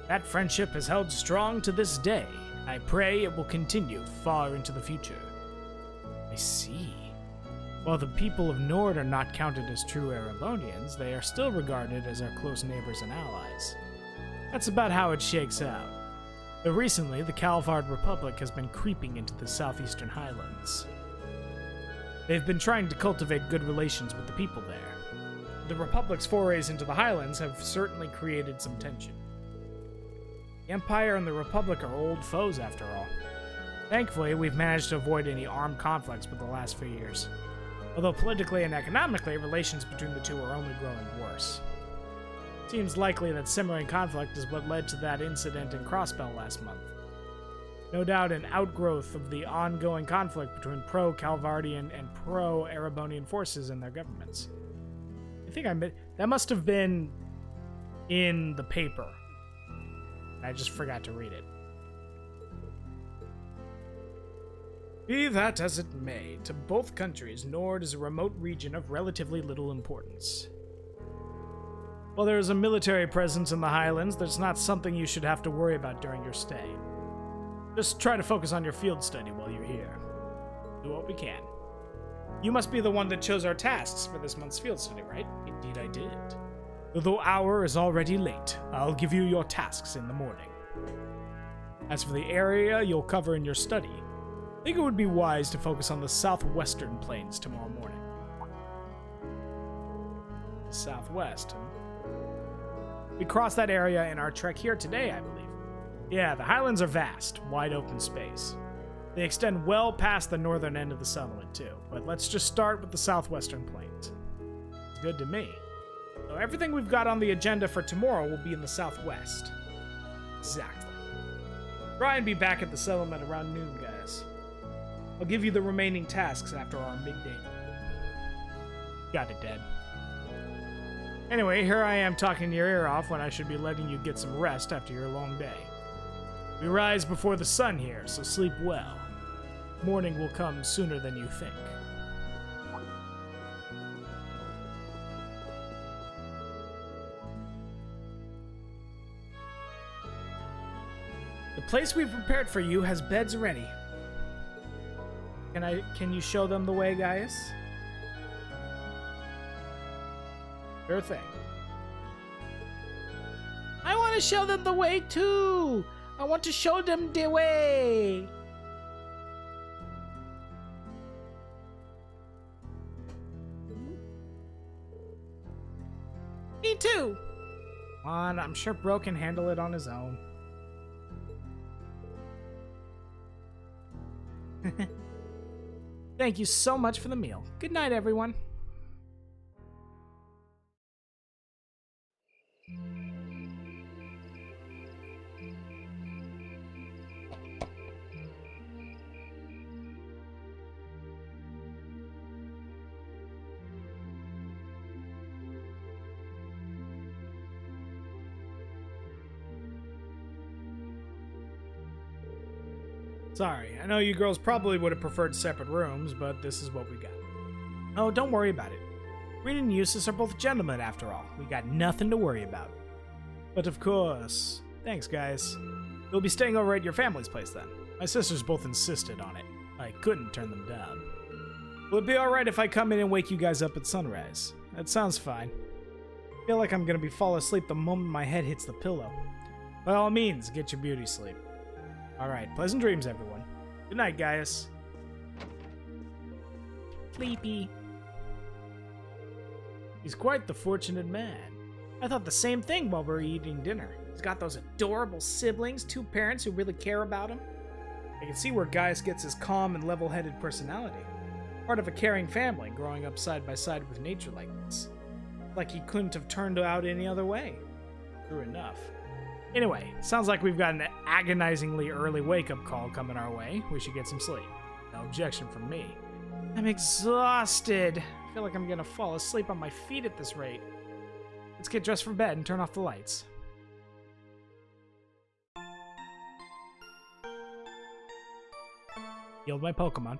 That friendship has held strong to this day. I pray it will continue far into the future. I see. While the people of Nord are not counted as true Erebonians, they are still regarded as our close neighbors and allies. That's about how it shakes out. Though recently, the Calvard Republic has been creeping into the southeastern Highlands. They've been trying to cultivate good relations with the people there. The Republic's forays into the Highlands have certainly created some tension. The Empire and the Republic are old foes, after all. Thankfully, we've managed to avoid any armed conflicts for the last few years. Although politically and economically, relations between the two are only growing worse. Seems likely that simmering conflict is what led to that incident in Crossbell last month. No doubt an outgrowth of the ongoing conflict between pro-Calvardian and pro-Erebonian forces and their governments. I think that must have been in the paper. I just forgot to read it. Be that as it may, to both countries, Nord is a remote region of relatively little importance. While there is a military presence in the Highlands, that's not something you should have to worry about during your stay. Just try to focus on your field study while you're here. Do what we can. You must be the one that chose our tasks for this month's field study, right? Indeed I did. Though hour is already late, I'll give you your tasks in the morning. As for the area you'll cover in your study, I think it would be wise to focus on the southwestern plains tomorrow morning. The southwest, huh? We crossed that area in our trek here today, I believe. Yeah, the Highlands are vast, wide open space. They extend well past the northern end of the settlement, too. But let's just start with the southwestern plains. It's good to me. So everything we've got on the agenda for tomorrow will be in the southwest. Exactly. Try and be back at the settlement around noon, guys. I'll give you the remaining tasks after our midday. Got it, Dad. Anyway, here I am talking your ear off when I should be letting you get some rest after your long day. We rise before the sun here, so sleep well. Morning will come sooner than you think. The place we've prepared for you has beds ready. Can you show them the way, Gaius? Sure thing. I want to show them the way too. I want to show them the way. Me too. Come on, I'm sure Bro can handle it on his own. Thank you so much for the meal. Good night, everyone. Sorry, I know you girls probably would have preferred separate rooms, but this is what we got. Oh, don't worry about it. Reed and Eustace are both gentlemen after all. We got nothing to worry about. But of course... Thanks, guys. You'll be staying over at your family's place then. My sisters both insisted on it. I couldn't turn them down. Will it be alright if I come in and wake you guys up at sunrise? That sounds fine. I feel like I'm gonna fall asleep the moment my head hits the pillow. By all means, get your beauty sleep. Alright, pleasant dreams, everyone. Good night, Gaius. Sleepy. He's quite the fortunate man. I thought the same thing while we were eating dinner. He's got those adorable siblings, 2 parents who really care about him. I can see where Gaius gets his calm and level-headed personality. Part of a caring family, growing up side by side with nature like this. Like he couldn't have turned out any other way. True enough. Anyway, sounds like we've got an agonizingly early wake-up call coming our way. We should get some sleep. No objection from me. I'm exhausted. I feel like I'm gonna fall asleep on my feet at this rate. Let's get dressed for bed and turn off the lights. Healed my Pokemon.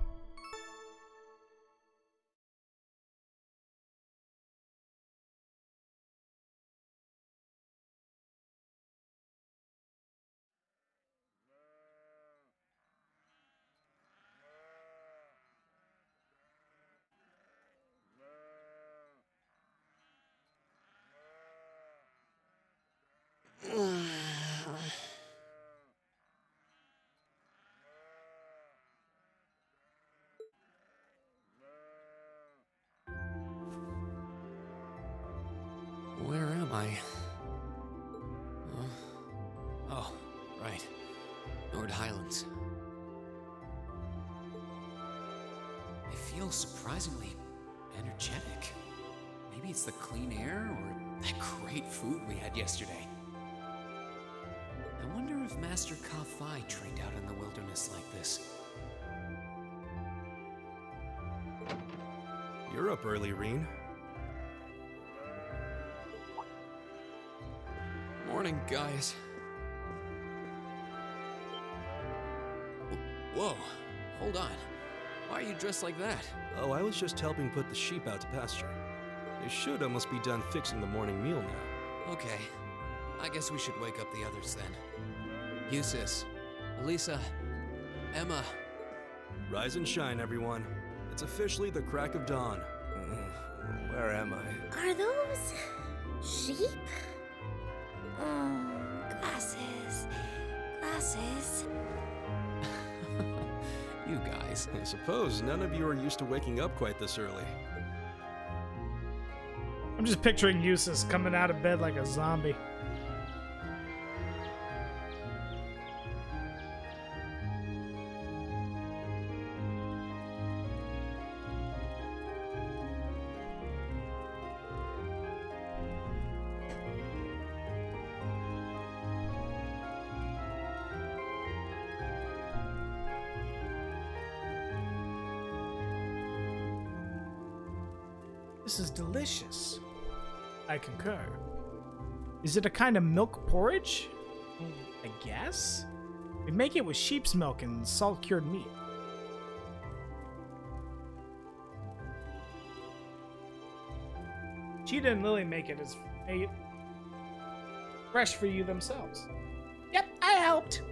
Where am I? Oh, right. Nord Highlands. I feel surprisingly energetic. Maybe it's the clean air or that great food we had yesterday. I wonder if Master Ka-Fi trained out in the wilderness like this. You're up early, Reen. Morning, guys. Whoa, hold on. Why are you dressed like that? Oh, I was just helping put the sheep out to pasture. They should almost be done fixing the morning meal now. Okay, I guess we should wake up the others then. Eustace, Elisa, Emma. Rise and shine, everyone. It's officially the crack of dawn. Where am I? Are those sheep? Oh, glasses. Glasses. You guys. I suppose none of you are used to waking up quite this early. I'm just picturing Eustace coming out of bed like a zombie. This is delicious. I concur. Is it a kind of milk porridge? I guess? We make it with sheep's milk and salt-cured meat. Cheetah and Lily make it as fresh for you themselves. Yep, I helped.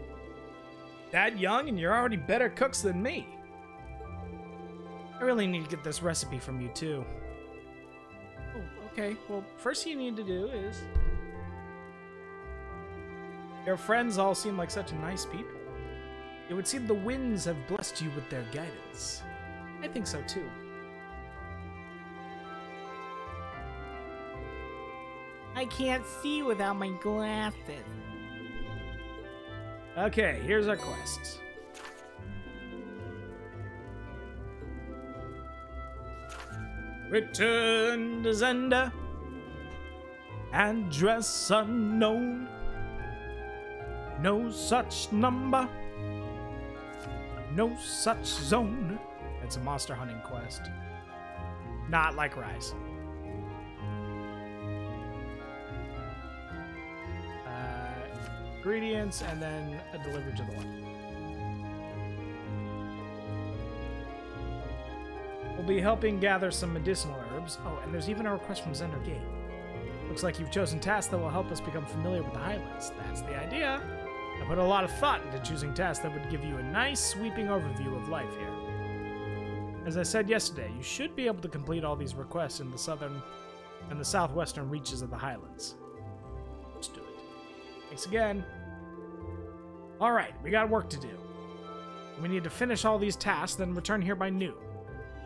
That young and you're already better cooks than me. I really need to get this recipe from you too. Okay, well, first you need to do is... Your friends all seem like such nice people. It would seem the winds have blessed you with their guidance. I think so too. I can't see without my glasses. Okay, here's our quest. Return to Zenda. Address unknown. No such number. No such zone. It's a monster hunting quest. Not like Rise. Ingredients and then a delivery to the one. We'll be helping gather some medicinal herbs. Oh, and there's even a request from Zender Gate. Looks like you've chosen tasks that will help us become familiar with the Highlands. That's the idea. I put a lot of thought into choosing tasks that would give you a nice, sweeping overview of life here. As I said yesterday, you should be able to complete all these requests in the southern and the southwestern reaches of the Highlands. Let's do it. Thanks again. Alright, we got work to do. We need to finish all these tasks, then return here by noon.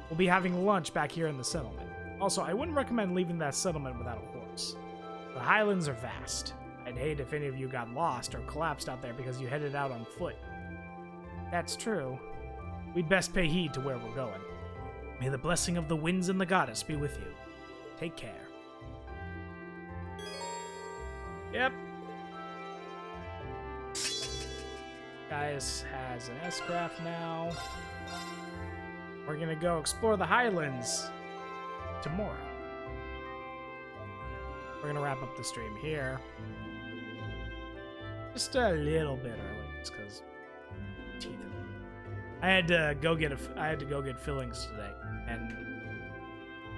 We'll be having lunch back here in the settlement. Also, I wouldn't recommend leaving that settlement without a horse. The Highlands are vast. I'd hate if any of you got lost or collapsed out there because you headed out on foot. That's true. We'd best pay heed to where we're going. May the blessing of the winds and the goddess be with you. Take care. Yep. Gaius has an S-craft now. We're gonna go explore the Highlands tomorrow. We're gonna wrap up the stream here. Just a little bit early, just because teeth. I had to go get fillings today, and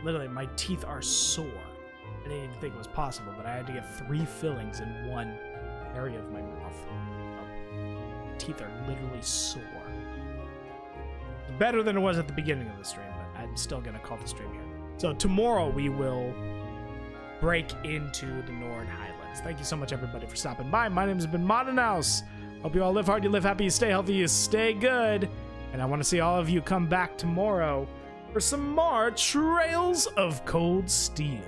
literally my teeth are sore. I didn't even think it was possible, but I had to get 3 fillings in one area of my mouth. My teeth are literally sore. It's better than it was at the beginning of the stream, but I'm still gonna call the stream here. So tomorrow we will break into the Nord Highlands. Thank you so much, everybody, for stopping by. My name has been Modern House. Hope you all live hard, you live happy, you stay healthy, you stay good. And I want to see all of you come back tomorrow for some more Trails of Cold Steel.